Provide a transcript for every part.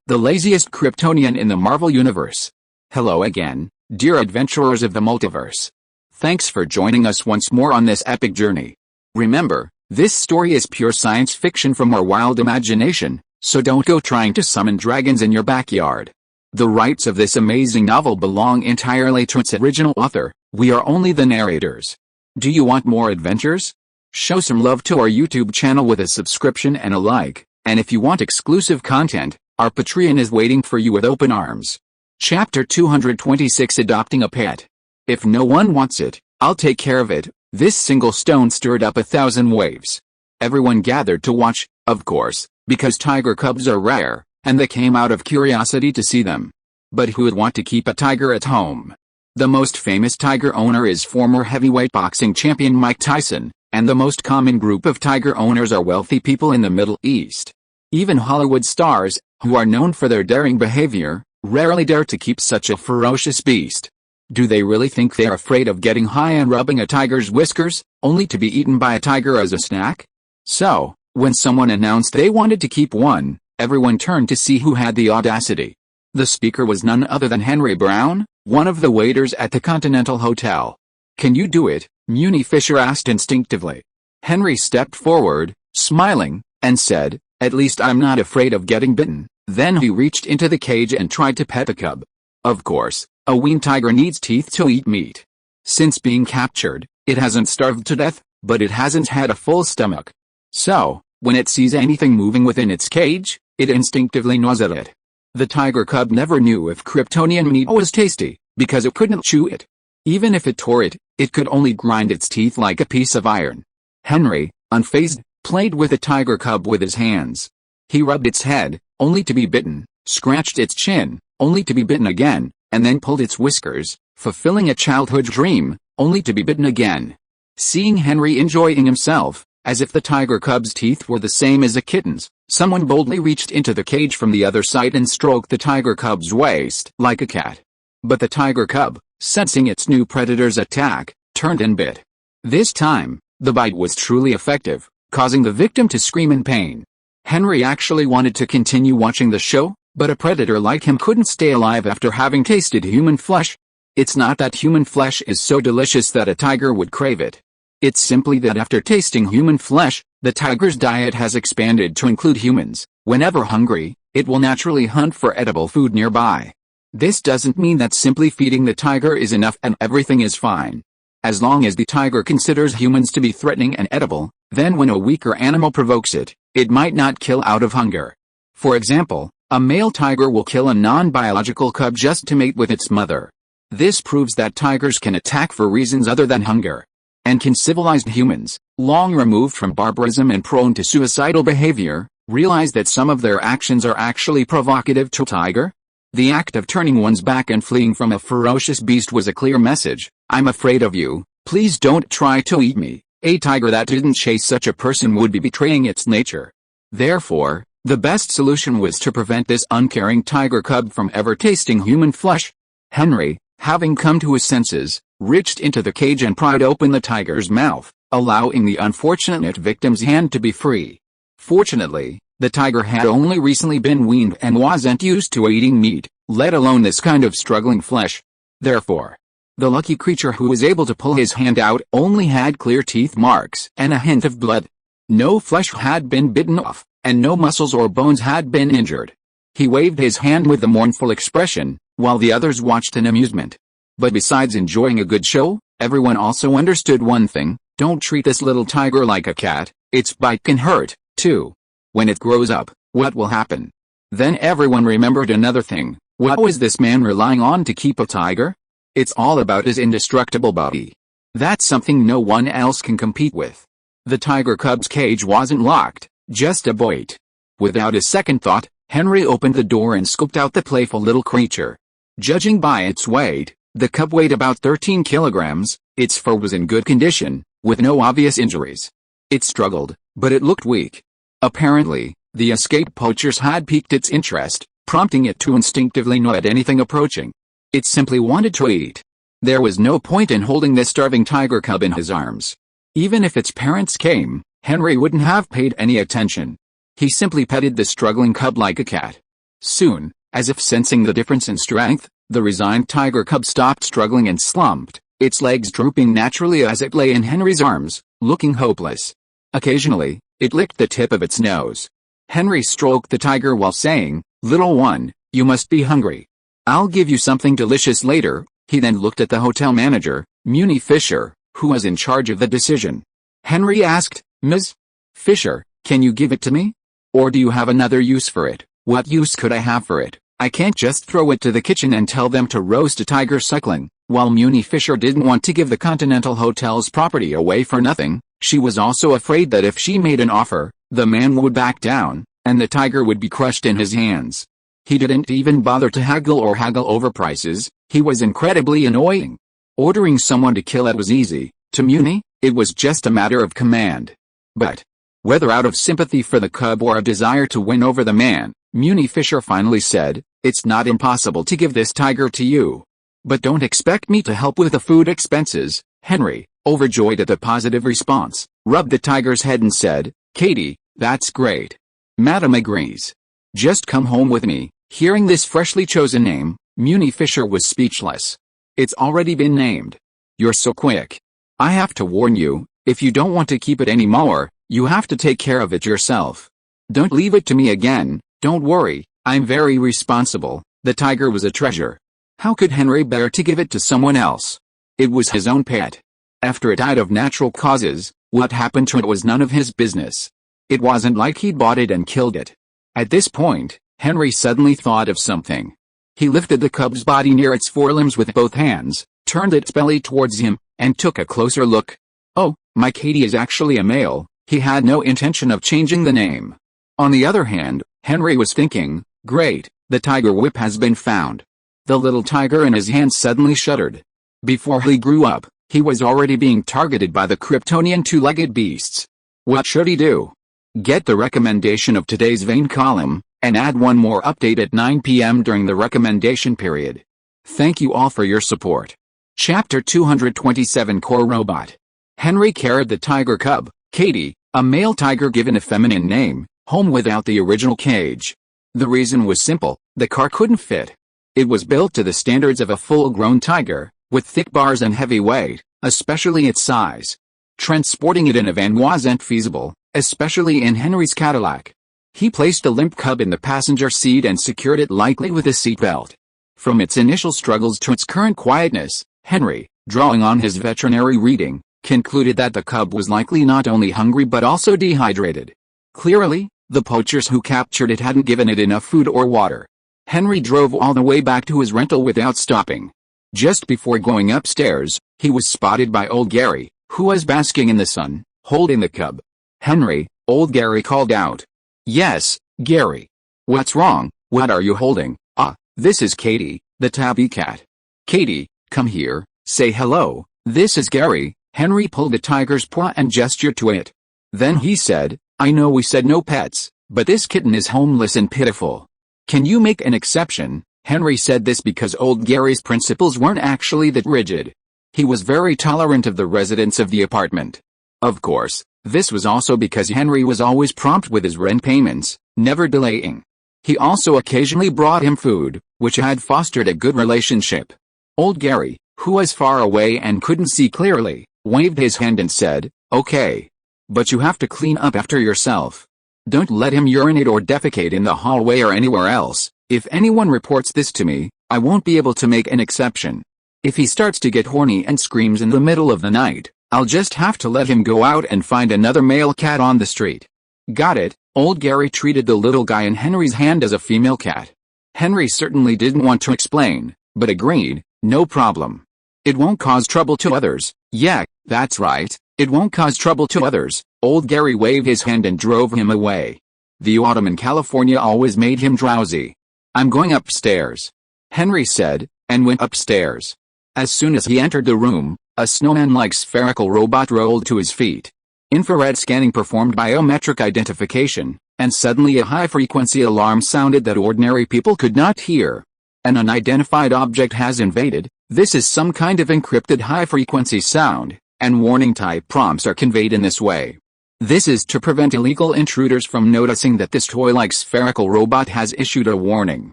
the laziest Kryptonian in the Marvel Universe. Hello again, dear adventurers of the multiverse. Thanks for joining us once more on this epic journey. Remember, this story is pure science fiction from our wild imagination, so don't go trying to summon dragons in your backyard. The rights of this amazing novel belong entirely to its original author. We are only the narrators. Do you want more adventures? Show some love to our YouTube channel with a subscription and a like, and if you want exclusive content, our Patreon is waiting for you with open arms. Chapter 226 Adopting a Pet. If no one wants it, I'll take care of it. This single stone stirred up 1,000 waves. Everyone gathered to watch, of course, because tiger cubs are rare, and they came out of curiosity to see them. But who would want to keep a tiger at home? The most famous tiger owner is former heavyweight boxing champion Mike Tyson, and the most common group of tiger owners are wealthy people in the Middle East. Even Hollywood stars, who are known for their daring behavior, rarely dare to keep such a ferocious beast. Do they really think they're afraid of getting high and rubbing a tiger's whiskers, only to be eaten by a tiger as a snack? So, when someone announced they wanted to keep one, everyone turned to see who had the audacity. The speaker was none other than Henry Brown, one of the waiters at the Continental Hotel. "Can you do it?" Muni Fisher asked instinctively. Henry stepped forward, smiling, and said, "At least I'm not afraid of getting bitten." Then he reached into the cage and tried to pet the cub. Of course, a weaned tiger needs teeth to eat meat. Since being captured, it hasn't starved to death, but it hasn't had a full stomach. So, when it sees anything moving within its cage, it instinctively gnaws at it. The tiger cub never knew if Kryptonian meat was tasty, because it couldn't chew it. Even if it tore it, it could only grind its teeth like a piece of iron. Henry, unfazed, played with the tiger cub with his hands. He rubbed its head, only to be bitten, scratched its chin, only to be bitten again, and then pulled its whiskers, fulfilling a childhood dream, only to be bitten again. Seeing Henry enjoying himself, as if the tiger cub's teeth were the same as a kitten's, someone boldly reached into the cage from the other side and stroked the tiger cub's waist like a cat. But the tiger cub, sensing its new predator's attack, turned and bit. This time, the bite was truly effective, causing the victim to scream in pain. Henry actually wanted to continue watching the show, but a predator like him couldn't stay alive after having tasted human flesh. It's not that human flesh is so delicious that a tiger would crave it. It's simply that after tasting human flesh, the tiger's diet has expanded to include humans. Whenever hungry, it will naturally hunt for edible food nearby. This doesn't mean that simply feeding the tiger is enough and everything is fine. As long as the tiger considers humans to be threatening and edible, then when a weaker animal provokes it, it might not kill out of hunger. For example, a male tiger will kill a non-biological cub just to mate with its mother. This proves that tigers can attack for reasons other than hunger. And can civilized humans, long removed from barbarism and prone to suicidal behavior, realize that some of their actions are actually provocative to a tiger? The act of turning one's back and fleeing from a ferocious beast was a clear message. "I'm afraid of you, please don't try to eat me." A tiger that didn't chase such a person would be betraying its nature. Therefore, the best solution was to prevent this uncaring tiger cub from ever tasting human flesh. Henry, having come to his senses, reached into the cage and pried open the tiger's mouth, allowing the unfortunate victim's hand to be free. Fortunately, the tiger had only recently been weaned and wasn't used to eating meat, let alone this kind of struggling flesh. Therefore, the lucky creature who was able to pull his hand out only had clear teeth marks and a hint of blood. No flesh had been bitten off, and no muscles or bones had been injured. He waved his hand with a mournful expression, while the others watched in amusement. But besides enjoying a good show, everyone also understood one thing: don't treat this little tiger like a cat, its bite can hurt, too. When it grows up, what will happen? Then everyone remembered another thing: what was this man relying on to keep a tiger? It's all about his indestructible body. That's something no one else can compete with. The tiger cub's cage wasn't locked, just a buoyant. Without a second thought, Henry opened the door and scooped out the playful little creature. Judging by its weight, the cub weighed about 13 kilograms, its fur was in good condition, with no obvious injuries. It struggled, but it looked weak. Apparently, the escaped poachers had piqued its interest, prompting it to instinctively gnaw at anything approaching. It simply wanted to eat. There was no point in holding this starving tiger cub in his arms. Even if its parents came, Henry wouldn't have paid any attention. He simply petted the struggling cub like a cat. Soon, as if sensing the difference in strength, the resigned tiger cub stopped struggling and slumped, its legs drooping naturally as it lay in Henry's arms, looking hopeless. Occasionally, it licked the tip of its nose. Henry stroked the tiger while saying, "Little one, you must be hungry. I'll give you something delicious later." He then looked at the hotel manager, Muni Fisher, who was in charge of the decision. Henry asked, "Ms. Fisher, can you give it to me? Or do you have another use for it?" "What use could I have for it? I can't just throw it to the kitchen and tell them to roast a tiger suckling." While Muni Fisher didn't want to give the Continental Hotel's property away for nothing, she was also afraid that if she made an offer, the man would back down, and the tiger would be crushed in his hands. He didn't even bother to haggle over prices. He was incredibly annoying. Ordering someone to kill it was easy. To Muni, it was just a matter of command. But, whether out of sympathy for the cub or a desire to win over the man, Muni Fisher finally said, "It's not impossible to give this tiger to you. But don't expect me to help with the food expenses." Henry, overjoyed at the positive response, rubbed the tiger's head and said, "Katie, that's great. Madam agrees. Just come home with me." Hearing this freshly chosen name, Muni Fisher was speechless. "It's already been named. You're so quick. I have to warn you, if you don't want to keep it anymore, you have to take care of it yourself. Don't leave it to me again." "Don't worry, I'm very responsible." The tiger was a treasure. How could Henry bear to give it to someone else? It was his own pet. After it died of natural causes, what happened to it was none of his business. It wasn't like he'd bought it and killed it. At this point, Henry suddenly thought of something. He lifted the cub's body near its forelimbs with both hands, turned its belly towards him, and took a closer look. "Oh, my Katie is actually a male." He had no intention of changing the name. On the other hand, Henry was thinking, "Great, the tiger whip has been found." The little tiger in his hand suddenly shuddered. Before he grew up, he was already being targeted by the Kryptonian two-legged beasts. What should he do? Get the recommendation of today's Vane column, and add one more update at 9 p.m. during the recommendation period. Thank you all for your support. Chapter 227 Core Robot. Henry carried the tiger cub, Katie, a male tiger given a feminine name, home without the original cage. The reason was simple: the car couldn't fit. It was built to the standards of a full-grown tiger, with thick bars and heavy weight, especially its size. Transporting it in a van wasn't feasible, especially in Henry's Cadillac. He placed the limp cub in the passenger seat and secured it lightly with a seatbelt. From its initial struggles to its current quietness, Henry, drawing on his veterinary reading, concluded that the cub was likely not only hungry but also dehydrated. Clearly, the poachers who captured it hadn't given it enough food or water. Henry drove all the way back to his rental without stopping. Just before going upstairs, he was spotted by old Gary, who was basking in the sun, holding the cub. "Henry," old Gary called out. "Yes, Gary. What's wrong? What are you holding?" "Ah, this is Katie, the tabby cat." "Katie, come here, say hello, this is Gary." Henry pulled the tiger's paw and gestured to it. Then he said, "I know we said no pets, but this kitten is homeless and pitiful. Can you make an exception?" Henry said this because old Gary's principles weren't actually that rigid. He was very tolerant of the residents of the apartment. Of course, this was also because Henry was always prompt with his rent payments, never delaying. He also occasionally brought him food, which had fostered a good relationship. Old Gary, who was far away and couldn't see clearly, waved his hand and said, "Okay. But you have to clean up after yourself. Don't let him urinate or defecate in the hallway or anywhere else. If anyone reports this to me, I won't be able to make an exception. If he starts to get horny and screams in the middle of the night, I'll just have to let him go out and find another male cat on the street." "Got it." Old Gary treated the little guy in Henry's hand as a female cat. Henry certainly didn't want to explain, but agreed, "No problem. It won't cause trouble to others." "Yeah, that's right, it won't cause trouble to others." Old Gary waved his hand and drove him away. The autumn in California always made him drowsy. "I'm going upstairs," Henry said, and went upstairs. As soon as he entered the room, a snowman-like spherical robot rolled to his feet. Infrared scanning performed biometric identification, and suddenly a high-frequency alarm sounded that ordinary people could not hear. "An unidentified object has invaded." This is some kind of encrypted high-frequency sound, and warning-type prompts are conveyed in this way. This is to prevent illegal intruders from noticing that this toy-like spherical robot has issued a warning.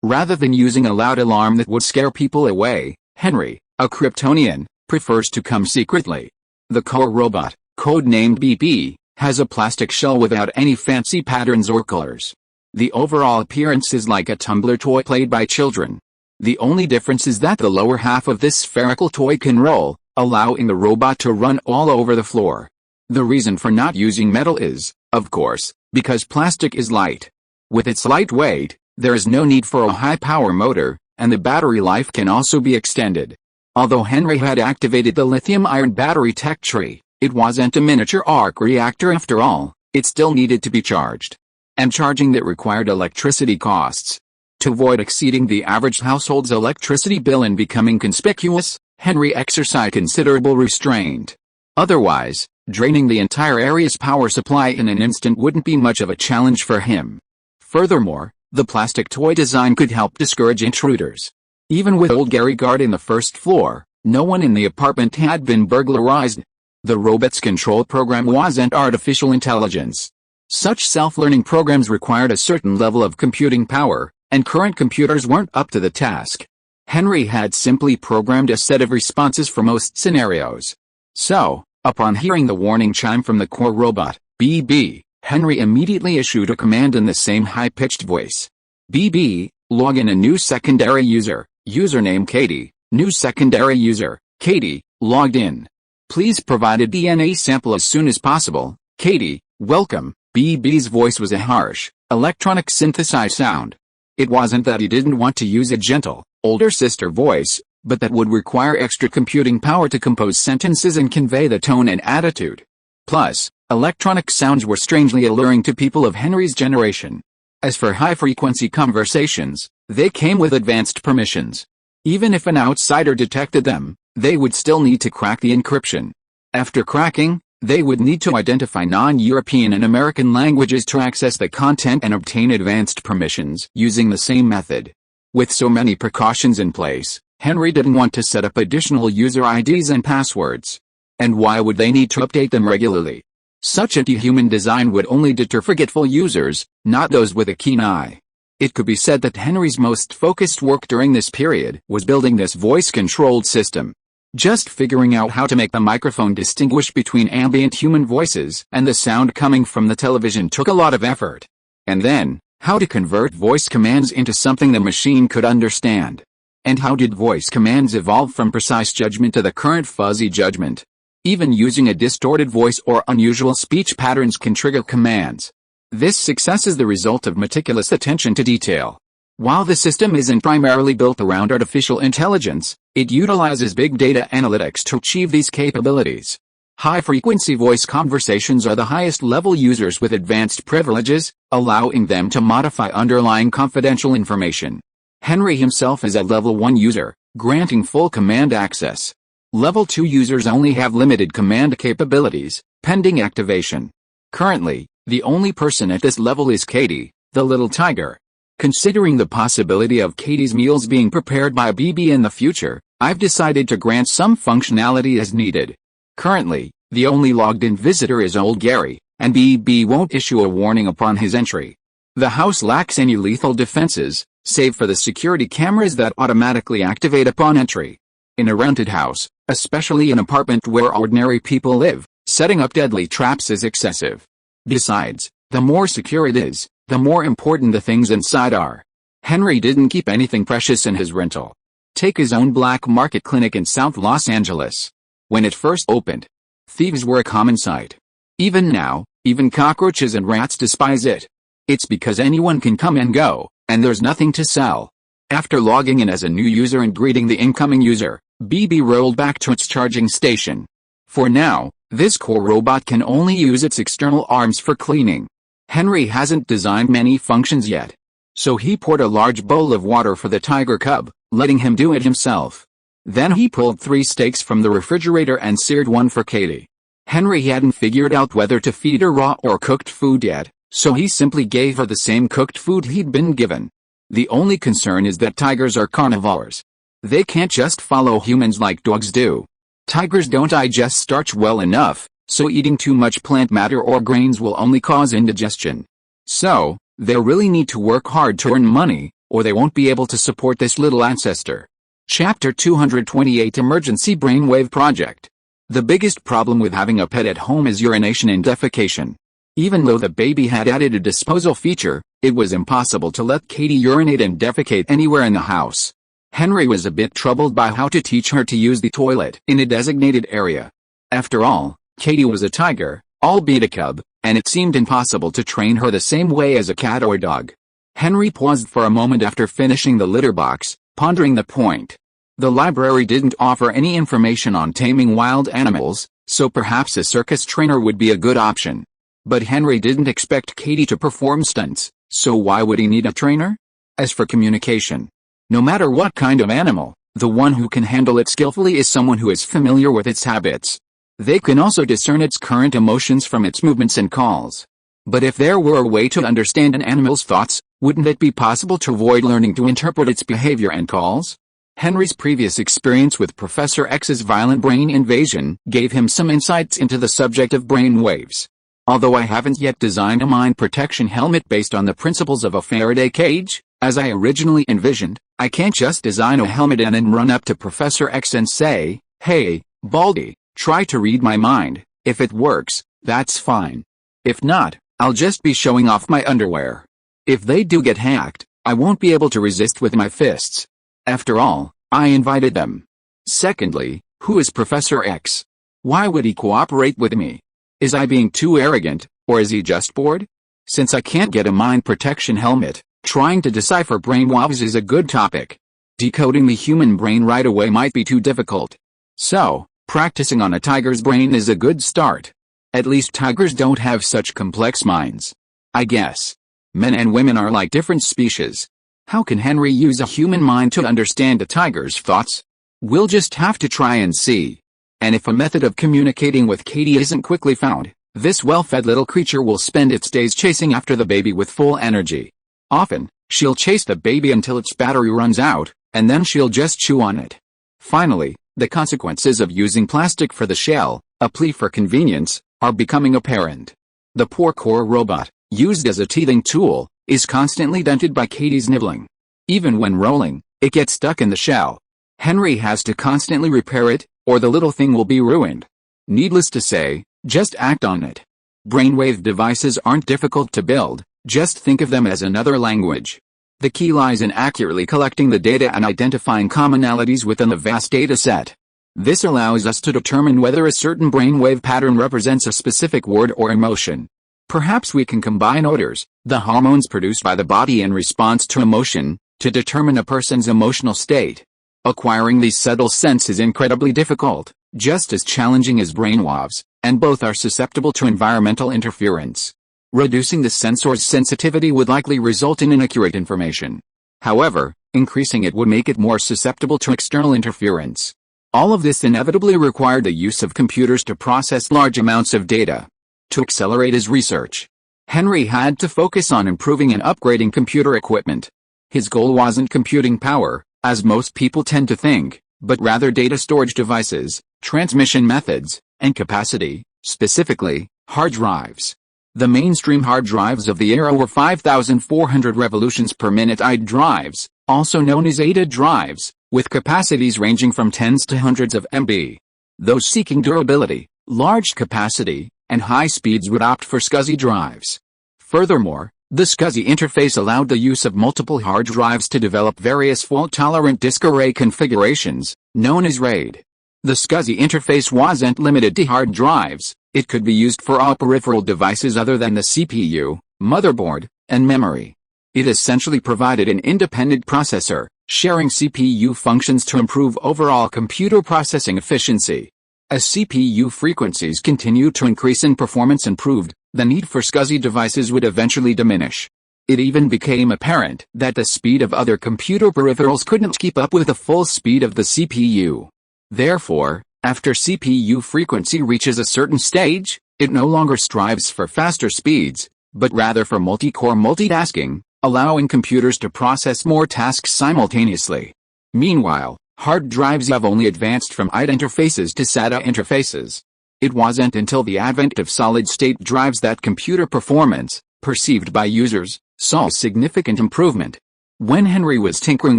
Rather than using a loud alarm that would scare people away, Henry, a Kryptonian, prefers to come secretly. The core robot, codenamed BB, has a plastic shell without any fancy patterns or colors. The overall appearance is like a tumbler toy played by children. The only difference is that the lower half of this spherical toy can roll, allowing the robot to run all over the floor. The reason for not using metal is, of course, because plastic is light. With its light weight, there is no need for a high-power motor, and the battery life can also be extended. Although Henry had activated the lithium-ion battery tech tree, it wasn't a miniature arc reactor after all. It still needed to be charged. And charging that required electricity costs. To avoid exceeding the average household's electricity bill and becoming conspicuous, Henry exercised considerable restraint. Otherwise, draining the entire area's power supply in an instant wouldn't be much of a challenge for him. Furthermore, the plastic toy design could help discourage intruders. Even with old Gary guard in the first floor, no one in the apartment had been burglarized. The robot's control program wasn't artificial intelligence. Such self-learning programs required a certain level of computing power, and current computers weren't up to the task. Henry had simply programmed a set of responses for most scenarios. So, upon hearing the warning chime from the core robot, BB, Henry immediately issued a command in the same high-pitched voice. BB, log in a new secondary user, username Katie, new secondary user, Katie, logged in. Please provide a DNA sample as soon as possible, Katie, welcome. BB's voice was a harsh, electronic synthesized sound. It wasn't that he didn't want to use a gentle, older sister voice, but that would require extra computing power to compose sentences and convey the tone and attitude. Plus, electronic sounds were strangely alluring to people of Henry's generation. As for high-frequency conversations, they came with advanced permissions. Even if an outsider detected them, they would still need to crack the encryption. After cracking, they would need to identify non-European and American languages to access the content and obtain advanced permissions using the same method. With so many precautions in place, Henry didn't want to set up additional user IDs and passwords. And why would they need to update them regularly? Such anti-human design would only deter forgetful users, not those with a keen eye. It could be said that Henry's most focused work during this period was building this voice-controlled system. Just figuring out how to make the microphone distinguish between ambient human voices and the sound coming from the television took a lot of effort. And then, how to convert voice commands into something the machine could understand. And how did voice commands evolve from precise judgment to the current fuzzy judgment? Even using a distorted voice or unusual speech patterns can trigger commands. This success is the result of meticulous attention to detail. While the system isn't primarily built around artificial intelligence, it utilizes big data analytics to achieve these capabilities. High-frequency voice conversations are the highest-level users with advanced privileges, allowing them to modify underlying confidential information. Henry himself is a Level 1 user, granting full command access. Level 2 users only have limited command capabilities, pending activation. Currently, the only person at this level is Katie, the little tiger. Considering the possibility of Katie's meals being prepared by BB in the future, I've decided to grant some functionality as needed. Currently, the only logged-in visitor is old Gary, and BB won't issue a warning upon his entry. The house lacks any lethal defenses, save for the security cameras that automatically activate upon entry. In a rented house, especially an apartment where ordinary people live, setting up deadly traps is excessive. Besides, the more secure it is, the more important the things inside are. Henry didn't keep anything precious in his rental. Take his own black market clinic in South Los Angeles. When it first opened, thieves were a common sight. Even now, even cockroaches and rats despise it. It's because anyone can come and go, and there's nothing to sell. After logging in as a new user and greeting the incoming user, BB rolled back to its charging station. For now, this core robot can only use its external arms for cleaning. Henry hasn't designed many functions yet. So he poured a large bowl of water for the tiger cub, letting him do it himself. Then he pulled 3 steaks from the refrigerator and seared one for Katie. Henry hadn't figured out whether to feed her raw or cooked food yet, so he simply gave her the same cooked food he'd been given. The only concern is that tigers are carnivores. They can't just follow humans like dogs do. Tigers don't digest starch well enough, so eating too much plant matter or grains will only cause indigestion. So, they'll really need to work hard to earn money, or they won't be able to support this little ancestor. Chapter 228 Emergency Brainwave Project. The biggest problem with having a pet at home is urination and defecation. Even though the baby had added a disposal feature, it was impossible to let Katie urinate and defecate anywhere in the house. Henry was a bit troubled by how to teach her to use the toilet in a designated area. After all, Katie was a tiger, albeit a cub, and it seemed impossible to train her the same way as a cat or dog. Henry paused for a moment after finishing the litter box, pondering the point. The library didn't offer any information on taming wild animals, so perhaps a circus trainer would be a good option. But Henry didn't expect Katie to perform stunts, so why would he need a trainer? As for communication, no matter what kind of animal, the one who can handle it skillfully is someone who is familiar with its habits. They can also discern its current emotions from its movements and calls. But if there were a way to understand an animal's thoughts, wouldn't it be possible to avoid learning to interpret its behavior and calls? Henry's previous experience with Professor X's violent brain invasion gave him some insights into the subject of brain waves. Although I haven't yet designed a mind protection helmet based on the principles of a Faraday cage, as I originally envisioned, I can't just design a helmet and then run up to Professor X and say, "Hey, Baldy, try to read my mind." If it works, that's fine. If not, I'll just be showing off my underwear. If they do get hacked, I won't be able to resist with my fists. After all, I invited them. Secondly, who is Professor X? Why would he cooperate with me? Is I being too arrogant, or is he just bored? Since I can't get a mind protection helmet, trying to decipher brainwaves is a good topic. Decoding the human brain right away might be too difficult. So, practicing on a tiger's brain is a good start. At least tigers don't have such complex minds. I guess. Men and women are like different species. How can Henry use a human mind to understand a tiger's thoughts? We'll just have to try and see. And if a method of communicating with Katie isn't quickly found, this well-fed little creature will spend its days chasing after the baby with full energy. Often, she'll chase the baby until its battery runs out, and then she'll just chew on it. Finally, the consequences of using plastic for the shell, a plea for convenience, are becoming apparent. The poor core robot, used as a teething tool, is constantly dented by Katie's nibbling. Even when rolling, it gets stuck in the shell. Henry has to constantly repair it, or the little thing will be ruined. Needless to say, just act on it. Brainwave devices aren't difficult to build, just think of them as another language. The key lies in accurately collecting the data and identifying commonalities within a vast data set. This allows us to determine whether a certain brainwave pattern represents a specific word or emotion. Perhaps we can combine odors, the hormones produced by the body in response to emotion, to determine a person's emotional state. Acquiring these subtle scents is incredibly difficult, just as challenging as brainwaves, and both are susceptible to environmental interference. Reducing the sensor's sensitivity would likely result in inaccurate information. However, increasing it would make it more susceptible to external interference. All of this inevitably required the use of computers to process large amounts of data. To accelerate his research, Henry had to focus on improving and upgrading computer equipment. His goal wasn't computing power, as most people tend to think, but rather data storage devices, transmission methods, and capacity, specifically, hard drives. The mainstream hard drives of the era were 5,400 revolutions per minute IDE drives, also known as ADA drives, with capacities ranging from tens to hundreds of MB. Those seeking durability, large capacity, and high speeds would opt for SCSI drives. Furthermore, the SCSI interface allowed the use of multiple hard drives to develop various fault-tolerant disk array configurations, known as RAID. The SCSI interface wasn't limited to hard drives, it could be used for all peripheral devices other than the CPU, motherboard, and memory. It essentially provided an independent processor, sharing CPU functions to improve overall computer processing efficiency. As CPU frequencies continued to increase and performance improved, the need for SCSI devices would eventually diminish. It even became apparent that the speed of other computer peripherals couldn't keep up with the full speed of the CPU. Therefore, after CPU frequency reaches a certain stage, it no longer strives for faster speeds, but rather for multi-core multitasking, allowing computers to process more tasks simultaneously. Meanwhile, hard drives have only advanced from IDE interfaces to SATA interfaces. It wasn't until the advent of solid-state drives that computer performance, perceived by users, saw significant improvement. When Henry was tinkering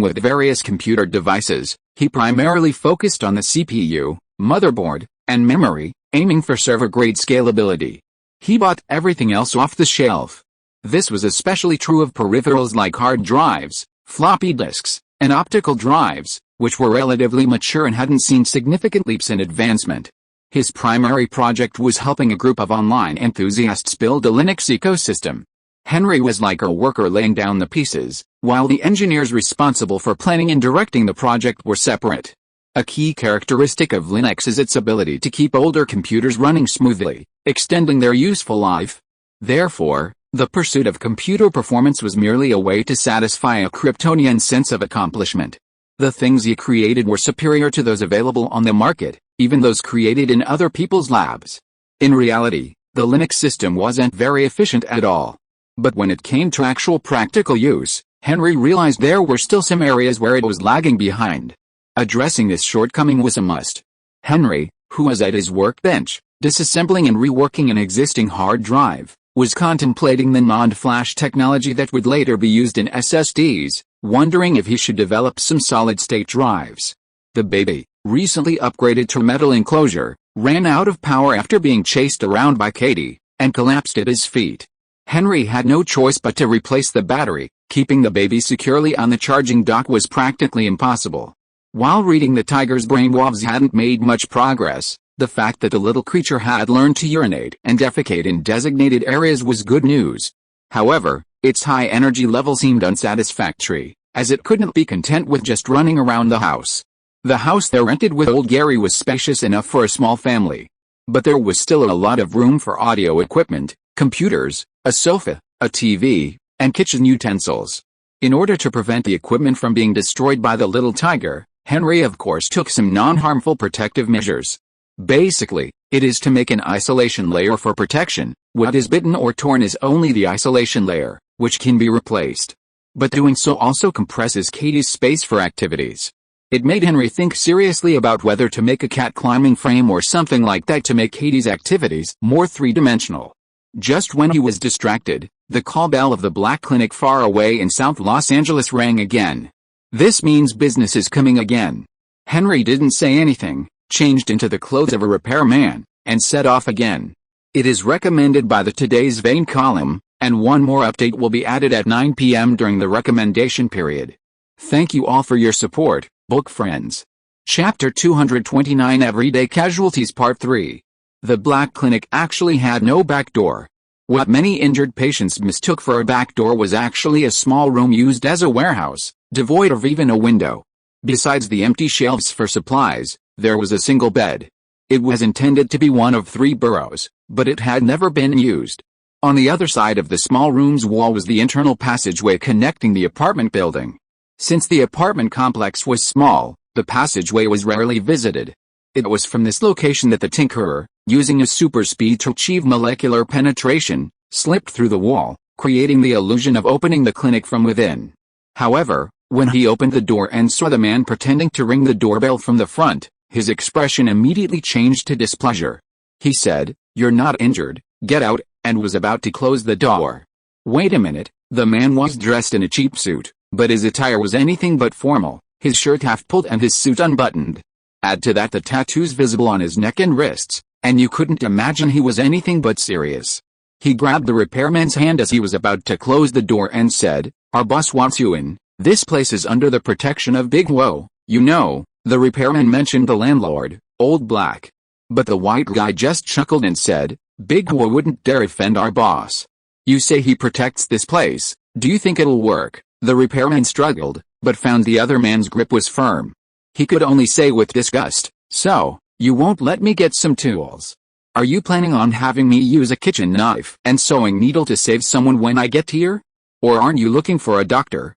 with various computer devices, he primarily focused on the CPU, motherboard, and memory, aiming for server-grade scalability. He bought everything else off the shelf. This was especially true of peripherals like hard drives, floppy disks, and optical drives, which were relatively mature and hadn't seen significant leaps in advancement. His primary project was helping a group of online enthusiasts build a Linux ecosystem. Henry was like a worker laying down the pieces, while the engineers responsible for planning and directing the project were separate. A key characteristic of Linux is its ability to keep older computers running smoothly, extending their useful life. Therefore, the pursuit of computer performance was merely a way to satisfy a Kryptonian sense of accomplishment. The things he created were superior to those available on the market, even those created in other people's labs. In reality, the Linux system wasn't very efficient at all. But when it came to actual practical use, Henry realized there were still some areas where it was lagging behind. Addressing this shortcoming was a must. Henry, who was at his workbench, disassembling and reworking an existing hard drive, was contemplating the NAND flash technology that would later be used in SSDs, wondering if he should develop some solid-state drives. The baby, recently upgraded to metal enclosure, ran out of power after being chased around by Katie, and collapsed at his feet. Henry had no choice but to replace the battery. Keeping the baby securely on the charging dock was practically impossible. While reading the tiger's brainwaves hadn't made much progress, the fact that the little creature had learned to urinate and defecate in designated areas was good news. However, its high energy level seemed unsatisfactory, as it couldn't be content with just running around the house. The house they rented with old Gary was spacious enough for a small family. But there was still a lot of room for audio equipment, computers, a sofa, a TV, and kitchen utensils. In order to prevent the equipment from being destroyed by the little tiger, Henry of course took some non-harmful protective measures. Basically, it is to make an isolation layer for protection. What is bitten or torn is only the isolation layer, which can be replaced. But doing so also compresses Katie's space for activities. It made Henry think seriously about whether to make a cat climbing frame or something like that to make Katie's activities more three-dimensional. Just when he was distracted, the call bell of the Black Clinic far away in South Los Angeles rang again. This means business is coming again. Henry didn't say anything, changed into the clothes of a repairman, and set off again. It is recommended by the Today's Vein column, and one more update will be added at 9 p.m. during the recommendation period. Thank you all for your support, book friends. Chapter 229 Everyday Casualties Part 3. The Black Clinic actually had no back door. What many injured patients mistook for a back door was actually a small room used as a warehouse, devoid of even a window. Besides the empty shelves for supplies, there was a single bed. It was intended to be one of 3 burrows, but it had never been used. On the other side of the small room's wall was the internal passageway connecting the apartment building. Since the apartment complex was small, the passageway was rarely visited. It was from this location that the tinkerer, using a super speed to achieve molecular penetration, slipped through the wall, creating the illusion of opening the clinic from within. However, when he opened the door and saw the man pretending to ring the doorbell from the front, his expression immediately changed to displeasure. He said, "You're not injured, get out," and was about to close the door. Wait a minute, the man was dressed in a cheap suit, but his attire was anything but formal, his shirt half pulled and his suit unbuttoned. Add to that the tattoos visible on his neck and wrists, and you couldn't imagine he was anything but serious. He grabbed the repairman's hand as he was about to close the door and said, "Our boss wants you in. This place is under the protection of Big Whoa, you know." The repairman mentioned the landlord, Old Black. But the white guy just chuckled and said, "Big Whoa wouldn't dare offend our boss. You say he protects this place, do you think it'll work?" The repairman struggled, but found the other man's grip was firm. He could only say with disgust, "So, you won't let me get some tools? Are you planning on having me use a kitchen knife and sewing needle to save someone when I get here? Or aren't you looking for a doctor?"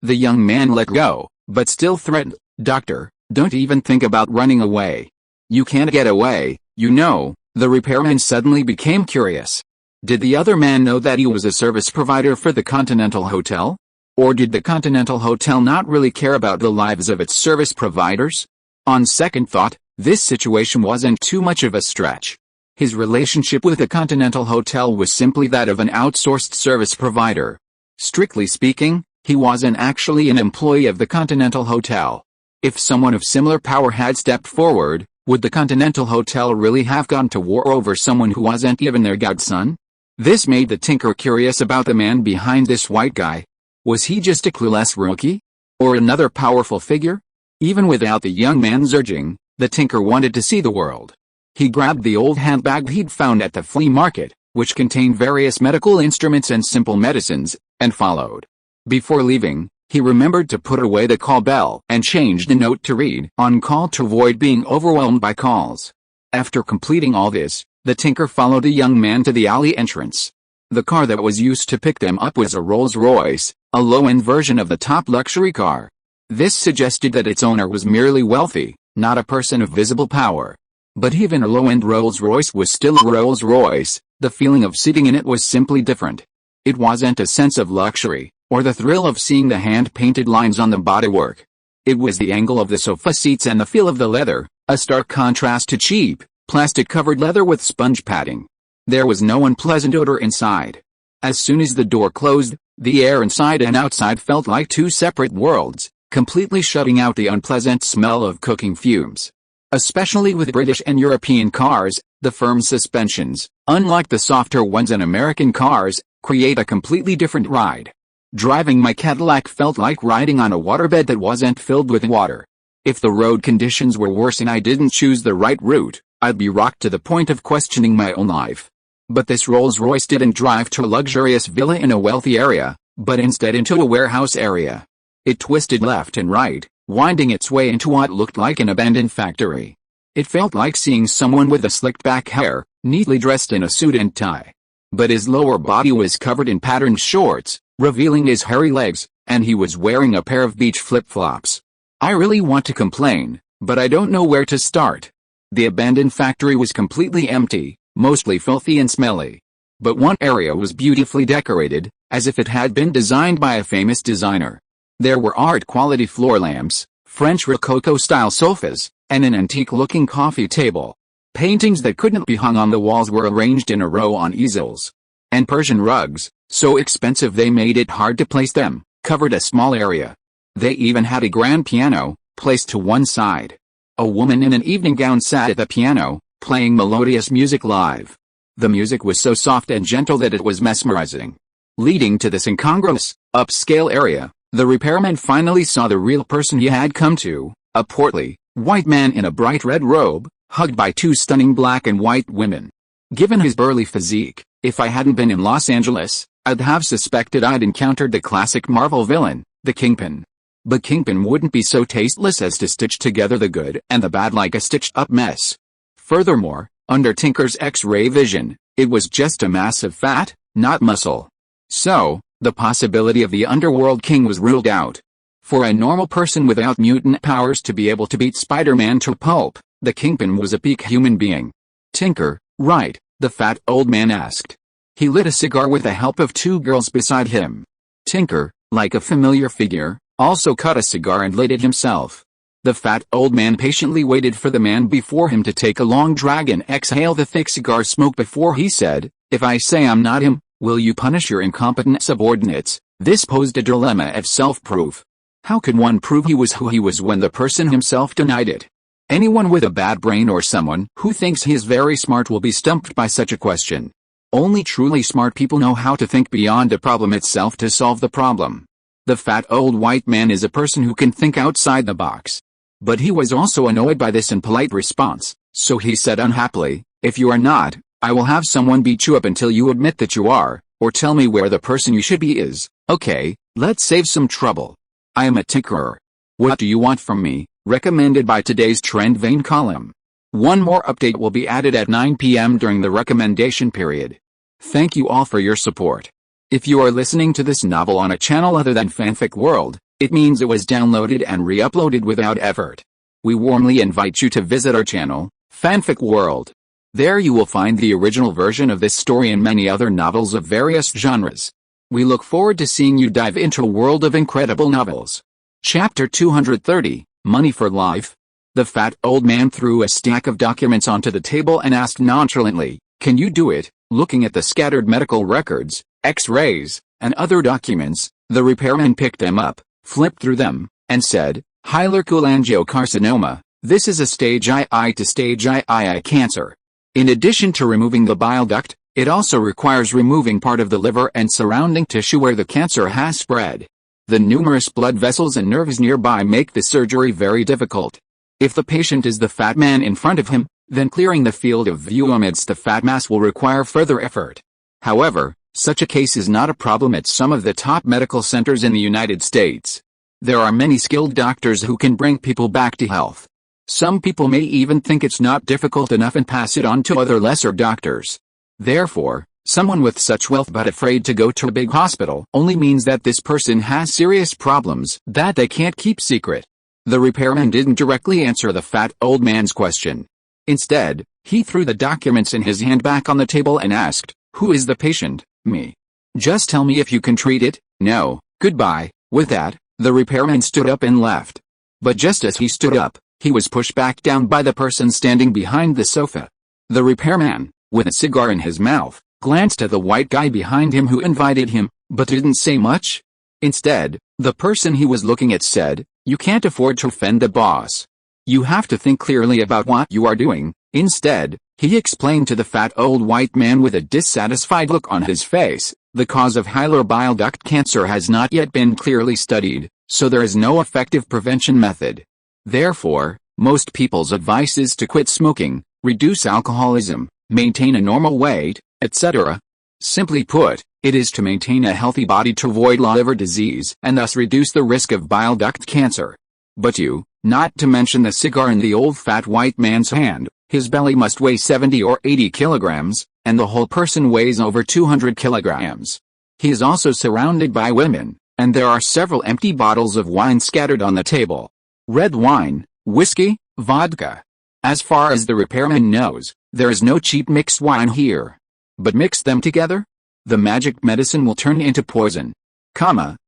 The young man let go, but still threatened, "Doctor, don't even think about running away. You can't get away, you know." The repairman suddenly became curious. Did the other man know that he was a service provider for the Continental Hotel? Or did the Continental Hotel not really care about the lives of its service providers? On second thought, This situation wasn't too much of a stretch. His relationship with the Continental Hotel was simply that of an outsourced service provider. Strictly speaking, he wasn't actually an employee of the Continental Hotel. If someone of similar power had stepped forward, would the Continental Hotel really have gone to war over someone who wasn't even their godson? This made the Tinker curious about the man behind this white guy. Was he just a clueless rookie? Or another powerful figure? Even without the young man's urging, the Tinker wanted to see the world. He grabbed the old handbag he'd found at the flea market, which contained various medical instruments and simple medicines, and followed. Before leaving, he remembered to put away the call bell and changed a note to read "On call" to avoid being overwhelmed by calls. After completing all this, the Tinker followed the young man to the alley entrance. The car that was used to pick them up was a Rolls-Royce, a low-end version of the top luxury car. This suggested that its owner was merely wealthy, not a person of visible power. But even a low-end Rolls-Royce was still a Rolls-Royce. The feeling of sitting in it was simply different. It wasn't a sense of luxury, or the thrill of seeing the hand-painted lines on the bodywork. It was the angle of the sofa seats and the feel of the leather, a stark contrast to cheap, plastic-covered leather with sponge padding. There was no unpleasant odor inside. As soon as the door closed, the air inside and outside felt like two separate worlds, completely shutting out the unpleasant smell of cooking fumes. Especially with British and European cars, the firm suspensions, unlike the softer ones in American cars, create a completely different ride. Driving my Cadillac felt like riding on a waterbed that wasn't filled with water. If the road conditions were worse and I didn't choose the right route, I'd be rocked to the point of questioning my own life. But this Rolls-Royce didn't drive to a luxurious villa in a wealthy area, but instead into a warehouse area. It twisted left and right, winding its way into what looked like an abandoned factory. It felt like seeing someone with a slicked back hair, neatly dressed in a suit and tie. But his lower body was covered in patterned shorts, revealing his hairy legs, and he was wearing a pair of beach flip-flops. I really want to complain, but I don't know where to start. The abandoned factory was completely empty, mostly filthy and smelly. But one area was beautifully decorated, as if it had been designed by a famous designer. There were art-quality floor lamps, French Rococo-style sofas, and an antique-looking coffee table. Paintings that couldn't be hung on the walls were arranged in a row on easels. And Persian rugs, so expensive they made it hard to place them, covered a small area. They even had a grand piano, placed to one side. A woman in an evening gown sat at the piano, playing melodious music live. The music was so soft and gentle that it was mesmerizing. Leading to this incongruous, upscale area, the repairman finally saw the real person he had come to, a portly, white man in a bright red robe, hugged by two stunning black and white women. Given his burly physique, if I hadn't been in Los Angeles, I'd have suspected I'd encountered the classic Marvel villain, the Kingpin. But Kingpin wouldn't be so tasteless as to stitch together the good and the bad like a stitched-up mess. Furthermore, under Tinker's X-ray vision, it was just a mass of fat, not muscle. So, the possibility of the Underworld King was ruled out. For a normal person without mutant powers to be able to beat Spider-Man to pulp, the Kingpin was a peak human being. Tinker, right? The fat old man asked. He lit a cigar with the help of two girls beside him. Tinker, like a familiar figure, also cut a cigar and lit it himself. The fat old man patiently waited for the man before him to take a long drag and exhale the thick cigar smoke before he said, "If I say I'm not him, will you punish your incompetent subordinates?" This posed a dilemma of self-proof. How could one prove he was who he was when the person himself denied it? Anyone with a bad brain or someone who thinks he is very smart will be stumped by such a question. Only truly smart people know how to think beyond the problem itself to solve the problem. The fat old white man is a person who can think outside the box. But he was also annoyed by this impolite response, so he said unhappily, "If you are not, I will have someone beat you up until you admit that you are, or tell me where the person you should be is. Okay, let's save some trouble. I am a tinkerer. What do you want from me?" Recommended by today's Trend Vein column. One more update will be added at 9 p.m. during the recommendation period. Thank you all for your support. If you are listening to this novel on a channel other than Fanfic World, it means it was downloaded and re-uploaded without effort. We warmly invite you to visit our channel, Fanfic World. There you will find the original version of this story and many other novels of various genres. We look forward to seeing you dive into a world of incredible novels. Chapter 230, Money for Life. The fat old man threw a stack of documents onto the table and asked nonchalantly, "Can you do it?" Looking at the scattered medical records, X-rays, and other documents, the repairman picked them up, flipped through them, and said, "Hilar cholangiocarcinoma, this is a stage II to stage III cancer. In addition to removing the bile duct, it also requires removing part of the liver and surrounding tissue where the cancer has spread. The numerous blood vessels and nerves nearby make the surgery very difficult. If the patient is the fat man in front of him, then clearing the field of view amidst the fat mass will require further effort. However, such a case is not a problem at some of the top medical centers in the United States. There are many skilled doctors who can bring people back to health. Some people may even think it's not difficult enough and pass it on to other lesser doctors. Therefore, someone with such wealth but afraid to go to a big hospital only means that this person has serious problems that they can't keep secret. The repairman didn't directly answer the fat old man's question. Instead, he threw the documents in his hand back on the table and asked, "Who is the patient?" "Me." "Just tell me if you can treat it." "No, goodbye." With that, the repairman stood up and left. But just as he stood up, he was pushed back down by the person standing behind the sofa. The repairman, with a cigar in his mouth, glanced at the white guy behind him who invited him, but didn't say much. Instead, the person he was looking at said, "You can't afford to offend the boss. You have to think clearly about what you are doing." Instead, he explained to the fat old white man with a dissatisfied look on his face, "The cause of hilar bile duct cancer has not yet been clearly studied, so there is no effective prevention method. Therefore, most people's advice is to quit smoking, reduce alcoholism, maintain a normal weight, etc. Simply put, it is to maintain a healthy body to avoid liver disease and thus reduce the risk of bile duct cancer. But you, not to mention the cigar in the old fat white man's hand, his belly must weigh 70 or 80 kilograms, and the whole person weighs over 200 kilograms. He is also surrounded by women, and there are several empty bottles of wine scattered on the table. Red wine, whiskey, vodka. As far as the repairman knows, there is no cheap mixed wine here. But mix them together? The magic medicine will turn into poison.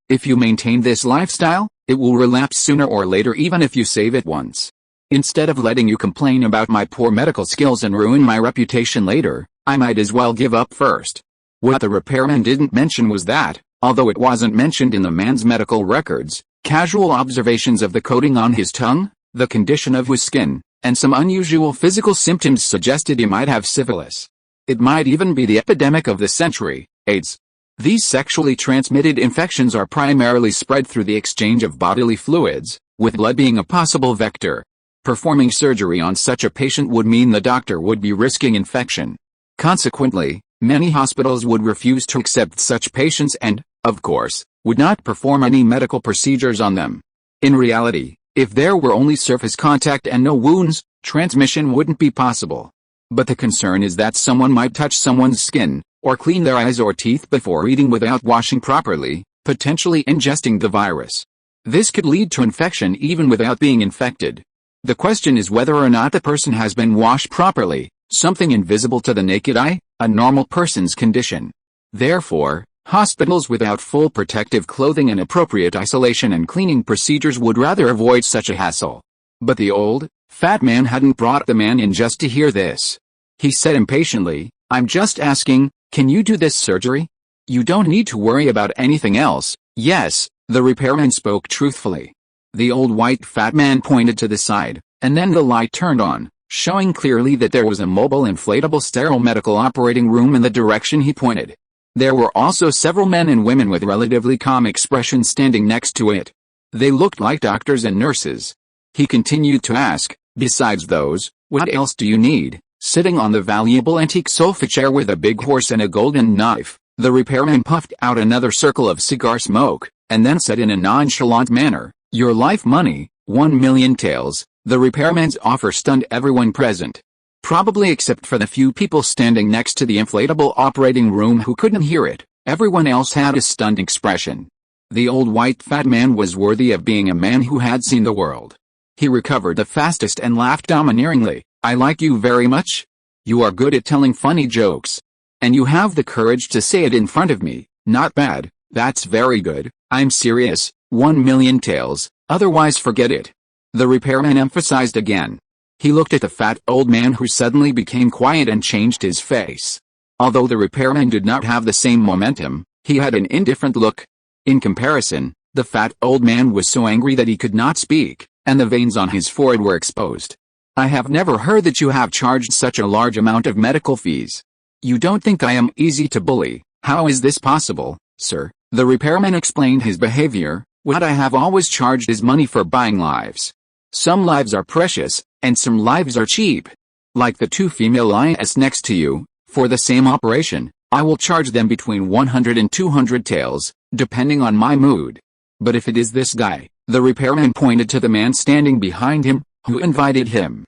If you maintain this lifestyle, it will relapse sooner or later even if you save it once. Instead of letting you complain about my poor medical skills and ruin my reputation later, I might as well give up first." What the repairman didn't mention was that, although it wasn't mentioned in the man's medical records, casual observations of the coating on his tongue, the condition of his skin, and some unusual physical symptoms suggested he might have syphilis. It might even be the epidemic of the century, AIDS. These sexually transmitted infections are primarily spread through the exchange of bodily fluids, with blood being a possible vector. Performing surgery on such a patient would mean the doctor would be risking infection. Consequently, many hospitals would refuse to accept such patients and, of course, would not perform any medical procedures on them. In reality, if there were only surface contact and no wounds, transmission wouldn't be possible. But the concern is that someone might touch someone's skin, or clean their eyes or teeth before eating without washing properly, potentially ingesting the virus. This could lead to infection even without being infected. The question is whether or not the person has been washed properly, something invisible to the naked eye, a normal person's condition. Therefore, hospitals without full protective clothing and appropriate isolation and cleaning procedures would rather avoid such a hassle. But the old, fat man hadn't brought the man in just to hear this. He said impatiently, "I'm just asking, can you do this surgery? You don't need to worry about anything else." "Yes," the repairman spoke truthfully. The old white fat man pointed to the side, and then the light turned on, showing clearly that there was a mobile inflatable sterile medical operating room in the direction he pointed. There were also several men and women with relatively calm expressions standing next to it. They looked like doctors and nurses. He continued to ask, "Besides those, what else do you need?" Sitting on the valuable antique sofa chair with a big horse and a golden knife, the repairman puffed out another circle of cigar smoke, and then said in a nonchalant manner, "Your life money, 1,000,000 taels." The repairman's offer stunned everyone present. Probably except for the few people standing next to the inflatable operating room who couldn't hear it, everyone else had a stunned expression. The old white fat man was worthy of being a man who had seen the world. He recovered the fastest and laughed domineeringly. "I like you very much. You are good at telling funny jokes. And you have the courage to say it in front of me. Not bad, that's very good. I'm serious, 1,000,000 taels, otherwise forget it." the repairman emphasized again. He looked at the fat old man, who suddenly became quiet and changed his face. Although the repairman did not have the same momentum, he had an indifferent look. In comparison, the fat old man was so angry that he could not speak, and the veins on his forehead were exposed. "I have never heard that you have charged such a large amount of medical fees. You don't think I am easy to bully? How is this possible, sir?" The repairman explained his behavior. "What I have always charged is money for buying lives. Some lives are precious, and some lives are cheap. Like the two female lioness next to you, for the same operation, I will charge them between 100 and 200 taels, depending on my mood. But if it is this guy," the repairman pointed to the man standing behind him, "who invited him.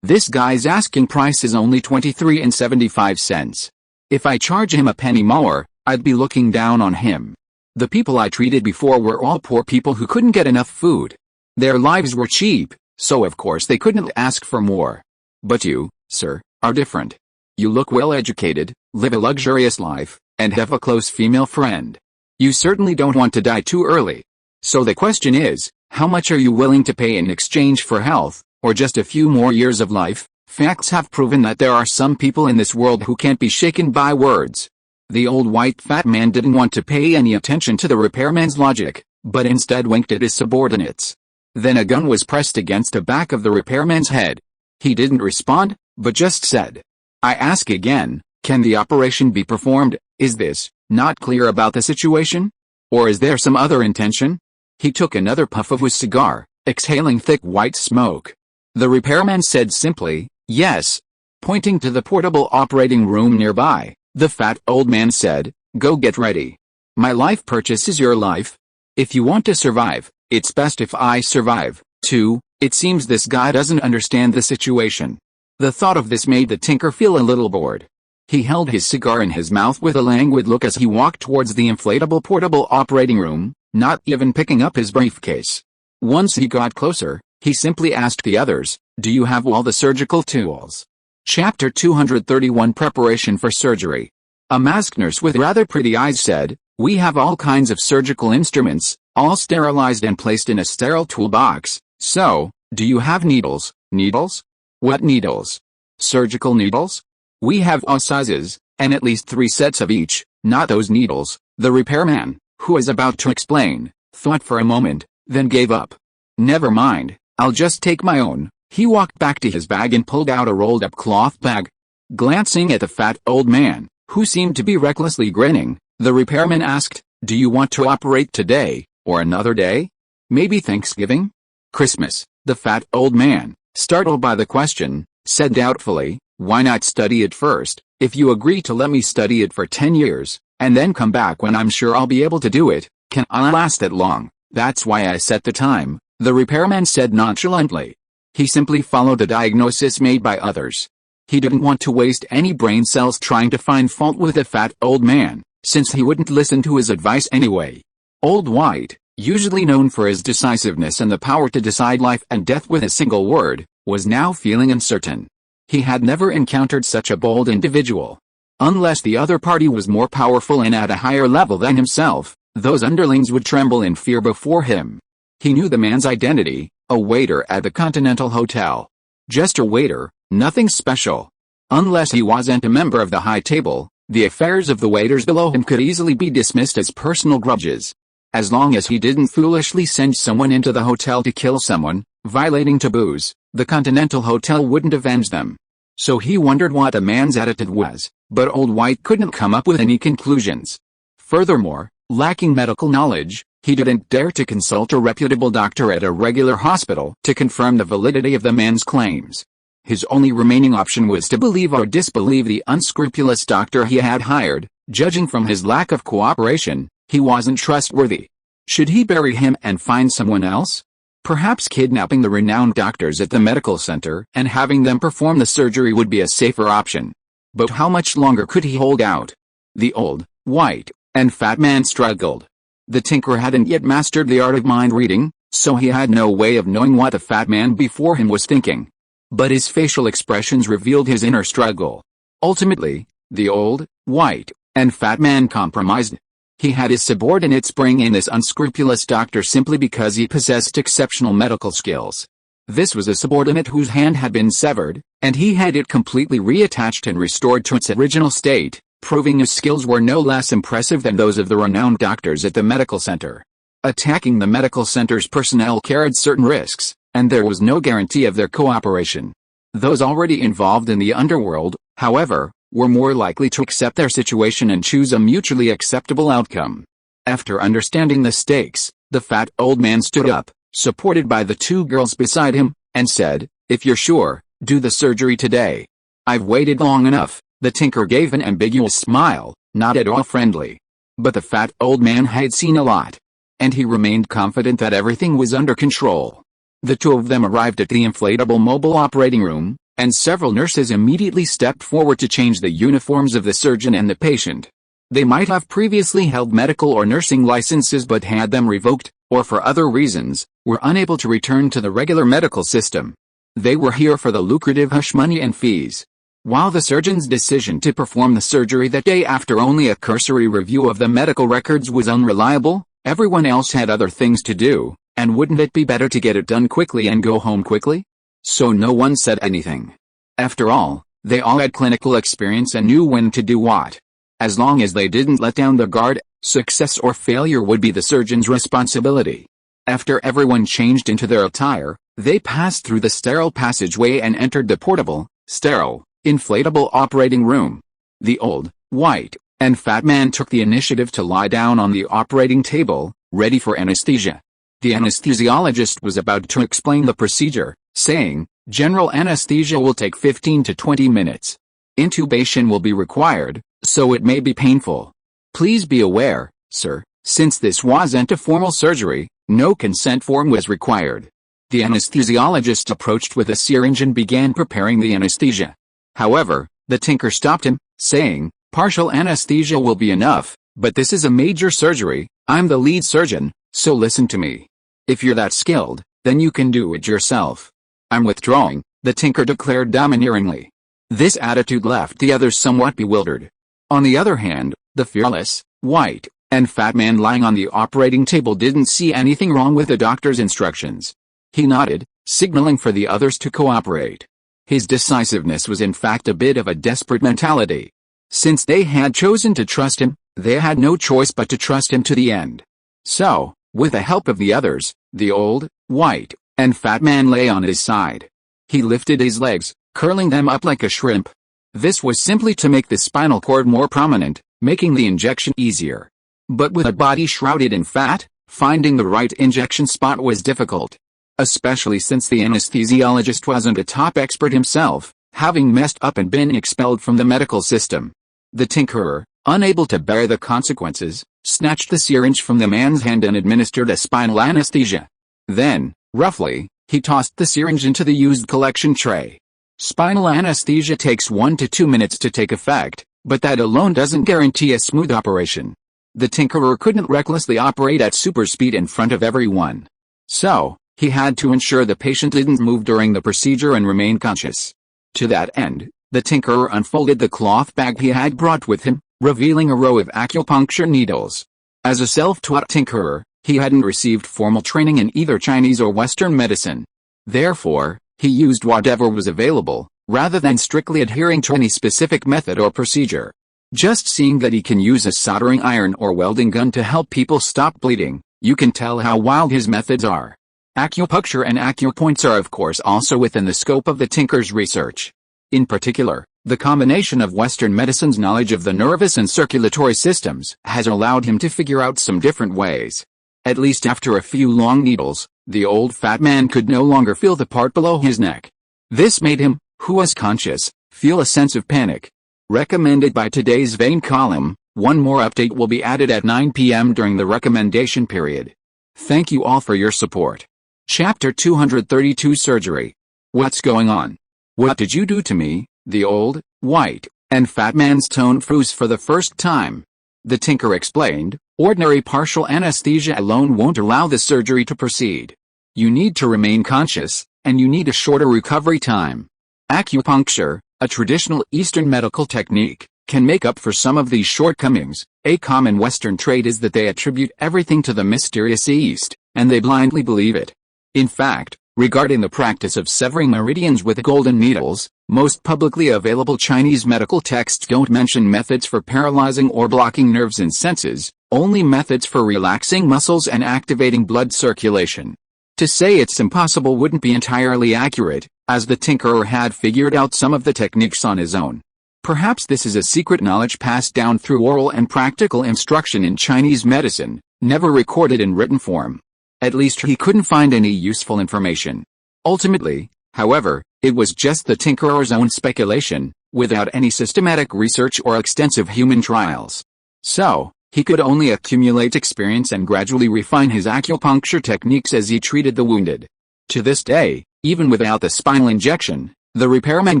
This guy's asking price is only 23.75 cents. If I charge him a penny more, I'd be looking down on him. The people I treated before were all poor people who couldn't get enough food. Their lives were cheap, so of course they couldn't ask for more. But you, sir, are different. You look well educated, live a luxurious life, and have a close female friend. You certainly don't want to die too early. So the question is, how much are you willing to pay in exchange for health, or just a few more years of life? Facts have proven that there are some people in this world who can't be shaken by words." The old white fat man didn't want to pay any attention to the repairman's logic, but instead winked at his subordinates. Then a gun was pressed against the back of the repairman's head. He didn't respond, but just said, "I ask again, can the operation be performed? Is this not clear about the situation? Or is there some other intention?" He took another puff of his cigar, exhaling thick white smoke. The repairman said simply, "Yes." Pointing to the portable operating room nearby, the fat old man said, "Go get ready. My life purchases your life. If you want to survive, it's best if I survive, too." It seems this guy doesn't understand the situation. The thought of this made the tinker feel a little bored. He held his cigar in his mouth with a languid look as he walked towards the inflatable portable operating room, not even picking up his briefcase. Once he got closer, he simply asked the others, "Do you have all the surgical tools?" Chapter 231 Preparation for Surgery. A masked nurse with rather pretty eyes said, "We have all kinds of surgical instruments, all sterilized and placed in a sterile toolbox. So, do you have needles?" "Needles? What needles?" "Surgical needles? We have all sizes, and at least 3 sets of each, not those needles." The repairman, who was about to explain, thought for a moment, then gave up. "Never mind, I'll just take my own." He walked back to his bag and pulled out a rolled-up cloth bag. Glancing at the fat old man, who seemed to be recklessly grinning, the repairman asked, "Do you want to operate today, or another day? Maybe Thanksgiving? Christmas?" The fat old man, startled by the question, said doubtfully, "Why not study it first? If you agree to let me study it for 10 years, and then come back when I'm sure I'll be able to do it, can I last that long? That's why I set the time," the repairman said nonchalantly. He simply followed the diagnosis made by others. He didn't want to waste any brain cells trying to find fault with the fat old man, since he wouldn't listen to his advice anyway. Old White, usually known for his decisiveness and the power to decide life and death with a single word, was now feeling uncertain. He had never encountered such a bold individual. Unless the other party was more powerful and at a higher level than himself, those underlings would tremble in fear before him. He knew the man's identity, a waiter at the Continental Hotel. Just a waiter, nothing special. Unless he wasn't a member of the high table, the affairs of the waiters below him could easily be dismissed as personal grudges. As long as he didn't foolishly send someone into the hotel to kill someone, violating taboos, the Continental Hotel wouldn't avenge them. So he wondered what the man's attitude was, but Old White couldn't come up with any conclusions. Furthermore, lacking medical knowledge, he didn't dare to consult a reputable doctor at a regular hospital to confirm the validity of the man's claims. His only remaining option was to believe or disbelieve the unscrupulous doctor he had hired. Judging from his lack of cooperation, he wasn't trustworthy. Should he bury him and find someone else? Perhaps kidnapping the renowned doctors at the medical center and having them perform the surgery would be a safer option. But how much longer could he hold out? The old, white, and fat man struggled. The tinker hadn't yet mastered the art of mind reading, so he had no way of knowing what the fat man before him was thinking. But his facial expressions revealed his inner struggle. Ultimately, the old, white, and fat man compromised. He had his subordinates bring in this unscrupulous doctor simply because he possessed exceptional medical skills. This was a subordinate whose hand had been severed, and he had it completely reattached and restored to its original state, proving his skills were no less impressive than those of the renowned doctors at the medical center. Attacking the medical center's personnel carried certain risks, and there was no guarantee of their cooperation. Those already involved in the underworld, however, were more likely to accept their situation and choose a mutually acceptable outcome. After understanding the stakes, the fat old man stood up, supported by the two girls beside him, and said, "If you're sure, do the surgery today. I've waited long enough." The tinker gave an ambiguous smile, not at all friendly. But the fat old man had seen a lot, and he remained confident that everything was under control. The two of them arrived at the inflatable mobile operating room, and several nurses immediately stepped forward to change the uniforms of the surgeon and the patient. They might have previously held medical or nursing licenses but had them revoked, or for other reasons, were unable to return to the regular medical system. They were here for the lucrative hush money and fees. While the surgeon's decision to perform the surgery that day after only a cursory review of the medical records was unreliable, everyone else had other things to do, and wouldn't it be better to get it done quickly and go home quickly? So no one said anything. After all, they all had clinical experience and knew when to do what. As long as they didn't let down their guard, success or failure would be the surgeon's responsibility. After everyone changed into their attire, they passed through the sterile passageway and entered the portable, sterile, inflatable operating room. The old, white, and fat man took the initiative to lie down on the operating table, ready for anesthesia. The anesthesiologist was about to explain the procedure, saying, "General anesthesia will take 15 to 20 minutes. Intubation will be required, so it may be painful. Please be aware, sir, since this wasn't a formal surgery, no consent form was required." The anesthesiologist approached with a syringe and began preparing the anesthesia. However, the tinker stopped him, saying, "Partial anesthesia will be enough, but this is a major surgery. I'm the lead surgeon, so listen to me. If you're that skilled, then you can do it yourself." "I'm withdrawing," the tinker declared domineeringly. This attitude left the others somewhat bewildered. On the other hand, the fearless, white, and fat man lying on the operating table didn't see anything wrong with the doctor's instructions. He nodded, signaling for the others to cooperate. His decisiveness was in fact a bit of a desperate mentality. Since they had chosen to trust him, they had no choice but to trust him to the end. So, with the help of the others, the old, white, and fat man lay on his side. He lifted his legs, curling them up like a shrimp. This was simply to make the spinal cord more prominent, making the injection easier. But with a body shrouded in fat, finding the right injection spot was difficult. Especially since the anesthesiologist wasn't a top expert himself, having messed up and been expelled from the medical system. The tinkerer, unable to bear the consequences, snatched the syringe from the man's hand and administered a spinal anesthesia. Then, roughly, he tossed the syringe into the used collection tray. Spinal anesthesia takes 1 to 2 minutes to take effect, but that alone doesn't guarantee a smooth operation. The tinkerer couldn't recklessly operate at super speed in front of everyone. So, he had to ensure the patient didn't move during the procedure and remain conscious. To that end, the tinkerer unfolded the cloth bag he had brought with him, revealing a row of acupuncture needles. As a self-taught tinkerer, he hadn't received formal training in either Chinese or Western medicine. Therefore, he used whatever was available, rather than strictly adhering to any specific method or procedure. Just seeing that he can use a soldering iron or welding gun to help people stop bleeding, you can tell how wild his methods are. Acupuncture and acupoints are of course also within the scope of the tinker's research. In particular, the combination of Western medicine's knowledge of the nervous and circulatory systems has allowed him to figure out some different ways. At least after a few long needles, the old fat man could no longer feel the part below his neck. This made him, who was conscious, feel a sense of panic. Recommended by today's vein column, one more update will be added at 9 p.m. during the recommendation period. Thank you all for your support. Chapter 232 Surgery. What's going on? What did you do to me? The old, white, and fat man's tone froze for the first time. The tinker explained, ordinary partial anesthesia alone won't allow the surgery to proceed. You need to remain conscious, and you need a shorter recovery time. Acupuncture, a traditional Eastern medical technique, can make up for some of these shortcomings. A common Western trait is that they attribute everything to the mysterious East, and they blindly believe it. In fact, regarding the practice of severing meridians with golden needles, most publicly available Chinese medical texts don't mention methods for paralyzing or blocking nerves and senses, only methods for relaxing muscles and activating blood circulation. To say it's impossible wouldn't be entirely accurate, as the tinkerer had figured out some of the techniques on his own. Perhaps this is a secret knowledge passed down through oral and practical instruction in Chinese medicine, never recorded in written form. At least he couldn't find any useful information. Ultimately, however, it was just the tinkerer's own speculation, without any systematic research or extensive human trials. So, he could only accumulate experience and gradually refine his acupuncture techniques as he treated the wounded. To this day, even without the spinal injection, the repairman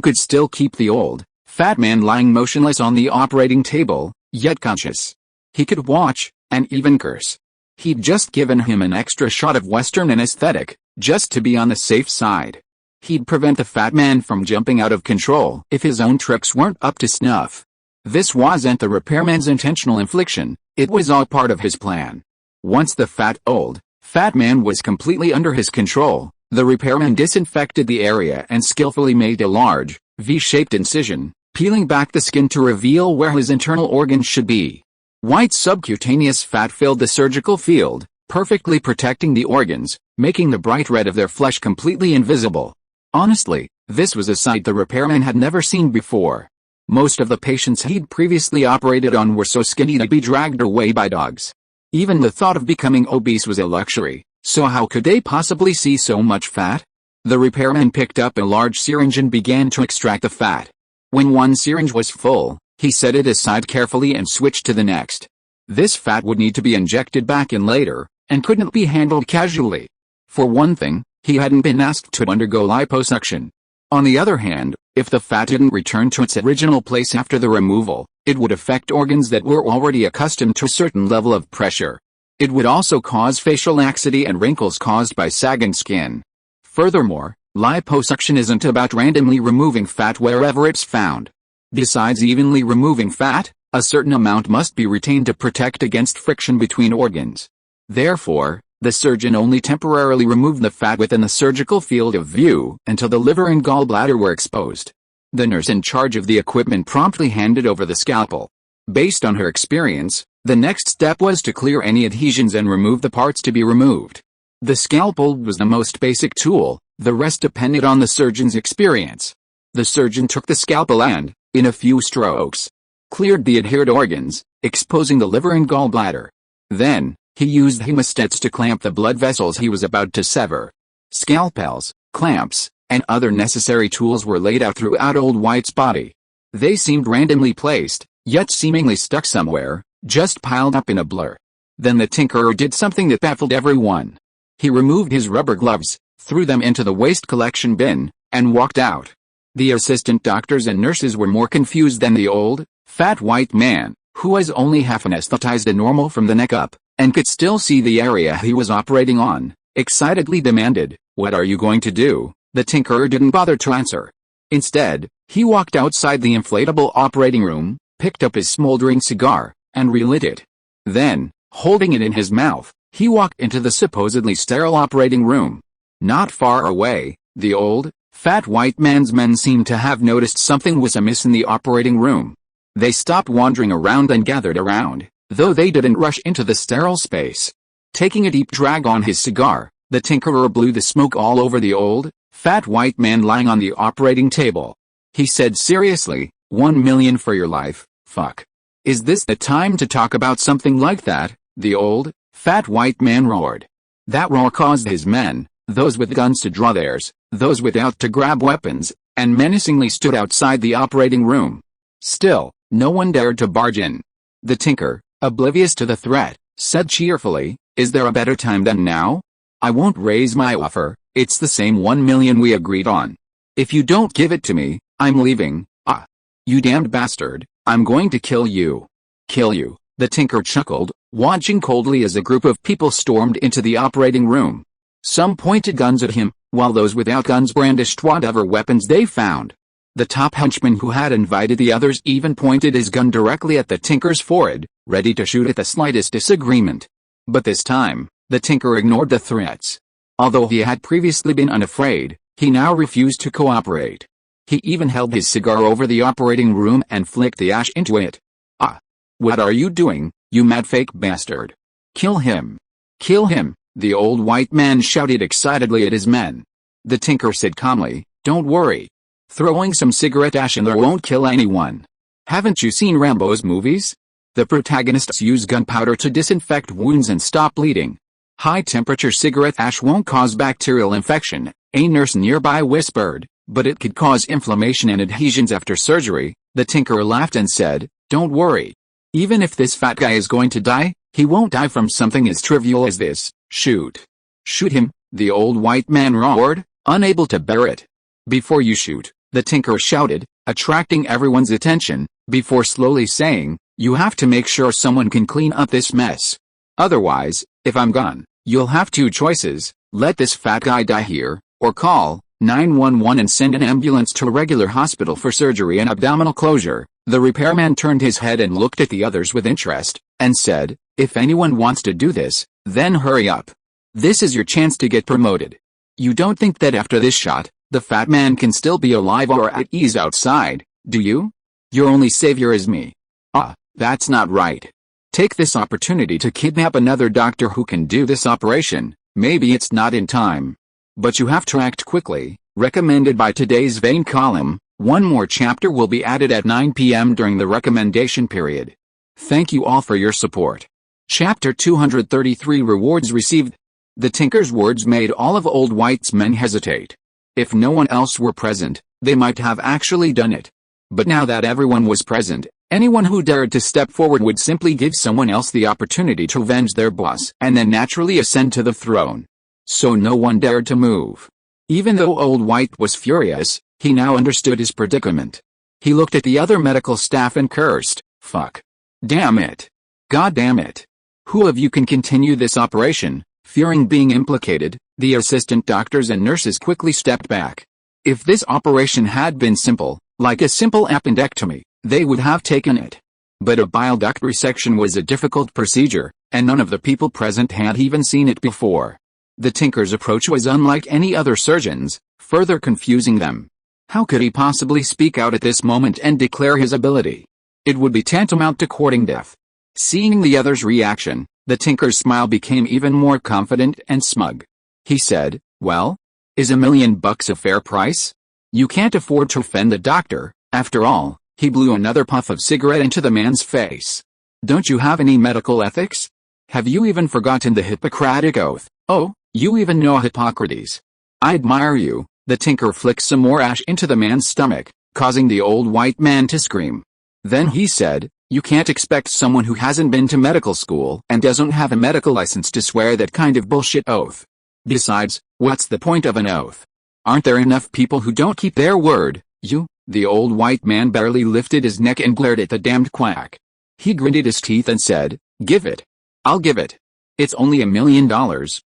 could still keep the old, fat man lying motionless on the operating table, yet conscious. He could watch, and even curse. He'd just given him an extra shot of Western anesthetic, just to be on the safe side. He'd prevent the fat man from jumping out of control if his own tricks weren't up to snuff. This wasn't the repairman's intentional infliction, it was all part of his plan. Once the fat man was completely under his control, the repairman disinfected the area and skillfully made a large, V-shaped incision, peeling back the skin to reveal where his internal organs should be. White subcutaneous fat filled the surgical field, perfectly protecting the organs, making the bright red of their flesh completely invisible. Honestly, this was a sight the repairman had never seen before. Most of the patients he'd previously operated on were so skinny to be dragged away by dogs. Even the thought of becoming obese was a luxury, so how could they possibly see so much fat? The repairman picked up a large syringe and began to extract the fat. When one syringe was full, he set it aside carefully and switched to the next. This fat would need to be injected back in later, and couldn't be handled casually. For one thing, he hadn't been asked to undergo liposuction. On the other hand, if the fat didn't return to its original place after the removal, it would affect organs that were already accustomed to a certain level of pressure. It would also cause facial laxity and wrinkles caused by sagging skin. Furthermore, liposuction isn't about randomly removing fat wherever it's found. Besides evenly removing fat, a certain amount must be retained to protect against friction between organs. Therefore, the surgeon only temporarily removed the fat within the surgical field of view until the liver and gallbladder were exposed. The nurse in charge of the equipment promptly handed over the scalpel. Based on her experience, the next step was to clear any adhesions and remove the parts to be removed. The scalpel was the most basic tool, the rest depended on the surgeon's experience. The surgeon took the scalpel and, in a few strokes, cleared the adhered organs, exposing the liver and gallbladder. Then, he used hemostats to clamp the blood vessels he was about to sever. Scalpels, clamps, and other necessary tools were laid out throughout Old White's body. They seemed randomly placed, yet seemingly stuck somewhere, just piled up in a blur. Then the tinkerer did something that baffled everyone. He removed his rubber gloves, threw them into the waste collection bin, and walked out. The assistant doctors and nurses were more confused than the old, fat white man, who was only half anesthetized and normal from the neck up, and could still see the area he was operating on, excitedly demanded, "What are you going to do?" The tinkerer didn't bother to answer. Instead, he walked outside the inflatable operating room, picked up his smoldering cigar, and relit it. Then, holding it in his mouth, he walked into the supposedly sterile operating room. Not far away, the old, fat white man's men seemed to have noticed something was amiss in the operating room. They stopped wandering around and gathered around, though they didn't rush into the sterile space. Taking a deep drag on his cigar, the tinkerer blew the smoke all over the old, fat white man lying on the operating table. He said seriously, "1 million for your life, fuck. Is this the time to talk about something like that?" the old, fat white man roared. That roar caused his men, those with guns to draw theirs, those without to grab weapons, and menacingly stood outside the operating room. Still, no one dared to barge in. The tinker, oblivious to the threat, said cheerfully, "Is there a better time than now? I won't raise my offer, it's the same 1 million we agreed on. If you don't give it to me, I'm leaving. Ah. You damned bastard, I'm going to kill you." "Kill you," the tinker chuckled, watching coldly as a group of people stormed into the operating room. Some pointed guns at him, while those without guns brandished whatever weapons they found. The top henchman who had invited the others even pointed his gun directly at the Tinker's forehead, ready to shoot at the slightest disagreement. But this time, the Tinker ignored the threats. Although he had previously been unafraid, he now refused to cooperate. He even held his cigar over the operating room and flicked the ash into it. "Ah! What are you doing, you mad fake bastard? Kill him! Kill him!" the old white man shouted excitedly at his men. The Tinker said calmly, "Don't worry. Throwing some cigarette ash in there won't kill anyone. Haven't you seen Rambo's movies? The protagonists use gunpowder to disinfect wounds and stop bleeding. High-temperature cigarette ash won't cause bacterial infection," a nurse nearby whispered, "but it could cause inflammation and adhesions after surgery." The Tinker laughed and said, "Don't worry. Even if this fat guy is going to die, he won't die from something as trivial as this. Shoot. Shoot him," the old white man roared, unable to bear it. "Before you shoot," the Tinker shouted, attracting everyone's attention, before slowly saying, "you have to make sure someone can clean up this mess. Otherwise, if I'm gone, you'll have two choices: let this fat guy die here, or call 911 and send an ambulance to a regular hospital for surgery and abdominal closure." The repairman turned his head and looked at the others with interest, and said, "If anyone wants to do this, then hurry up. This is your chance to get promoted. You don't think that after this shot, the fat man can still be alive or at ease outside, do you? Your only savior is me. Ah, that's not right. Take this opportunity to kidnap another doctor who can do this operation. Maybe it's not in time. But you have to act quickly." Recommended by today's Vane column. One more chapter will be added at 9 p.m. during the recommendation period. Thank you all for your support. Chapter 233 Rewards Received. The Tinker's words made all of Old White's men hesitate. If no one else were present, they might have actually done it. But now that everyone was present, anyone who dared to step forward would simply give someone else the opportunity to avenge their boss and then naturally ascend to the throne. So no one dared to move. Even though Old White was furious, he now understood his predicament. He looked at the other medical staff and cursed, "Fuck. Damn it. God damn it. Who of you can continue this operation?" Fearing being implicated, the assistant doctors and nurses quickly stepped back. If this operation had been simple, like a simple appendectomy, they would have taken it. But a bile duct resection was a difficult procedure, and none of the people present had even seen it before. The Tinker's approach was unlike any other surgeon's, further confusing them. How could he possibly speak out at this moment and declare his ability? It would be tantamount to courting death. Seeing the other's reaction, the Tinker's smile became even more confident and smug. He said, "Well, is $1 million a fair price? You can't afford to offend the doctor, after all." He blew another puff of cigarette into the man's face. "Don't you have any medical ethics? Have you even forgotten the Hippocratic Oath? Oh, you even know Hippocrates. I admire you." The Tinker flicked some more ash into the man's stomach, causing the old white man to scream. Then he said, "You can't expect someone who hasn't been to medical school and doesn't have a medical license to swear that kind of bullshit oath. Besides, what's the point of an oath? Aren't there enough people who don't keep their word? You?" The old white man barely lifted his neck and glared at the damned quack. He gritted his teeth and said, "Give it. I'll give it. It's only $1 million,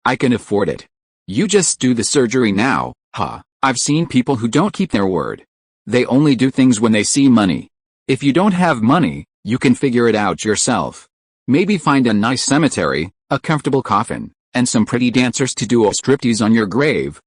I can afford it. You just do the surgery now." I've seen people who don't keep their word. They only do things when they see money. If you don't have money, you can figure it out yourself. Maybe find a nice cemetery, a comfortable coffin, and some pretty dancers to do a striptease on your grave.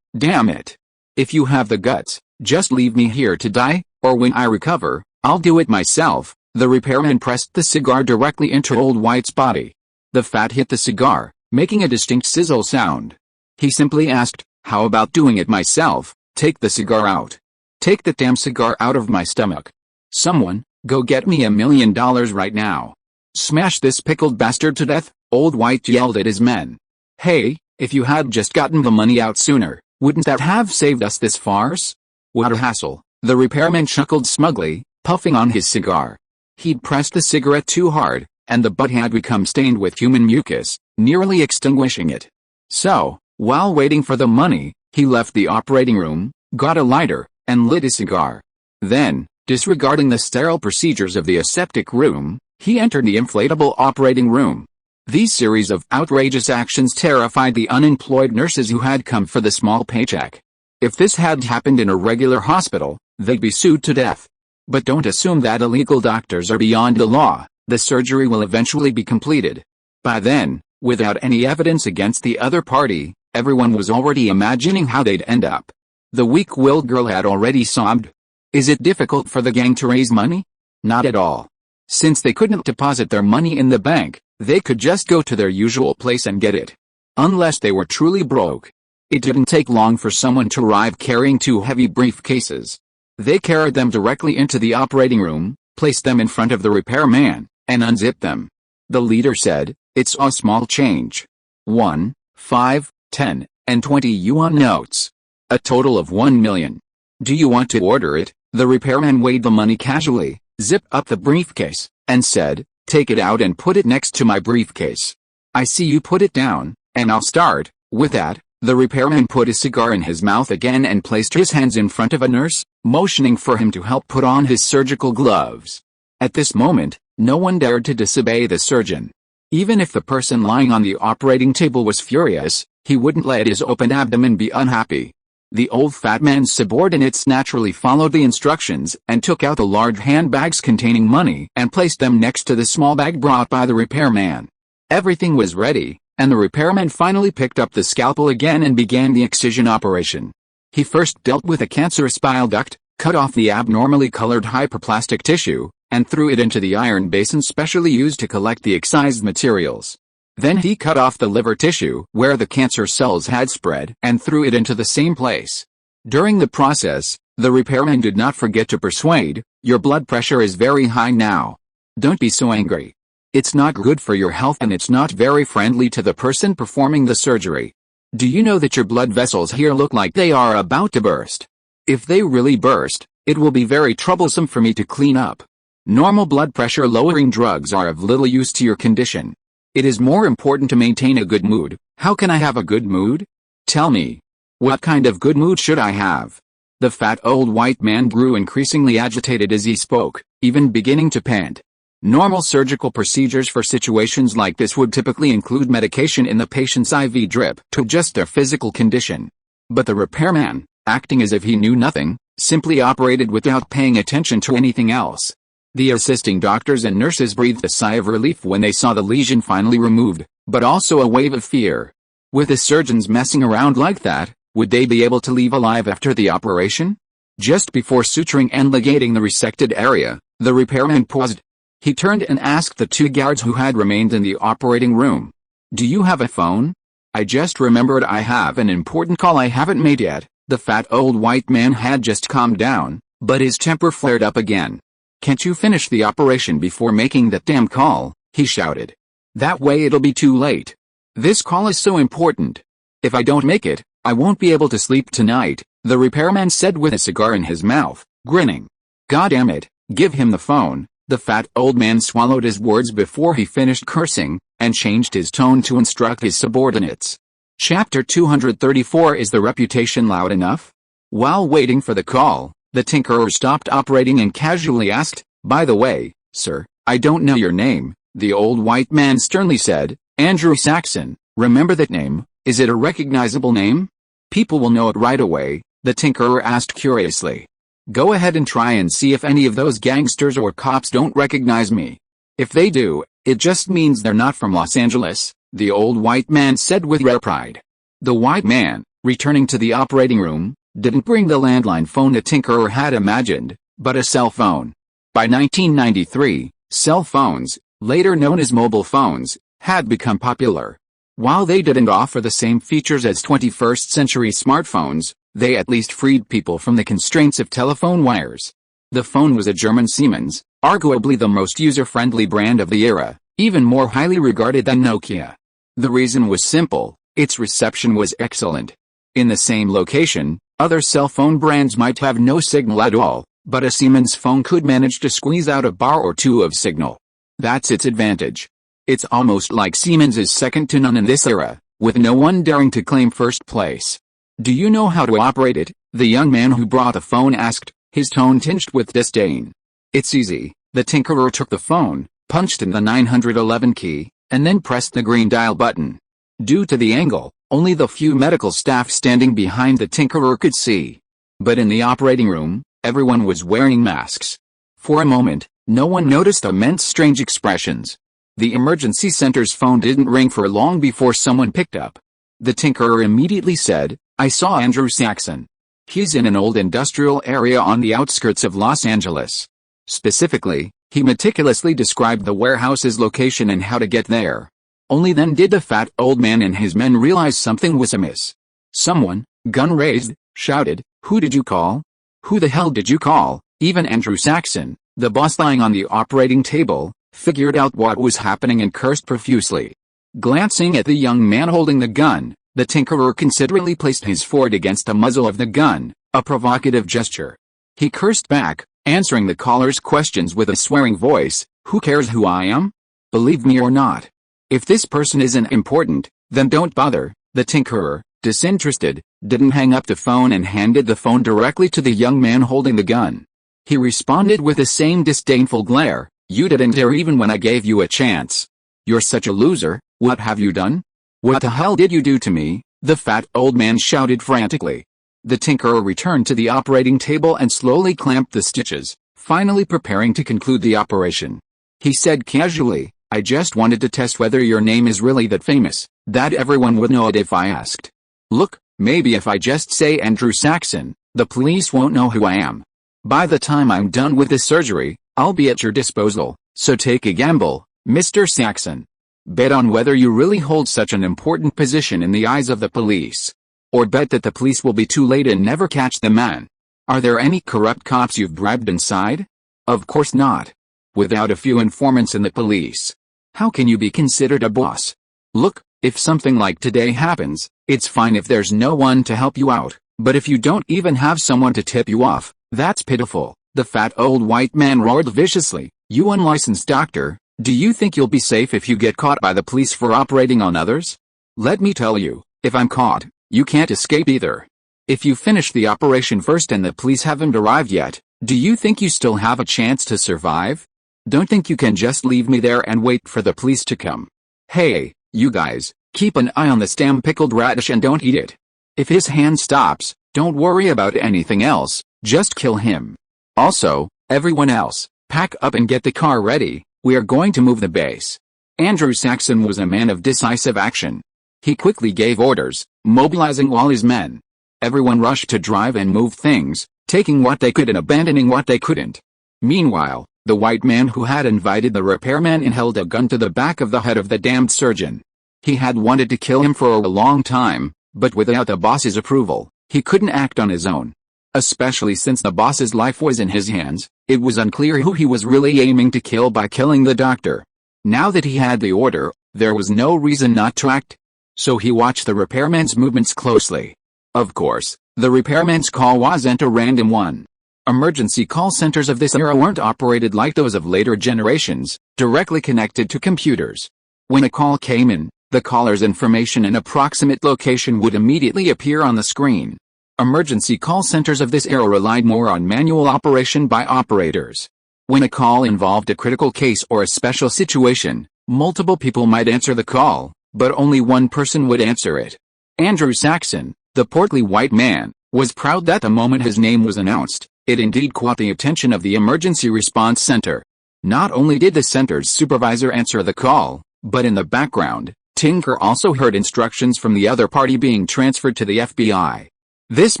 Damn it. If you have the guts, just leave me here to die, or when I recover, I'll do it myself." The repairman pressed the cigar directly into Old White's body. The fat hit the cigar, making a distinct sizzle sound. He simply asked, "How about doing it myself? Take the cigar out. Take the damn cigar out of my stomach. Someone, go get me $1 million right now. Smash this pickled bastard to death." Old White yelled at his men. "Hey, if you had just gotten the money out sooner, wouldn't that have saved us this farce? What a hassle." The repairman chuckled smugly, puffing on his cigar. He'd pressed the cigarette too hard, and the butt had become stained with human mucus, nearly extinguishing it. So, while waiting for the money, he left the operating room, got a lighter, and lit a cigar. Then, disregarding the sterile procedures of the aseptic room, he entered the inflatable operating room. These series of outrageous actions terrified the unemployed nurses who had come for the small paycheck. If this had happened in a regular hospital, they'd be sued to death. But don't assume that illegal doctors are beyond the law. The surgery will eventually be completed. By then, without any evidence against the other party, everyone was already imagining how they'd end up. The weak-willed girl had already sobbed. Is it difficult for the gang to raise money? Not at all. Since they couldn't deposit their money in the bank, they could just go to their usual place and get it. Unless they were truly broke. It didn't take long for someone to arrive carrying 2 heavy briefcases. They carried them directly into the operating room, placed them in front of the repairman, and unzipped them. The leader said, "It's a small change. 1, 5, 10, and 20 yuan notes. A total of 1 million. Do you want to order it?" The repairman weighed the money casually, zipped up the briefcase, and said, "Take it out and put it next to my briefcase. I see you put it down, and I'll start." With that, the repairman put a cigar in his mouth again and placed his hands in front of a nurse, motioning for him to help put on his surgical gloves. At this moment, no one dared to disobey the surgeon. Even if the person lying on the operating table was furious, he wouldn't let his open abdomen be unhappy. The old fat man's subordinates naturally followed the instructions and took out the large handbags containing money and placed them next to the small bag brought by the repairman. Everything was ready, and the repairman finally picked up the scalpel again and began the excision operation. He first dealt with a cancerous bile duct, cut off the abnormally colored hyperplastic tissue, and threw it into the iron basin specially used to collect the excised materials. Then he cut off the liver tissue where the cancer cells had spread and threw it into the same place. During the process, the repairman did not forget to persuade, "Your blood pressure is very high now. Don't be so angry. It's not good for your health and it's not very friendly to the person performing the surgery. Do you know that your blood vessels here look like they are about to burst? If they really burst, it will be very troublesome for me to clean up. Normal blood pressure lowering drugs are of little use to your condition. It is more important to maintain a good mood." "How can I have a good mood? Tell me. What kind of good mood should I have?" The fat old white man grew increasingly agitated as he spoke, even beginning to pant. Normal surgical procedures for situations like this would typically include medication in the patient's IV drip to adjust their physical condition. But the repairman, acting as if he knew nothing, simply operated without paying attention to anything else. The assisting doctors and nurses breathed a sigh of relief when they saw the lesion finally removed, but also a wave of fear. With the surgeons messing around like that, would they be able to leave alive after the operation? Just before suturing and ligating the resected area, the repairman paused. He turned and asked the 2 guards who had remained in the operating room, "Do you have a phone? I just remembered I have an important call I haven't made yet." The fat old white man had just calmed down, but his temper flared up again. "Can't you finish the operation before making that damn call?" he shouted. "That way it'll be too late. This call is so important. If I don't make it, I won't be able to sleep tonight," the repairman said with a cigar in his mouth, grinning. "God damn it, give him the phone." The fat old man swallowed his words before he finished cursing, and changed his tone to instruct his subordinates. Chapter 234 Is the reputation loud enough? While waiting for the call, the tinkerer stopped operating and casually asked, "By the way, sir, I don't know your name." The old white man sternly said, "Andrew Saxon, remember that name? Is it a recognizable name?" "People will know it right away," the tinkerer asked curiously. "Go ahead and try and see if any of those gangsters or cops don't recognize me. If they do, it just means they're not from Los Angeles," the old white man said with rare pride. The white man, returning to the operating room, didn't bring the landline phone the tinkerer had imagined, but a cell phone. By 1993, cell phones, later known as mobile phones, had become popular. While they didn't offer the same features as 21st-century smartphones, they at least freed people from the constraints of telephone wires. The phone was a German Siemens, arguably the most user-friendly brand of the era, even more highly regarded than Nokia. The reason was simple: its reception was excellent. In the same location, other cell phone brands might have no signal at all, but a Siemens phone could manage to squeeze out a bar or two of signal. That's its advantage. It's almost like Siemens is second to none in this era, with no one daring to claim first place. "Do you know how to operate it?" the young man who brought the phone asked, his tone tinged with disdain. "It's easy." The tinkerer took the phone, punched in the 911 key, and then pressed the green dial button. Due to the angle, only the few medical staff standing behind the tinkerer could see. But in the operating room, Everyone was wearing masks. For a moment, no one noticed the men's strange expressions. The emergency center's phone didn't ring for long before someone picked up. The tinkerer immediately said, "I saw Andrew Saxon. He's in an old industrial area on the outskirts of Los Angeles." Specifically, he meticulously described the warehouse's location and how to get there. Only then did the fat old man and his men realize something was amiss. Someone, gun raised, shouted, "Who did you call? Who the hell did you call?" Even Andrew Saxon, the boss lying on the operating table, figured out what was happening and cursed profusely. Glancing at the young man holding the gun, the tinkerer considerately placed his forehead against the muzzle of the gun, a provocative gesture. He cursed back, answering the caller's questions with a swearing voice, "Who cares who I am? Believe me or not. If this person isn't important, then don't bother." The tinkerer, disinterested, didn't hang up the phone and handed the phone directly to the young man holding the gun. He responded with the same disdainful glare, "You didn't dare even when I gave you a chance. You're such a loser. What have you done? What the hell did you do to me?" the fat old man shouted frantically. The tinkerer returned to the operating table and slowly clamped the stitches, finally preparing to conclude the operation. He said casually, "I just wanted to test whether your name is really that famous, that everyone would know it if I asked. Look, maybe if I just say Andrew Saxon, the police won't know who I am. By the time I'm done with this surgery, I'll be at your disposal, so take a gamble, Mr. Saxon. Bet on whether you really hold such an important position in the eyes of the police. Or bet that the police will be too late and never catch the man. Are there any corrupt cops you've bribed inside? Of course not. Without a few informants in the police, how can you be considered a boss? Look, if something like today happens, it's fine if there's no one to help you out, but if you don't even have someone to tip you off, that's pitiful." The fat old white man roared viciously, "You unlicensed doctor, do you think you'll be safe if you get caught by the police for operating on others? Let me tell you, if I'm caught, you can't escape either. If you finish the operation first and the police haven't arrived yet, do you think you still have a chance to survive? Don't think you can just leave me there and wait for the police to come. Hey, you guys, keep an eye on this damn pickled radish and don't eat it. If his hand stops, don't worry about anything else, just kill him. Also, everyone else, pack up and get the car ready, we are going to move the base." Andrew Saxon was a man of decisive action. He quickly gave orders, mobilizing all his men. Everyone rushed to drive and move things, taking what they could and abandoning what they couldn't. Meanwhile, the white man who had invited the repairman in held a gun to the back of the head of the damned surgeon. He had wanted to kill him for a long time, but without the boss's approval, he couldn't act on his own. Especially since the boss's life was in his hands, it was unclear who he was really aiming to kill by killing the doctor. Now that he had the order, there was no reason not to act. So he watched the repairman's movements closely. Of course, the repairman's call wasn't a random one. Emergency call centers of this era weren't operated like those of later generations, directly connected to computers. When a call came in, the caller's information and approximate location would immediately appear on the screen. Emergency call centers of this era relied more on manual operation by operators. When a call involved a critical case or a special situation, multiple people might answer the call, but only one person would answer it. Andrew Saxon, the portly white man, was proud that the moment his name was announced, it indeed caught the attention of the emergency response center. Not only did the center's supervisor answer the call, but in the background, Tinker also heard instructions from the other party being transferred to the FBI. This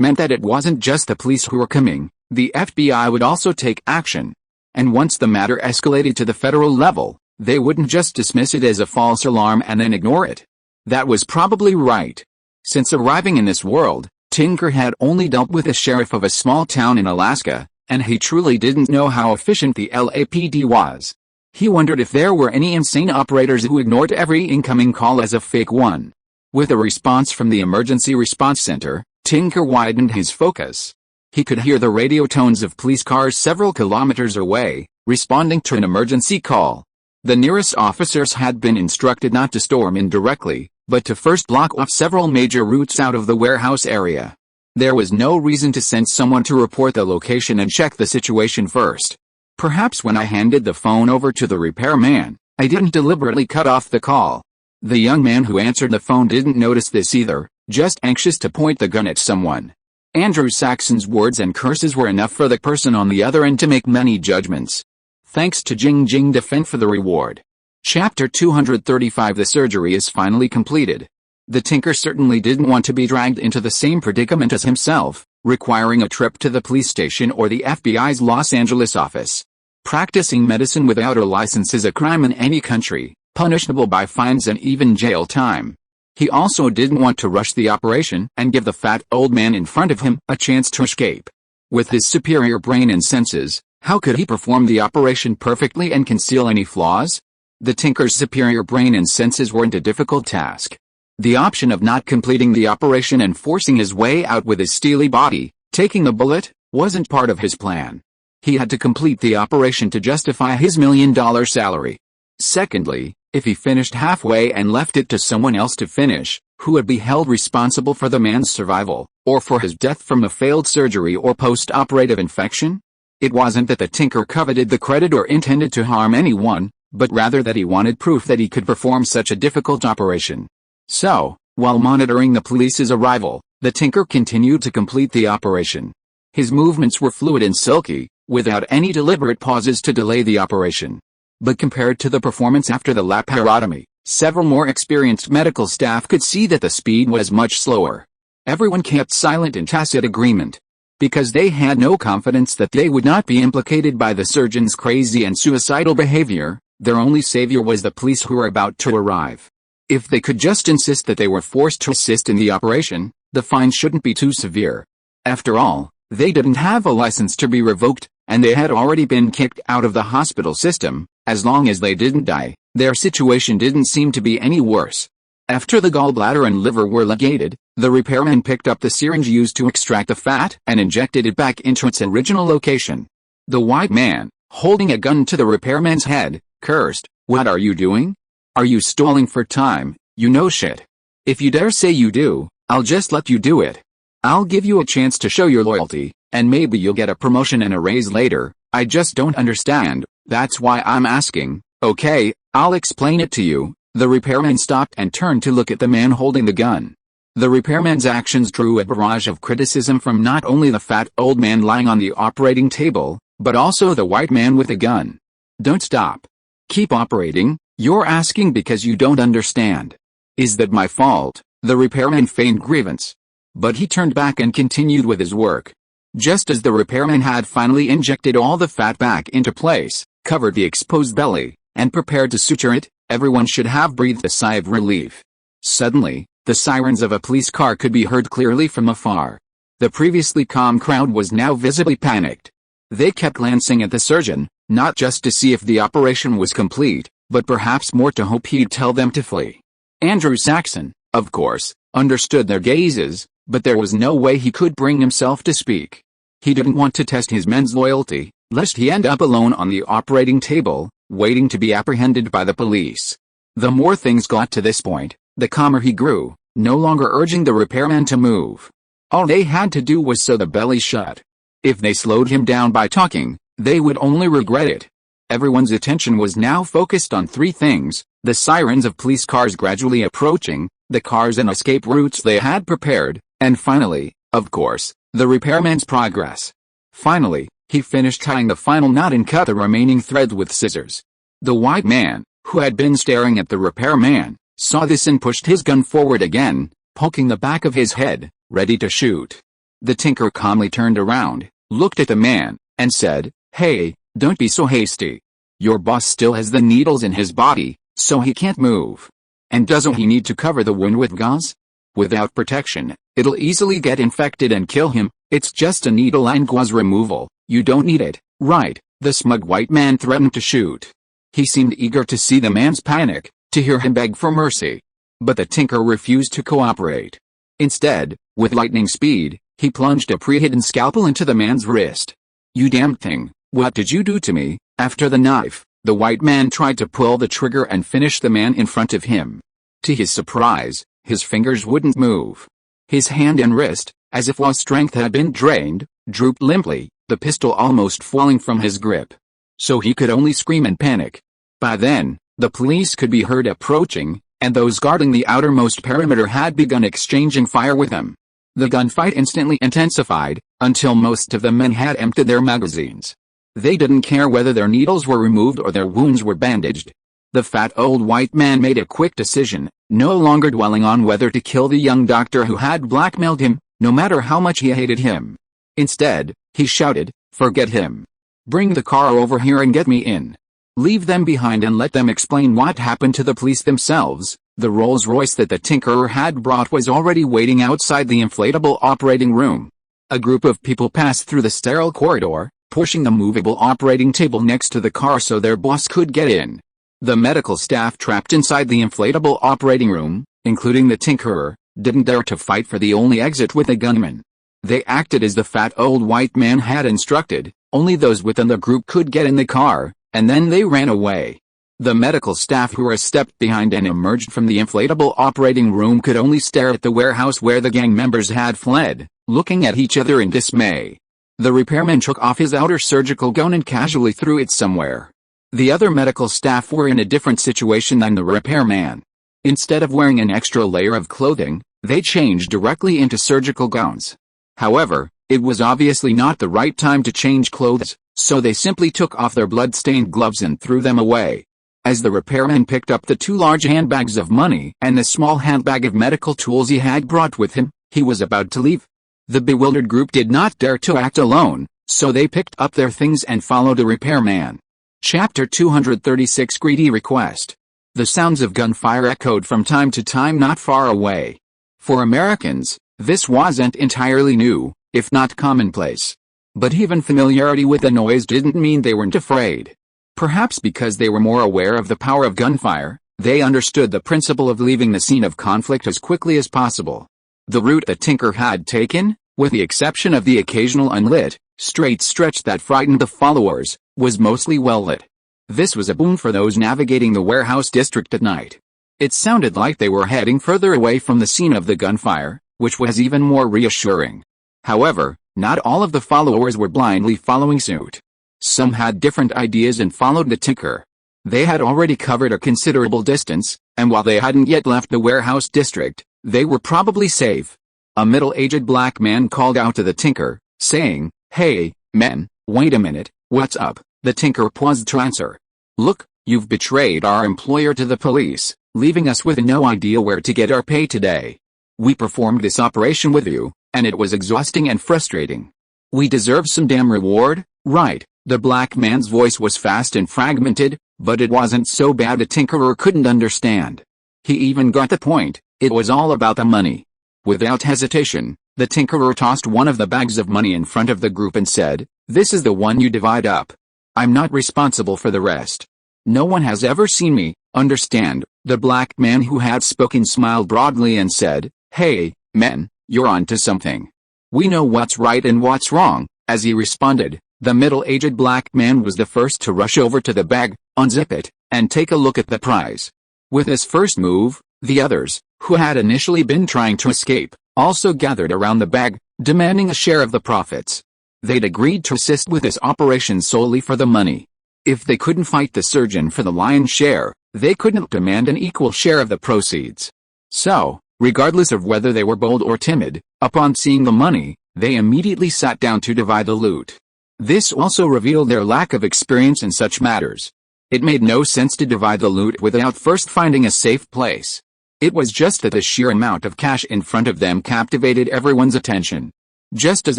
meant that it wasn't just the police who were coming, the FBI would also take action. And once the matter escalated to the federal level, they wouldn't just dismiss it as a false alarm and then ignore it. That was probably right. Since arriving in this world, Tinker had only dealt with the sheriff of a small town in Alaska, and he truly didn't know how efficient the LAPD was. He wondered if there were any insane operators who ignored every incoming call as a fake one. With a response from the emergency response center, Tinker widened his focus. He could hear the radio tones of police cars several kilometers away, responding to an emergency call. The nearest officers had been instructed not to storm in directly, but to first block off several major routes out of the warehouse area. There was no reason to send someone to report the location and check the situation first. Perhaps when I handed the phone over to the repairman, I didn't deliberately cut off the call. The young man who answered the phone didn't notice this either, just anxious to point the gun at someone. Andrew Saxon's words and curses were enough for the person on the other end to make many judgments. Thanks to Jing Jing Defend for the reward. Chapter 235. The surgery is finally completed. The Tinker certainly didn't want to be dragged into the same predicament as himself, requiring a trip to the police station or the FBI's Los Angeles office. Practicing medicine without a license is a crime in any country, punishable by fines and even jail time. He also didn't want to rush the operation and give the fat old man in front of him a chance to escape. With his superior brain and senses, how could he perform the operation perfectly and conceal any flaws? The Tinker's superior brain and senses weren't a difficult task. The option of not completing the operation and forcing his way out with his steely body, taking the bullet, wasn't part of his plan. He had to complete the operation to justify his $1 million salary. Secondly, if he finished halfway and left it to someone else to finish, who would be held responsible for the man's survival, or for his death from a failed surgery or post-operative infection? It wasn't that the Tinker coveted the credit or intended to harm anyone, but rather that he wanted proof that he could perform such a difficult operation. So, while monitoring the police's arrival, the Tinker continued to complete the operation. His movements were fluid and silky, without any deliberate pauses to delay the operation. But compared to the performance after the laparotomy, several more experienced medical staff could see that the speed was much slower. Everyone kept silent in tacit agreement. Because they had no confidence that they would not be implicated by the surgeon's crazy and suicidal behavior, their only savior was the police who were about to arrive. If they could just insist that they were forced to assist in the operation, the fine shouldn't be too severe. After all, they didn't have a license to be revoked, and they had already been kicked out of the hospital system. As long as they didn't die, their situation didn't seem to be any worse. After the gallbladder and liver were ligated, the repairman picked up the syringe used to extract the fat and injected it back into its original location. The white man, holding a gun to the repairman's head, cursed, "What are you doing? Are you stalling for time? You know shit. If you dare say you do, I'll just let you do it. I'll give you a chance to show your loyalty, and maybe you'll get a promotion and a raise later. I just don't understand, that's why I'm asking." "Okay, I'll explain it to you." The repairman stopped and turned to look at the man holding the gun. The repairman's actions drew a barrage of criticism from not only the fat old man lying on the operating table, but also the white man with the gun. "Don't stop. Keep operating, you're asking because you don't understand. Is that my fault?" The repairman feigned grievance. But he turned back and continued with his work. Just as the repairman had finally injected all the fat back into place, covered the exposed belly, and prepared to suture it, everyone should have breathed a sigh of relief. Suddenly, the sirens of a police car could be heard clearly from afar. The previously calm crowd was now visibly panicked. They kept glancing at the surgeon, not just to see if the operation was complete, but perhaps more to hope he'd tell them to flee. Andrew Saxon, of course, understood their gazes, but there was no way he could bring himself to speak. He didn't want to test his men's loyalty, lest he end up alone on the operating table, waiting to be apprehended by the police. The more things got to this point, the calmer he grew, no longer urging the repairman to move. All they had to do was sew the belly shut. If they slowed him down by talking, they would only regret it. Everyone's attention was now focused on three things: the sirens of police cars gradually approaching, the cars and escape routes they had prepared, and finally, of course, the repairman's progress. Finally, he finished tying the final knot and cut the remaining thread with scissors. The white man, who had been staring at the repairman, saw this and pushed his gun forward again, poking the back of his head, ready to shoot. The Tinker calmly turned around, looked at the man, and said, "Hey, don't be so hasty. Your boss still has the needles in his body, so he can't move. And doesn't he need to cover the wound with gauze? Without protection, it'll easily get infected and kill him. It's just a needle and gauze removal. You don't need it, right?" The smug white man threatened to shoot. He seemed eager to see the man's panic, to hear him beg for mercy. But the Tinker refused to cooperate. Instead, with lightning speed, he plunged a pre-hidden scalpel into the man's wrist. "You damned thing, what did you do to me?" After the knife, the white man tried to pull the trigger and finish the man in front of him. To his surprise, his fingers wouldn't move. His hand and wrist, as if all strength had been drained, drooped limply, the pistol almost falling from his grip. So he could only scream in panic. By then, the police could be heard approaching, and those guarding the outermost perimeter had begun exchanging fire with him. The gunfight instantly intensified, until most of the men had emptied their magazines. They didn't care whether their needles were removed or their wounds were bandaged. The fat old white man made a quick decision, no longer dwelling on whether to kill the young doctor who had blackmailed him, no matter how much he hated him. Instead, he shouted, "Forget him. Bring the car over here and get me in. Leave them behind and let them explain what happened to the police themselves." The Rolls-Royce that the Tinkerer had brought was already waiting outside the inflatable operating room. A group of people passed through the sterile corridor, pushing the movable operating table next to the car so their boss could get in. The medical staff trapped inside the inflatable operating room, including the Tinkerer, didn't dare to fight for the only exit with a gunman. They acted as the fat old white man had instructed. Only those within the group could get in the car, and then they ran away. The medical staff who were a step behind and emerged from the inflatable operating room could only stare at the warehouse where the gang members had fled, looking at each other in dismay. The repairman took off his outer surgical gown and casually threw it somewhere. The other medical staff were in a different situation than the repairman. Instead of wearing an extra layer of clothing, they changed directly into surgical gowns. However, it was obviously not the right time to change clothes, so they simply took off their blood-stained gloves and threw them away. As the repairman picked up the 2 large handbags of money and the small handbag of medical tools he had brought with him, he was about to leave. The bewildered group did not dare to act alone, so they picked up their things and followed the repairman. Chapter 236 Greedy Request. The sounds of gunfire echoed from time to time not far away. For Americans, this wasn't entirely new, if not commonplace. But even familiarity with the noise didn't mean they weren't afraid. Perhaps because they were more aware of the power of gunfire, they understood the principle of leaving the scene of conflict as quickly as possible. The route the Tinker had taken, with the exception of the occasional unlit, straight stretch that frightened the followers, was mostly well lit. This was a boon for those navigating the warehouse district at night. It sounded like they were heading further away from the scene of the gunfire, which was even more reassuring. However, not all of the followers were blindly following suit. Some had different ideas and followed the Tinker. They had already covered a considerable distance, and while they hadn't yet left the warehouse district, they were probably safe. A middle-aged black man called out to the Tinker, saying, "Hey, men, wait a minute, what's up?" The Tinker paused to answer. "Look, you've betrayed our employer to the police, leaving us with no idea where to get our pay today. We performed this operation with you, and it was exhausting and frustrating. We deserve some damn reward, right?" The black man's voice was fast and fragmented, but it wasn't so bad the Tinkerer couldn't understand. He even got the point, it was all about the money. Without hesitation, the Tinkerer tossed one of the bags of money in front of the group and said, "This is the one you divide up. I'm not responsible for the rest. No one has ever seen me, understand?" The black man who had spoken smiled broadly and said, "Hey, men, you're on to something. We know what's right and what's wrong." As he responded, the middle-aged black man was the first to rush over to the bag, unzip it, and take a look at the prize. With his first move, the others, who had initially been trying to escape, also gathered around the bag, demanding a share of the profits. They'd agreed to assist with this operation solely for the money. If they couldn't fight the surgeon for the lion's share, they couldn't demand an equal share of the proceeds. So, regardless of whether they were bold or timid, upon seeing the money, they immediately sat down to divide the loot. This also revealed their lack of experience in such matters. It made no sense to divide the loot without first finding a safe place. It was just that the sheer amount of cash in front of them captivated everyone's attention. Just as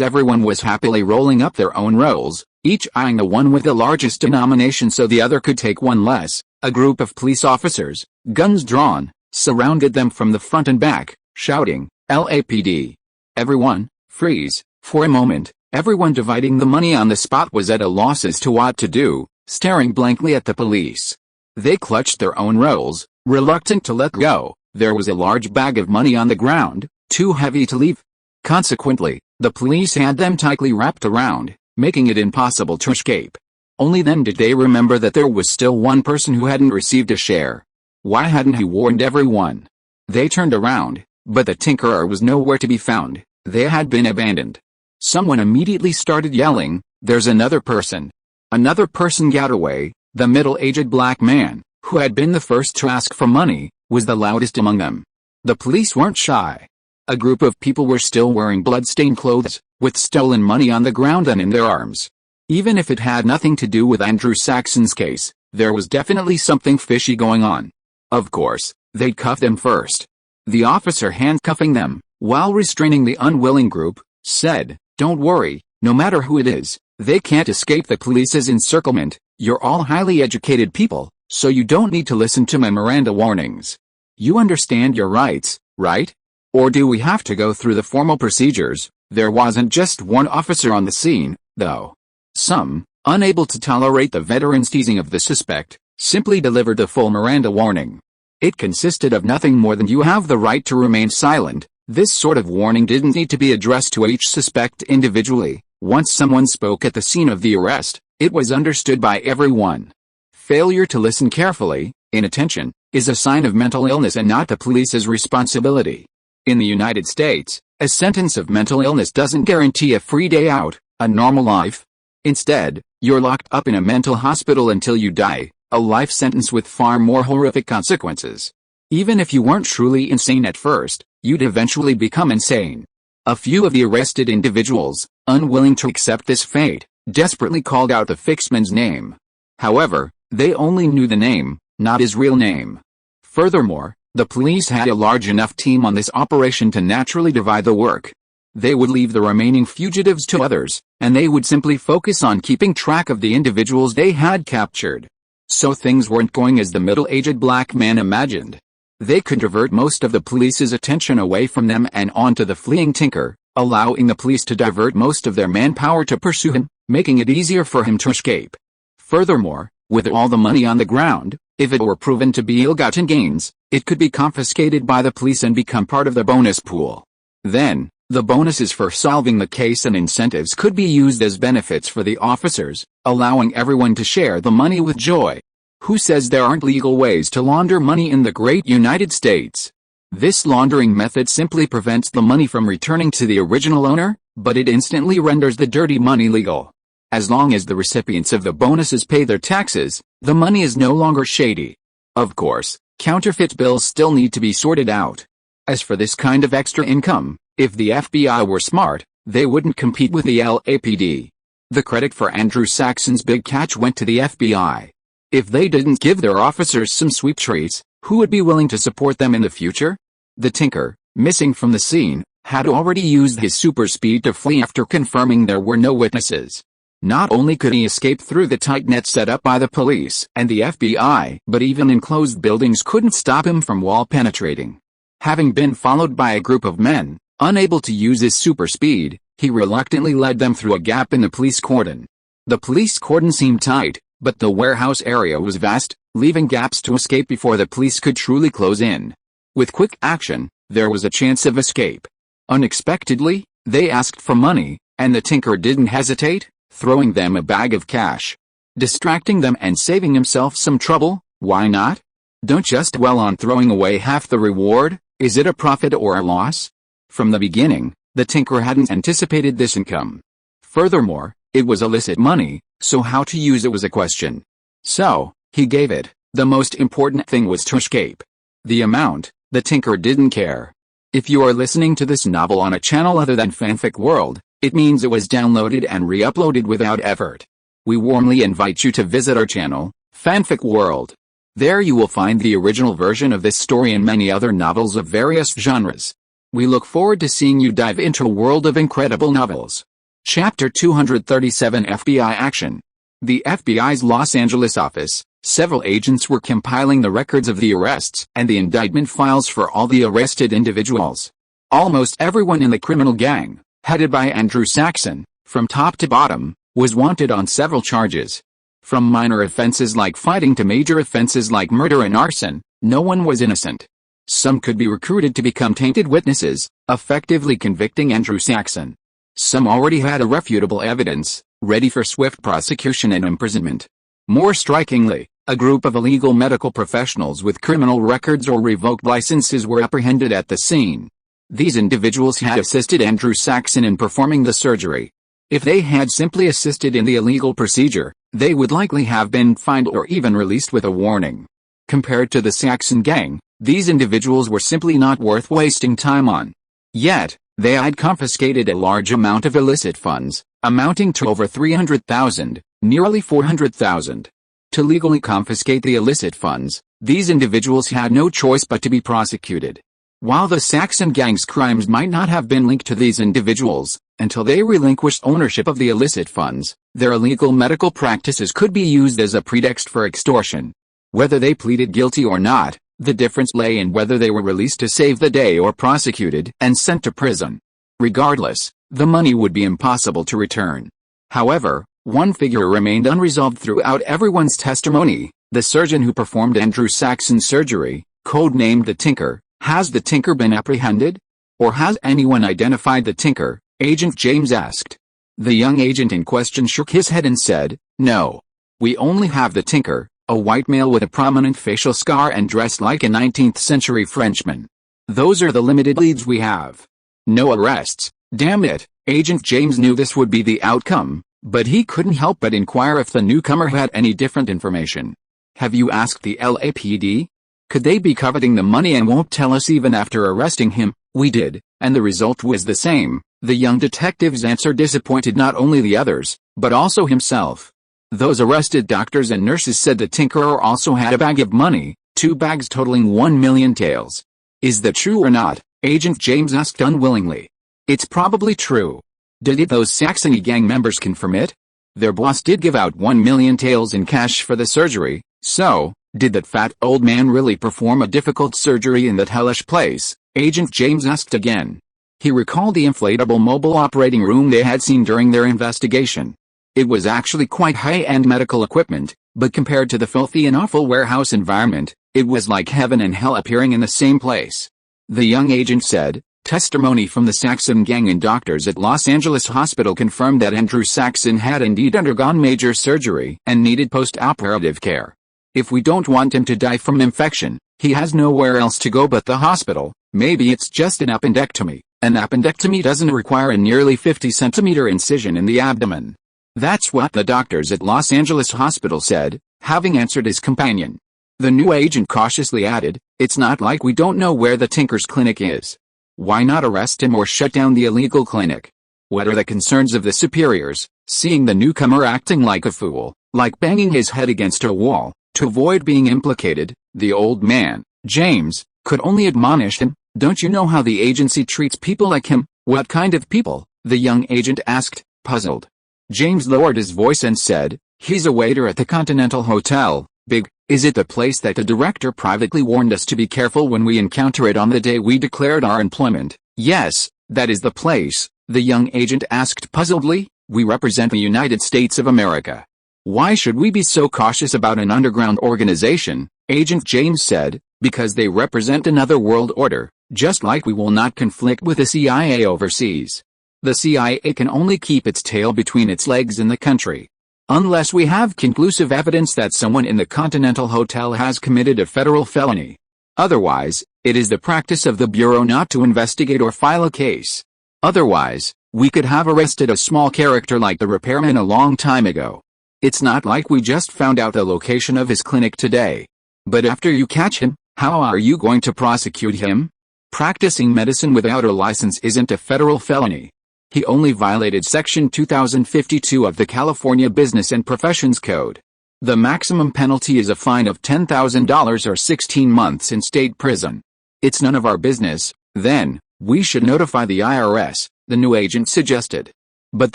everyone was happily rolling up their own rolls, each eyeing the one with the largest denomination so the other could take one less, a group of police officers, guns drawn, surrounded them from the front and back, shouting, "LAPD! Everyone, freeze!" For a moment, everyone dividing the money on the spot was at a loss as to what to do, staring blankly at the police. They clutched their own rolls, reluctant to let go. There was a large bag of money on the ground, too heavy to leave. Consequently, the police had them tightly wrapped around, making it impossible to escape. Only then did they remember that there was still one person who hadn't received a share. Why hadn't he warned everyone? They turned around, but the Tinkerer was nowhere to be found. They had been abandoned. Someone immediately started yelling, "There's another person!" Another person got away. The middle-aged black man, who had been the first to ask for money, was the loudest among them. The police weren't shy. A group of people were still wearing blood-stained clothes, with stolen money on the ground and in their arms. Even if it had nothing to do with Andrew Saxon's case, there was definitely something fishy going on. Of course, they'd cuff them first. The officer handcuffing them, while restraining the unwilling group, said, "Don't worry, no matter who it is, they can't escape the police's encirclement. You're all highly educated people, so you don't need to listen to my Miranda warnings. You understand your rights, right? Or do we have to go through the formal procedures?" There wasn't just one officer on the scene, though. Some, unable to tolerate the veteran's teasing of the suspect, simply delivered the full Miranda warning. It consisted of nothing more than "you have the right to remain silent." This sort of warning didn't need to be addressed to each suspect individually. Once someone spoke at the scene of the arrest, it was understood by everyone. Failure to listen carefully, inattention, is a sign of mental illness and not the police's responsibility. In the United States, a sentence of mental illness doesn't guarantee a free day out, a normal life. Instead, you're locked up in a mental hospital until you die, a life sentence with far more horrific consequences. Even if you weren't truly insane at first, you'd eventually become insane. A few of the arrested individuals, unwilling to accept this fate, desperately called out the fixman's name. However, they only knew the name, not his real name. Furthermore, the police had a large enough team on this operation to naturally divide the work. They would leave the remaining fugitives to others, and they would simply focus on keeping track of the individuals they had captured. So things weren't going as the middle-aged black man imagined. They could divert most of the police's attention away from them and onto the fleeing tinker, allowing the police to divert most of their manpower to pursue him, making it easier for him to escape. Furthermore, with all the money on the ground, if it were proven to be ill-gotten gains, it could be confiscated by the police and become part of the bonus pool. Then, the bonuses for solving the case and incentives could be used as benefits for the officers, allowing everyone to share the money with joy. Who says there aren't legal ways to launder money in the great United States? This laundering method simply prevents the money from returning to the original owner, but it instantly renders the dirty money legal. As long as the recipients of the bonuses pay their taxes, the money is no longer shady. Of course, counterfeit bills still need to be sorted out. As for this kind of extra income, if the FBI were smart, they wouldn't compete with the LAPD. The credit for Andrew Saxon's big catch went to the FBI. If they didn't give their officers some sweet treats, who would be willing to support them in the future? The tinker, missing from the scene, had already used his super speed to flee after confirming there were no witnesses. Not only could he escape through the tight net set up by the police and the FBI, but even enclosed buildings couldn't stop him from wall penetrating. Having been followed by a group of men, unable to use his super speed, he reluctantly led them through a gap in the police cordon. The police cordon seemed tight, but the warehouse area was vast, leaving gaps to escape before the police could truly close in. With quick action, there was a chance of escape. Unexpectedly, they asked for money, and the tinker didn't hesitate, throwing them a bag of cash. Distracting them and saving himself some trouble, why not? Don't just dwell on throwing away half the reward. Is it a profit or a loss? From the beginning, the tinker hadn't anticipated this income. Furthermore, it was illicit money, so how to use it was a question. So, he gave it. The most important thing was to escape. The amount, the tinker didn't care. If you are listening to this novel on a channel other than Fanfic World, it means it was downloaded and re-uploaded without effort. We warmly invite you to visit our channel, Fanfic World. There you will find the original version of this story and many other novels of various genres. We look forward to seeing you dive into a world of incredible novels. Chapter 237 FBI Action. The FBI's Los Angeles office, several agents were compiling the records of the arrests and the indictment files for all the arrested individuals. Almost everyone in the criminal gang, headed by Andrew Saxon, from top to bottom, was wanted on several charges. From minor offenses like fighting to major offenses like murder and arson, no one was innocent. Some could be recruited to become tainted witnesses, effectively convicting Andrew Saxon. Some already had irrefutable evidence, ready for swift prosecution and imprisonment. More strikingly, a group of illegal medical professionals with criminal records or revoked licenses were apprehended at the scene. These individuals had assisted Andrew Saxon in performing the surgery. If they had simply assisted in the illegal procedure, they would likely have been fined or even released with a warning. Compared to the Saxon gang, these individuals were simply not worth wasting time on. Yet, they had confiscated a large amount of illicit funds, amounting to over 300,000, nearly 400,000. To legally confiscate the illicit funds, these individuals had no choice but to be prosecuted. While the Saxon gang's crimes might not have been linked to these individuals, until they relinquished ownership of the illicit funds, their illegal medical practices could be used as a pretext for extortion. Whether they pleaded guilty or not, the difference lay in whether they were released to save the day or prosecuted and sent to prison. Regardless, the money would be impossible to return. However, one figure remained unresolved throughout everyone's testimony: the surgeon who performed Andrew Saxon's surgery, codenamed the Tinker. Has the Tinker been apprehended? Or has anyone identified the Tinker? Agent James asked. The young agent in question shook his head and said, "No. We only have the Tinker, a white male with a prominent facial scar and dressed like a 19th century Frenchman. Those are the limited leads we have. No arrests." Damn it, Agent James knew this would be the outcome, but he couldn't help but inquire if the newcomer had any different information. "Have you asked the LAPD? Could they be coveting the money and won't tell us even after arresting him?" "We did, and the result was the same." The young detective's answer disappointed not only the others, but also himself. Those arrested doctors and nurses said the Tinkerer also had a bag of money, 2 bags totaling 1 million taels. "Is that true or not?" Agent James asked unwillingly. "It's probably true." "Did those Saxony gang members confirm it?" "Their boss did give out 1 million taels in cash for the surgery." "So, did that fat old man really perform a difficult surgery in that hellish place?" Agent James asked again. He recalled the inflatable mobile operating room they had seen during their investigation. It was actually quite high-end medical equipment, but compared to the filthy and awful warehouse environment, it was like heaven and hell appearing in the same place. The young agent said, "Testimony from the Saxon gang and doctors at Los Angeles Hospital confirmed that Andrew Saxon had indeed undergone major surgery and needed post-operative care. If we don't want him to die from infection, he has nowhere else to go but the hospital. Maybe it's just an appendectomy. An appendectomy doesn't require a nearly 50-centimeter incision in the abdomen." That's what the doctors at Los Angeles Hospital said, having answered his companion. The new agent cautiously added, "It's not like we don't know where the Tinker's clinic is. Why not arrest him or shut down the illegal clinic?" What are the concerns of the superiors, seeing the newcomer acting like a fool, like banging his head against a wall, to avoid being implicated? The old man, James, could only admonish him. "Don't you know how the agency treats people like him?" "What kind of people?" the young agent asked, puzzled. James lowered his voice and said, "He's a waiter at the Continental Hotel. Big. Is it the place that the director privately warned us to be careful when we encounter it on the day we declared our employment?" "Yes, that is the place," the young agent asked puzzledly. "We represent the United States of America. Why should we be so cautious about an underground organization?" Agent James said, "Because they represent another world order, just like we will not conflict with the CIA overseas. The CIA can only keep its tail between its legs in the country. Unless we have conclusive evidence that someone in the Continental Hotel has committed a federal felony. Otherwise, it is the practice of the Bureau not to investigate or file a case. Otherwise, we could have arrested a small character like the repairman a long time ago. It's not like we just found out the location of his clinic today. But after you catch him, how are you going to prosecute him? Practicing medicine without a license isn't a federal felony. He only violated Section 2052 of the California Business and Professions Code. The maximum penalty is a fine of $10,000 or 16 months in state prison. It's none of our business, then. We should notify the IRS, the new agent suggested. But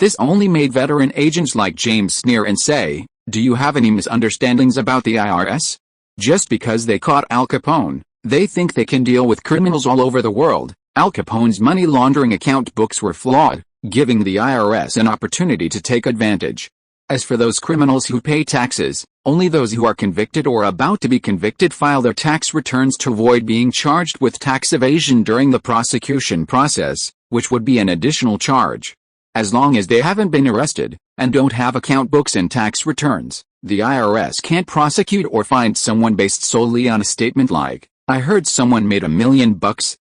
this only made veteran agents like James sneer and say, "Do you have any misunderstandings about the IRS? Just because they caught Al Capone, they think they can deal with criminals all over the world." Al Capone's money laundering account books were flawed, giving the IRS an opportunity to take advantage. As for those criminals who pay taxes, only those who are convicted or about to be convicted file their tax returns to avoid being charged with tax evasion during the prosecution process, which would be an additional charge. As long as they haven't been arrested, and don't have account books and tax returns, the IRS can't prosecute or find someone based solely on a statement like, "I heard someone made $1 million."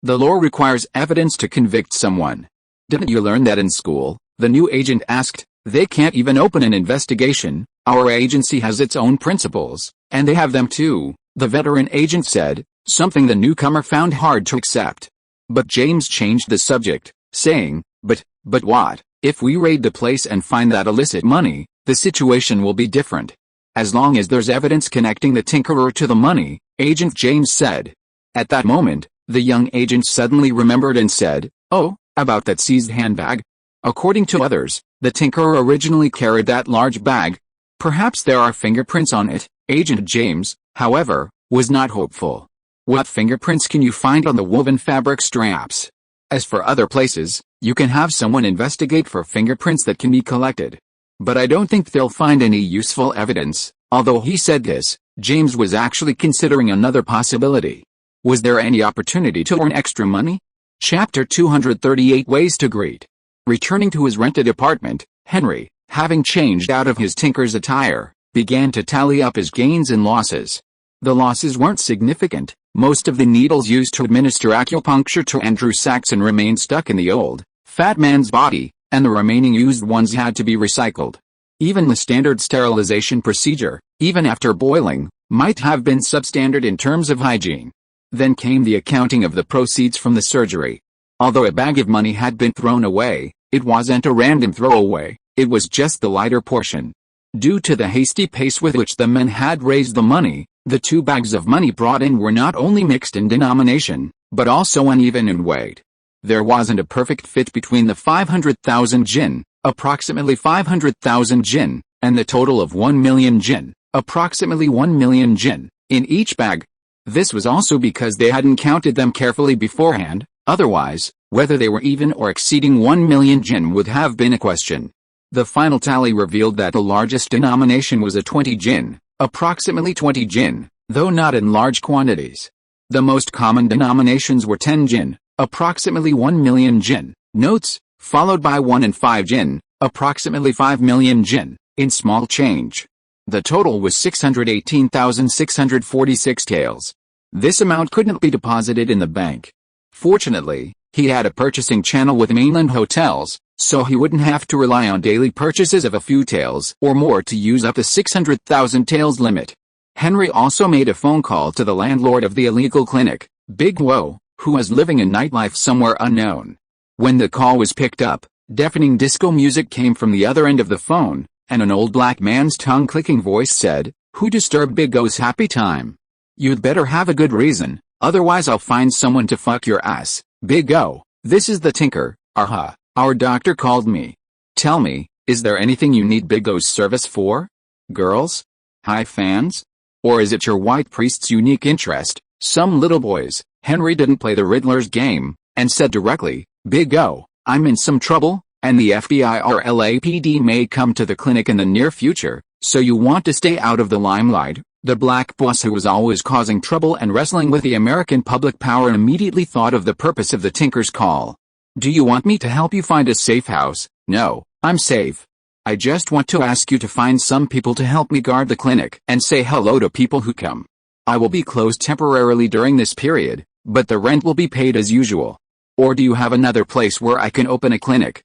The law requires evidence to convict someone. "Didn't you learn that in school?" the new agent asked. "They can't even open an investigation. Our agency has its own principles, and they have them too," the veteran agent said, something the newcomer found hard to accept. But James changed the subject, saying, but what, if we raid the place and find that illicit money, the situation will be different. As long as there's evidence connecting the tinkerer to the money, Agent James said. At that moment, the young agent suddenly remembered and said, oh, about that seized handbag? According to others, the tinkerer originally carried that large bag. Perhaps there are fingerprints on it. Agent James, however, was not hopeful. What fingerprints can you find on the woven fabric straps? As for other places, you can have someone investigate for fingerprints that can be collected. But I don't think they'll find any useful evidence. Although he said this, James was actually considering another possibility. Was there any opportunity to earn extra money? Chapter 238 Ways to Greet. Returning to his rented apartment, Henry, having changed out of his tinker's attire, began to tally up his gains and losses. The losses weren't significant. Most of the needles used to administer acupuncture to Andrew Saxon remained stuck in the old, fat man's body, and the remaining used ones had to be recycled. Even the standard sterilization procedure, even after boiling, might have been substandard in terms of hygiene. Then came the accounting of the proceeds from the surgery. Although a bag of money had been thrown away, it wasn't a random throwaway, it was just the lighter portion. Due to the hasty pace with which the men had raised the money, the 2 bags of money brought in were not only mixed in denomination, but also uneven in weight. There wasn't a perfect fit between the 500,000 jin, approximately 500,000 jin, and the total of 1 million jin, approximately 1 million jin, in each bag. This was also because they hadn't counted them carefully beforehand. Otherwise, whether they were even or exceeding 1 million jin would have been a question. The final tally revealed that the largest denomination was a 20 jin, approximately 20 jin, though not in large quantities. The most common denominations were 10 jin, approximately 1 million jin, notes, followed by 1 and 5 jin, approximately 5 million jin, in small change. The total was 618,646 taels. This amount couldn't be deposited in the bank. Fortunately, he had a purchasing channel with mainland hotels, so he wouldn't have to rely on daily purchases of a few taels or more to use up the 600,000 taels limit. Henry also made a phone call to the landlord of the illegal clinic, Big Woe, who was living a nightlife somewhere unknown. When the call was picked up, deafening disco music came from the other end of the phone, and an old black man's tongue-clicking voice said, "Who disturbed Big O's happy time? You'd better have a good reason, otherwise I'll find someone to fuck your ass. Big O, this is the Tinker, aha, our doctor called me. Tell me, is there anything you need Big O's service for? Girls? High fans? Or is it your white priest's unique interest, some little boys?" Henry didn't play the Riddler's game, and said directly, "Big O, I'm in some trouble, and the FBI or LAPD may come to the clinic in the near future, so you want to stay out of the limelight." The black boss who was always causing trouble and wrestling with the American public power immediately thought of the purpose of the Tinker's call. "Do you want me to help you find a safe house?" "No, I'm safe. I just want to ask you to find some people to help me guard the clinic and say hello to people who come. I will be closed temporarily during this period, but the rent will be paid as usual. Or do you have another place where I can open a clinic?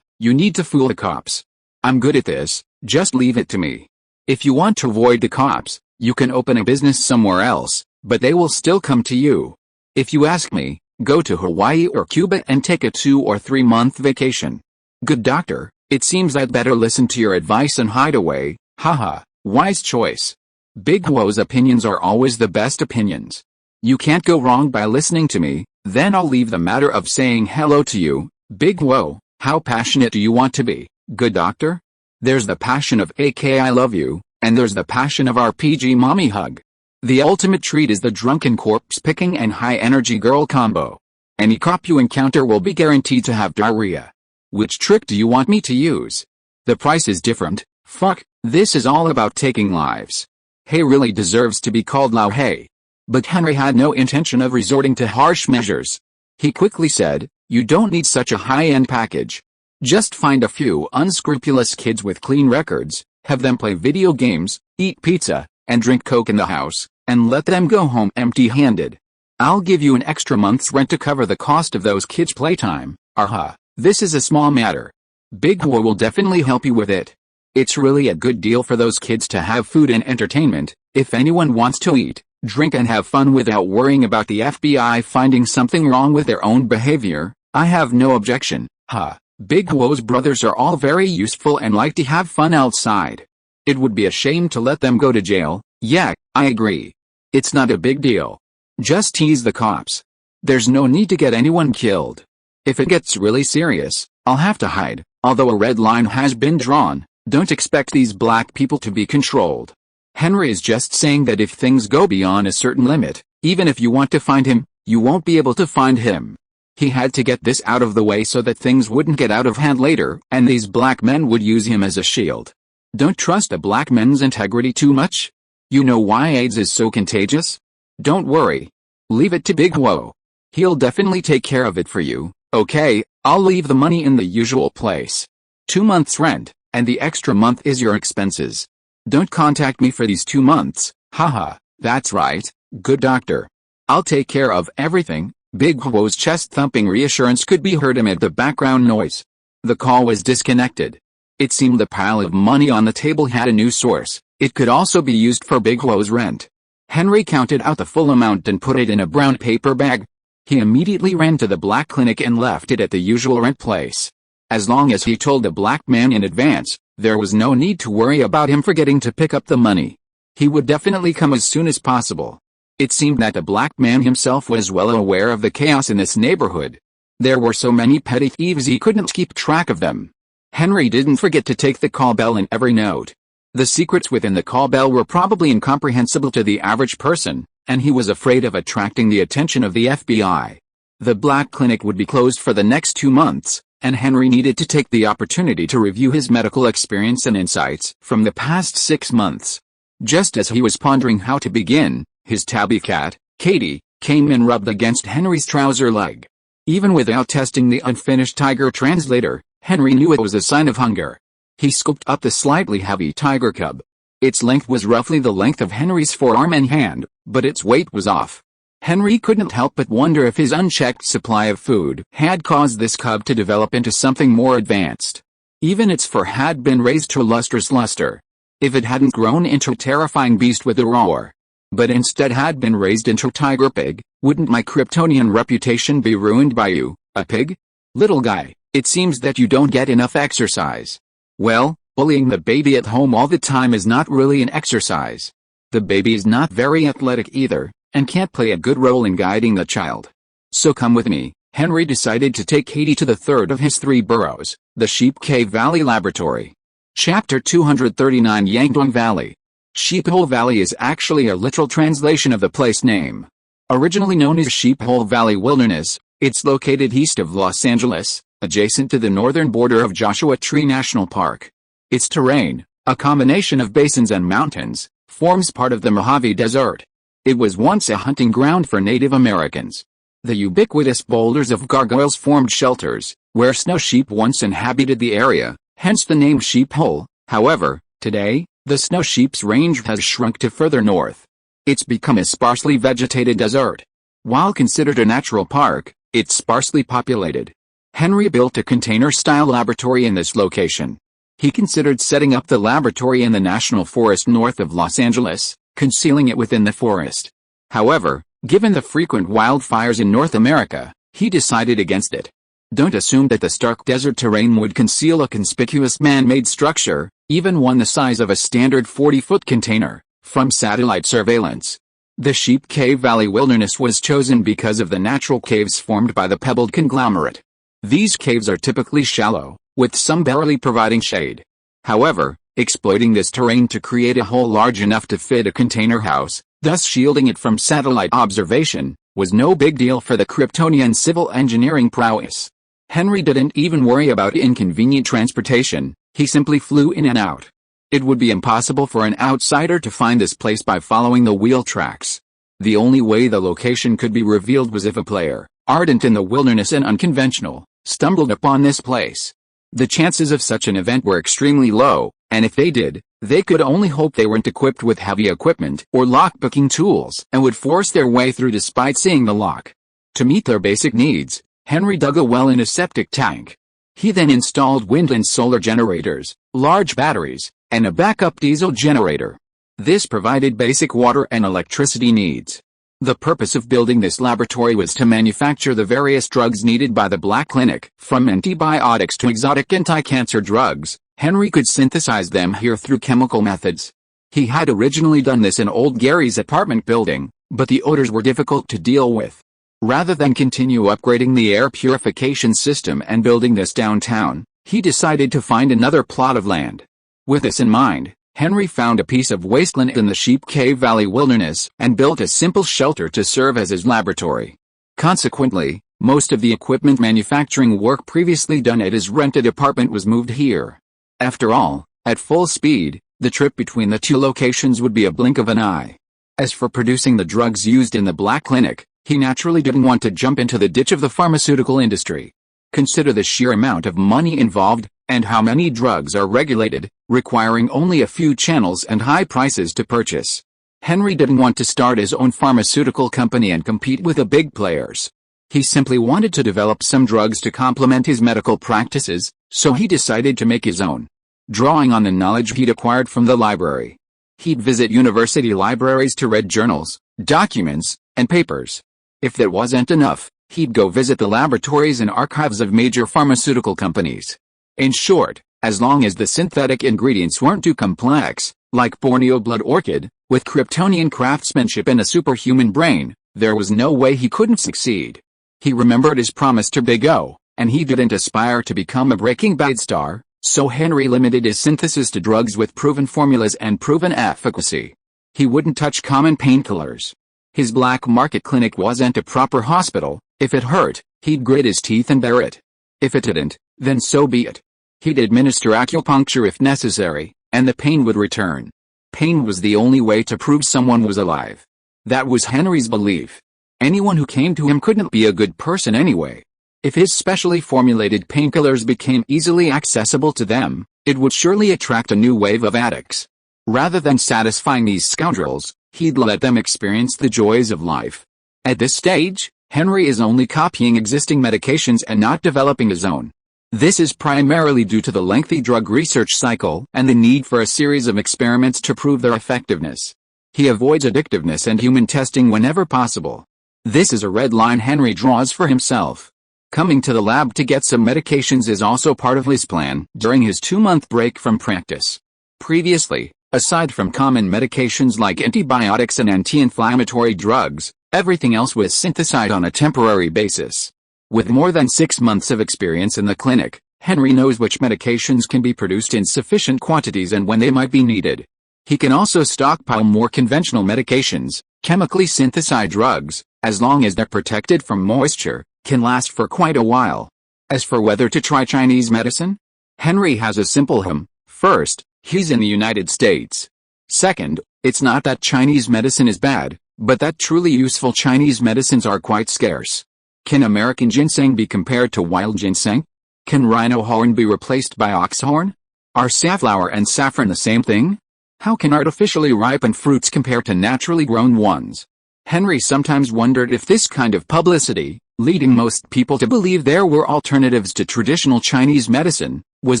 You need to fool the cops. I'm good at this, just leave it to me. If you want to avoid the cops, you can open a business somewhere else, but they will still come to you. If you ask me, go to Hawaii or Cuba and take a 2 or 3 month vacation." "Good doctor, it seems I'd better listen to your advice and hide away." "Haha, wise choice. Big Wo's opinions are always the best opinions. You can't go wrong by listening to me." "Then I'll leave the matter of saying hello to you, Big Wo. How passionate do you want to be, good doctor?" "There's the passion of AK I love you, and there's the passion of RPG mommy hug. The ultimate treat is the drunken corpse picking and high energy girl combo. Any cop you encounter will be guaranteed to have diarrhea. Which trick do you want me to use? The price is different. Fuck, this is all about taking lives." Hay really deserves to be called Lao Hay. But Henry had no intention of resorting to harsh measures. He quickly said, "You don't need such a high-end package. Just find a few unscrupulous kids with clean records, have them play video games, eat pizza, and drink Coke in the house, and let them go home empty-handed. I'll give you an extra month's rent to cover the cost of those kids' playtime. Aha, this is a small matter. Big Wo will definitely help you with it. It's really a good deal for those kids to have food and entertainment. If anyone wants to eat, drink and have fun without worrying about the FBI finding something wrong with their own behavior, I have no objection, huh? Big Wo's brothers are all very useful and like to have fun outside. It would be a shame to let them go to jail. Yeah, I agree. It's not a big deal. Just tease the cops. There's no need to get anyone killed. If it gets really serious, I'll have to hide. Although a red line has been drawn, don't expect these black people to be controlled. Henry is just saying that if things go beyond a certain limit, even if you want to find him, you won't be able to find him. He had to get this out of the way so that things wouldn't get out of hand later, and these black men would use him as a shield. Don't trust a black man's integrity too much. You know why AIDS is so contagious? Don't worry. Leave it to Big Wo. He'll definitely take care of it for you. Okay, I'll leave the money in the usual place. 2 months rent, and the extra month is your expenses. Don't contact me for these 2 months, haha, that's right, good doctor. I'll take care of everything. Big Wo's chest-thumping reassurance could be heard amid the background noise. The call was disconnected. It seemed the pile of money on the table had a new source. It could also be used for Big Wo's rent. Henry counted out the full amount and put it in a brown paper bag. He immediately ran to the black clinic and left it at the usual rent place. As long as he told the black man in advance, there was no need to worry about him forgetting to pick up the money. He would definitely come as soon as possible. It seemed that the black man himself was well aware of the chaos in this neighborhood. There were so many petty thieves he couldn't keep track of them. Henry didn't forget to take the call bell in every note. The secrets within the call bell were probably incomprehensible to the average person, and he was afraid of attracting the attention of the FBI. The black clinic would be closed for the next 2 months, and Henry needed to take the opportunity to review his medical experience and insights from the past 6 months. Just as he was pondering how to begin, his tabby cat, Katie, came and rubbed against Henry's trouser leg. Even without testing the unfinished tiger translator, Henry knew it was a sign of hunger. He scooped up the slightly heavy tiger cub. Its length was roughly the length of Henry's forearm and hand, but its weight was off. Henry couldn't help but wonder if his unchecked supply of food had caused this cub to develop into something more advanced. Even its fur had been raised to lustrous luster. If it hadn't grown into a terrifying beast with a roar, but instead had been raised into a tiger pig, wouldn't my Kryptonian reputation be ruined by you, a pig? Little guy, it seems that you don't get enough exercise. Well, bullying the baby at home all the time is not really an exercise. The baby is not very athletic either, and can't play a good role in guiding the child. So come with me. Henry decided to take Katie to the third of his 3 burrows, the Sheep Cave Valley Laboratory. Chapter 239 Yangdong Valley. Sheephole Valley is actually a literal translation of the place name. Originally known as Sheephole Valley Wilderness, it's located east of Los Angeles, adjacent to the northern border of Joshua Tree National Park. Its terrain, a combination of basins and mountains, forms part of the Mojave Desert. It was once a hunting ground for Native Americans. The ubiquitous boulders of gargoyles formed shelters, where snow sheep once inhabited the area, hence the name Sheephole. However, today, the snow sheep's range has shrunk to further north. It's become a sparsely vegetated desert. While considered a natural park, it's sparsely populated. Henry built a container-style laboratory in this location. He considered setting up the laboratory in the national forest north of Los Angeles, concealing it within the forest. However, given the frequent wildfires in North America, he decided against it. Don't assume that the stark desert terrain would conceal a conspicuous man-made structure, even one the size of a standard 40-foot container, from satellite surveillance. The Sheep Cave Valley Wilderness was chosen because of the natural caves formed by the pebbled conglomerate. These caves are typically shallow, with some barely providing shade. However, exploiting this terrain to create a hole large enough to fit a container house, thus shielding it from satellite observation, was no big deal for the Kryptonian civil engineering prowess. Henry didn't even worry about inconvenient transportation, he simply flew in and out. It would be impossible for an outsider to find this place by following the wheel tracks. The only way the location could be revealed was if a player, ardent in the wilderness and unconventional, stumbled upon this place. The chances of such an event were extremely low, and if they did, they could only hope they weren't equipped with heavy equipment or lock-picking tools and would force their way through despite seeing the lock. To meet their basic needs, Henry dug a well in a septic tank. He then installed wind and solar generators, large batteries, and a backup diesel generator. This provided basic water and electricity needs. The purpose of building this laboratory was to manufacture the various drugs needed by the Black Clinic. From antibiotics to exotic anti-cancer drugs, Henry could synthesize them here through chemical methods. He had originally done this in old Gary's apartment building, but the odors were difficult to deal with. Rather than continue upgrading the air purification system and building this downtown, he decided to find another plot of land. With this in mind, Henry found a piece of wasteland in the Sheep Cave Valley wilderness and built a simple shelter to serve as his laboratory. Consequently, most of the equipment manufacturing work previously done at his rented apartment was moved here. After all, at full speed, the trip between the two locations would be a blink of an eye. As for producing the drugs used in the Black Clinic, he naturally didn't want to jump into the ditch of the pharmaceutical industry. Consider the sheer amount of money involved, and how many drugs are regulated, requiring only a few channels and high prices to purchase. Henry didn't want to start his own pharmaceutical company and compete with the big players. He simply wanted to develop some drugs to complement his medical practices, so he decided to make his own. Drawing on the knowledge he'd acquired from the library, he'd visit university libraries to read journals, documents, and papers. If that wasn't enough, he'd go visit the laboratories and archives of major pharmaceutical companies. In short, as long as the synthetic ingredients weren't too complex, like Borneo blood orchid, with Kryptonian craftsmanship and a superhuman brain, there was no way he couldn't succeed. He remembered his promise to Big O, and he didn't aspire to become a Breaking Bad star, so Henry limited his synthesis to drugs with proven formulas and proven efficacy. He wouldn't touch common painkillers. His black market clinic wasn't a proper hospital. If it hurt, he'd grit his teeth and bear it. If it didn't, then so be it. He'd administer acupuncture if necessary, and the pain would return. Pain was the only way to prove someone was alive. That was Henry's belief. Anyone who came to him couldn't be a good person anyway. If his specially formulated painkillers became easily accessible to them, it would surely attract a new wave of addicts. Rather than satisfying these scoundrels, he'd let them experience the joys of life. At this stage, Henry is only copying existing medications and not developing his own. This is primarily due to the lengthy drug research cycle and the need for a series of experiments to prove their effectiveness. He avoids addictiveness and human testing whenever possible. This is a red line Henry draws for himself. Coming to the lab to get some medications is also part of his plan during his 2-month break from practice. Previously, aside from common medications like antibiotics and anti-inflammatory drugs, everything else was synthesized on a temporary basis. With more than 6 months of experience in the clinic, Henry knows which medications can be produced in sufficient quantities and when they might be needed. He can also stockpile more conventional medications. Chemically synthesized drugs, as long as they're protected from moisture, can last for quite a while. As for whether to try Chinese medicine, Henry has a simple hum. First, he's in the United States. Second, it's not that Chinese medicine is bad, but that truly useful Chinese medicines are quite scarce. Can American ginseng be compared to wild ginseng? Can rhino horn be replaced by ox horn? Are safflower and saffron the same thing? How can artificially ripened fruits compare to naturally grown ones? Henry sometimes wondered if this kind of publicity, leading most people to believe there were alternatives to traditional Chinese medicine, was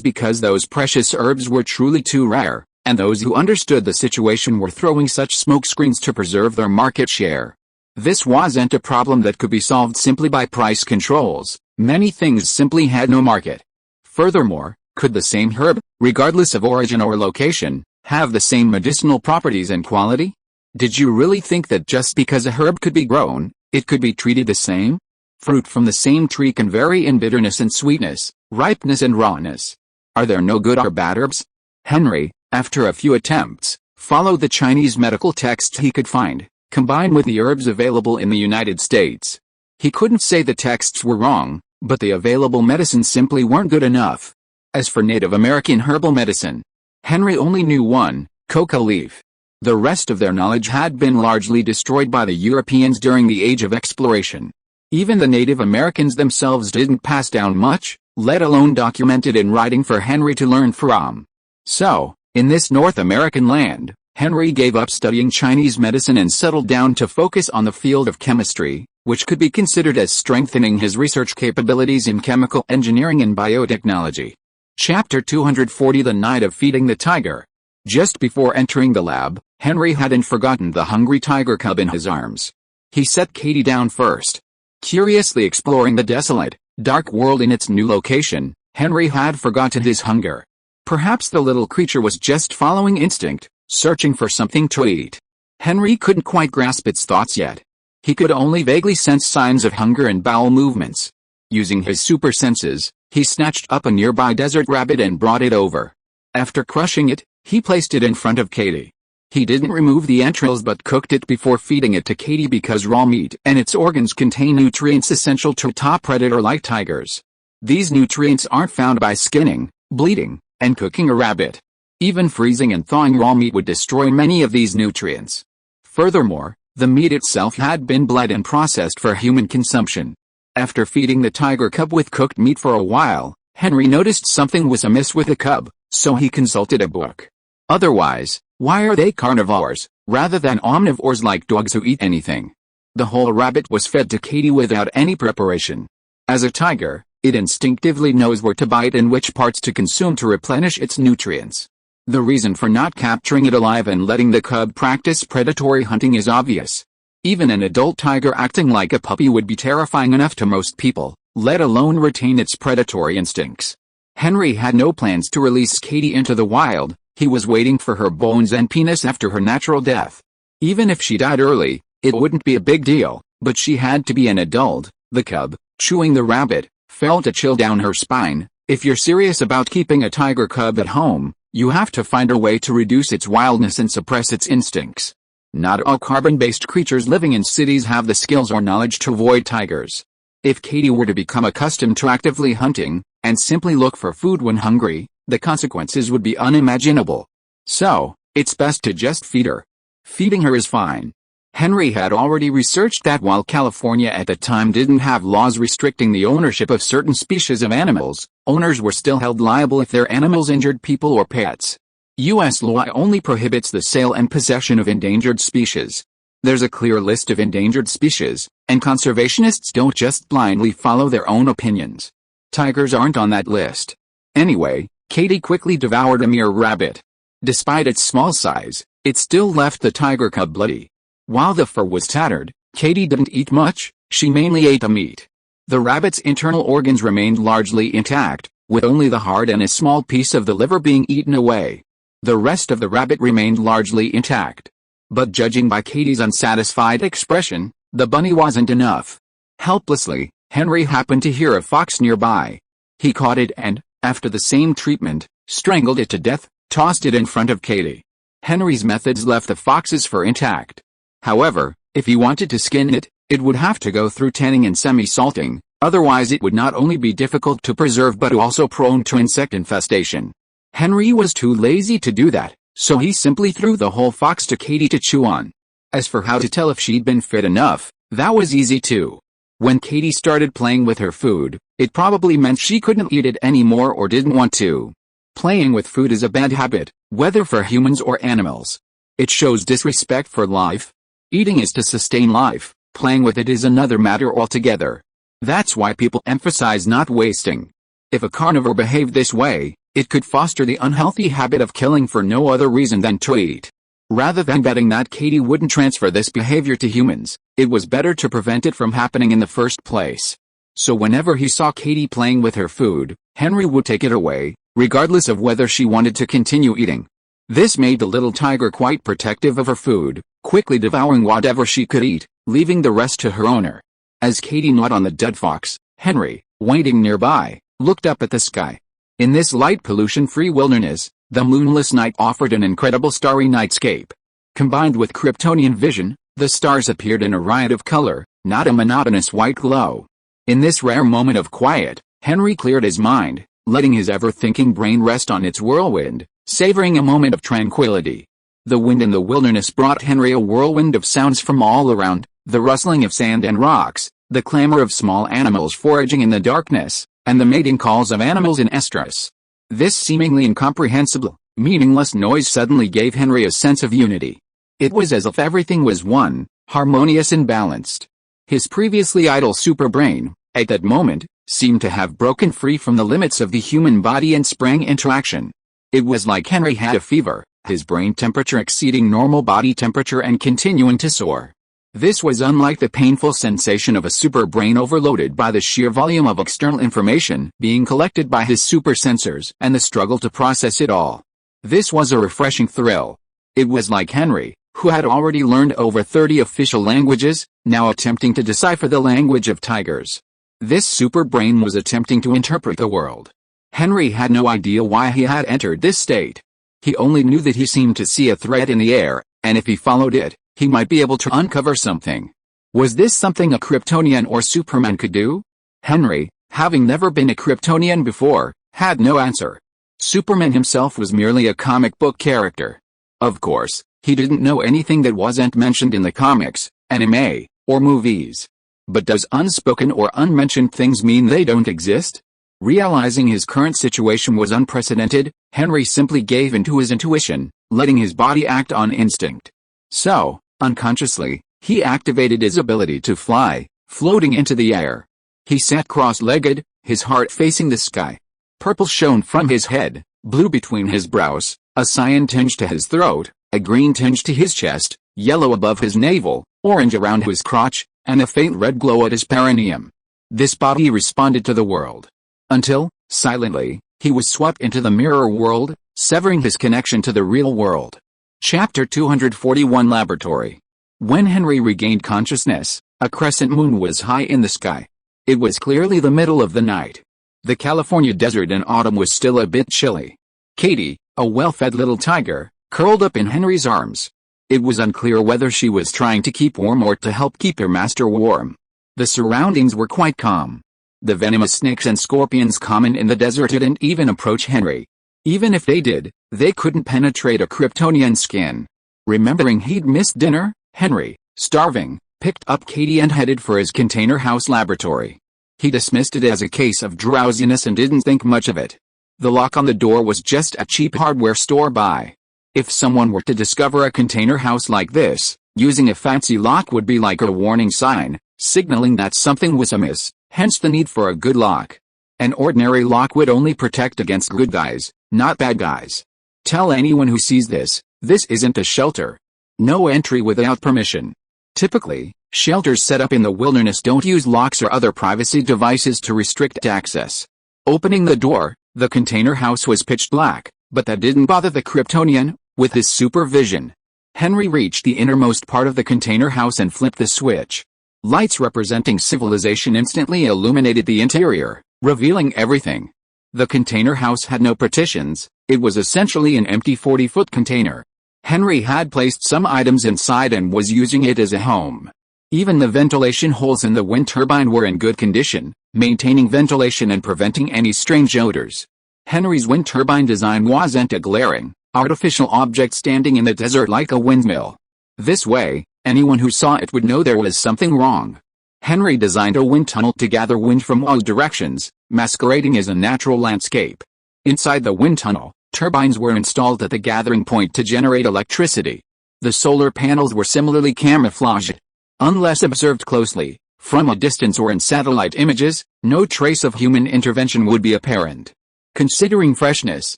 because those precious herbs were truly too rare, and those who understood the situation were throwing such smokescreens to preserve their market share. This wasn't a problem that could be solved simply by price controls. Many things simply had no market. Furthermore, could the same herb, regardless of origin or location, have the same medicinal properties and quality? Did you really think that just because a herb could be grown, it could be treated the same? Fruit from the same tree can vary in bitterness and sweetness, ripeness and rawness. Are there no good or bad herbs? Henry, after a few attempts, followed the Chinese medical texts he could find, combined with the herbs available in the United States. He couldn't say the texts were wrong, but the available medicines simply weren't good enough. As for Native American herbal medicine, Henry only knew one, coca leaf. The rest of their knowledge had been largely destroyed by the Europeans during the Age of Exploration. Even the Native Americans themselves didn't pass down much, let alone documented in writing for Henry to learn from. So, in this North American land, Henry gave up studying Chinese medicine and settled down to focus on the field of chemistry, which could be considered as strengthening his research capabilities in chemical engineering and biotechnology. Chapter 240 The Night of Feeding the Tiger. Just before entering the lab, Henry hadn't forgotten the hungry tiger cub in his arms. He set Katie down first. Curiously exploring the desolate, dark world in its new location, Henry had forgotten his hunger. Perhaps the little creature was just following instinct, searching for something to eat. Henry couldn't quite grasp its thoughts yet. He could only vaguely sense signs of hunger and bowel movements. Using his super senses, he snatched up a nearby desert rabbit and brought it over. After crushing it, he placed it in front of Katie. He didn't remove the entrails but cooked it before feeding it to Katie because raw meat and its organs contain nutrients essential to a top predator like tigers. These nutrients aren't found by skinning, bleeding, and cooking a rabbit. Even freezing and thawing raw meat would destroy many of these nutrients. Furthermore, the meat itself had been bled and processed for human consumption. After feeding the tiger cub with cooked meat for a while, Henry noticed something was amiss with the cub, so he consulted a book. Otherwise, why are they carnivores, rather than omnivores like dogs who eat anything? The whole rabbit was fed to Katie without any preparation. As a tiger, it instinctively knows where to bite and which parts to consume to replenish its nutrients. The reason for not capturing it alive and letting the cub practice predatory hunting is obvious. Even an adult tiger acting like a puppy would be terrifying enough to most people, let alone retain its predatory instincts. Henry had no plans to release Katie into the wild. He was waiting for her bones and penis after her natural death. Even if she died early, it wouldn't be a big deal, but she had to be an adult. The cub, chewing the rabbit, felt a chill down her spine. If you're serious about keeping a tiger cub at home, you have to find a way to reduce its wildness and suppress its instincts. Not all carbon-based creatures living in cities have the skills or knowledge to avoid tigers. If Katie were to become accustomed to actively hunting, and simply look for food when hungry, the consequences would be unimaginable. So, it's best to just feed her. Feeding her is fine. Henry had already researched that while California at the time didn't have laws restricting the ownership of certain species of animals, owners were still held liable if their animals injured people or pets. U.S. law only prohibits the sale and possession of endangered species. There's a clear list of endangered species, and conservationists don't just blindly follow their own opinions. Tigers aren't on that list. Anyway, Katie quickly devoured a mere rabbit. Despite its small size, it still left the tiger cub bloody. While the fur was tattered, Katie didn't eat much, she mainly ate the meat. The rabbit's internal organs remained largely intact, with only the heart and a small piece of the liver being eaten away. The rest of the rabbit remained largely intact. But judging by Katie's unsatisfied expression, the bunny wasn't enough. Helplessly, Henry happened to hear a fox nearby. He caught it and, after the same treatment, strangled it to death, tossed it in front of Katie. Henry's methods left the fox's fur intact. However, if he wanted to skin it, it would have to go through tanning and semi-salting, otherwise it would not only be difficult to preserve but also prone to insect infestation. Henry was too lazy to do that, so he simply threw the whole fox to Katie to chew on. As for how to tell if she'd been fed enough, that was easy too. When Katie started playing with her food, it probably meant she couldn't eat it anymore or didn't want to. Playing with food is a bad habit, whether for humans or animals. It shows disrespect for life. Eating is to sustain life, playing with it is another matter altogether. That's why people emphasize not wasting. If a carnivore behaved this way, it could foster the unhealthy habit of killing for no other reason than to eat. Rather than betting that Katie wouldn't transfer this behavior to humans, it was better to prevent it from happening in the first place. So whenever he saw Katie playing with her food, Henry would take it away, regardless of whether she wanted to continue eating. This made the little tiger quite protective of her food, quickly devouring whatever she could eat, leaving the rest to her owner. As Katie gnawed on the dead fox, Henry, waiting nearby, looked up at the sky. In this light pollution-free wilderness, the moonless night offered an incredible starry nightscape. Combined with Kryptonian vision, the stars appeared in a riot of color, not a monotonous white glow. In this rare moment of quiet, Henry cleared his mind, letting his ever-thinking brain rest on its whirlwind, savoring a moment of tranquility. The wind in the wilderness brought Henry a whirlwind of sounds from all around, the rustling of sand and rocks, the clamor of small animals foraging in the darkness, and the mating calls of animals in estrus. This seemingly incomprehensible, meaningless noise suddenly gave Henry a sense of unity. It was as if everything was one, harmonious and balanced. His previously idle superbrain, at that moment, seemed to have broken free from the limits of the human body and sprang into action. It was like Henry had a fever, his brain temperature exceeding normal body temperature and continuing to soar. This was unlike the painful sensation of a super brain overloaded by the sheer volume of external information being collected by his super sensors and the struggle to process it all. This was a refreshing thrill. It was like Henry, who had already learned over 30 official languages, now attempting to decipher the language of tigers. This super brain was attempting to interpret the world. Henry had no idea why he had entered this state. He only knew that he seemed to see a threat in the air, and if he followed it, he might be able to uncover something. Was this something a Kryptonian or Superman could do? Henry, having never been a Kryptonian before, had no answer. Superman himself was merely a comic book character. Of course, he didn't know anything that wasn't mentioned in the comics, anime, or movies. But does unspoken or unmentioned things mean they don't exist? Realizing his current situation was unprecedented, Henry simply gave in to his intuition, letting his body act on instinct. So, unconsciously, he activated his ability to fly, floating into the air. He sat cross-legged, his heart facing the sky. Purple shone from his head, blue between his brows, a cyan tinge to his throat, a green tinge to his chest, yellow above his navel, orange around his crotch, and a faint red glow at his perineum. This body responded to the world. Until, silently, he was swept into the mirror world, severing his connection to the real world. Chapter 241 Laboratory. When Henry regained consciousness, a crescent moon was high in the sky. It was clearly the middle of the night. The California desert in autumn was still a bit chilly. Katie, a well-fed little tiger, curled up in Henry's arms. It was unclear whether she was trying to keep warm or to help keep her master warm. The surroundings were quite calm. The venomous snakes and scorpions common in the desert didn't even approach Henry. Even if they did, they couldn't penetrate a Kryptonian skin. Remembering he'd missed dinner, Henry, starving, picked up Katie and headed for his container house laboratory. He dismissed it as a case of drowsiness and didn't think much of it. The lock on the door was just a cheap hardware store buy. If someone were to discover a container house like this, using a fancy lock would be like a warning sign, signaling that something was amiss, hence the need for a good lock. An ordinary lock would only protect against good guys, not bad guys. Tell anyone who sees this, this isn't a shelter. No entry without permission. Typically, shelters set up in the wilderness don't use locks or other privacy devices to restrict access. Opening the door, the container house was pitch black, but that didn't bother the Kryptonian, with his supervision. Henry reached the innermost part of the container house and flipped the switch. Lights representing civilization instantly illuminated the interior, revealing everything. The container house had no partitions, it was essentially an empty 40-foot container. Henry had placed some items inside and was using it as a home. Even the ventilation holes in the wind turbine were in good condition, maintaining ventilation and preventing any strange odors. Henry's wind turbine design wasn't a glaring, artificial object standing in the desert like a windmill. This way, anyone who saw it would know there was something wrong. Henry designed a wind tunnel to gather wind from all directions, masquerading as a natural landscape. Inside the wind tunnel, turbines were installed at the gathering point to generate electricity. The solar panels were similarly camouflaged. Unless observed closely, from a distance or in satellite images, no trace of human intervention would be apparent. Considering freshness,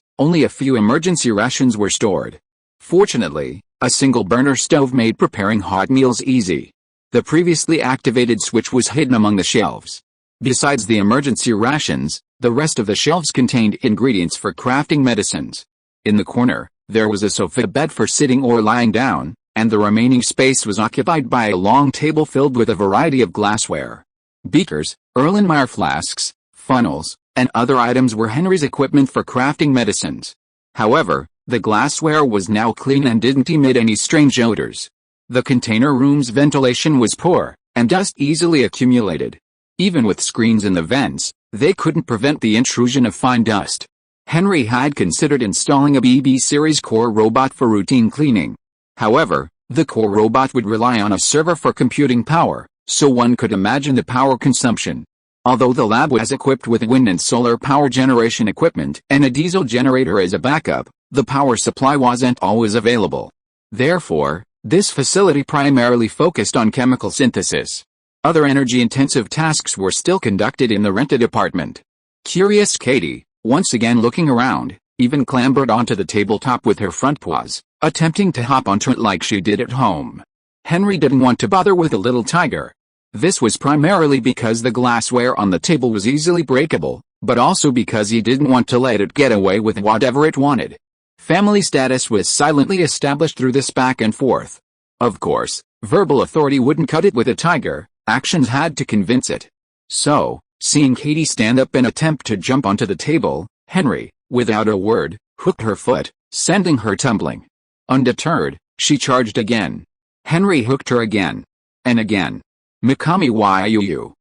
only a few emergency rations were stored. Fortunately, a single burner stove made preparing hot meals easy. The previously activated switch was hidden among the shelves. Besides the emergency rations, the rest of the shelves contained ingredients for crafting medicines. In the corner, there was a sofa bed for sitting or lying down, and the remaining space was occupied by a long table filled with a variety of glassware. Beakers, Erlenmeyer flasks, funnels, and other items were Henry's equipment for crafting medicines. However, the glassware was now clean and didn't emit any strange odors. The container room's ventilation was poor, and dust easily accumulated. Even with screens in the vents, they couldn't prevent the intrusion of fine dust. Henry had considered installing a BB series core robot for routine cleaning. However, the core robot would rely on a server for computing power, so one could imagine the power consumption. Although the lab was equipped with wind and solar power generation equipment and a diesel generator as a backup, the power supply wasn't always available. Therefore, this facility primarily focused on chemical synthesis. Other energy-intensive tasks were still conducted in the rented apartment. Curious Katie, once again looking around, even clambered onto the tabletop with her front paws, attempting to hop onto it like she did at home. Henry didn't want to bother with the little tiger. This was primarily because the glassware on the table was easily breakable, but also because he didn't want to let it get away with whatever it wanted. Family status was silently established through this back and forth. Of course, verbal authority wouldn't cut it with a tiger, actions had to convince it. So, seeing Katie stand up and attempt to jump onto the table, Henry, without a word, hooked her foot, sending her tumbling. Undeterred, she charged again. Henry hooked her again. And again. Mikami Wyu.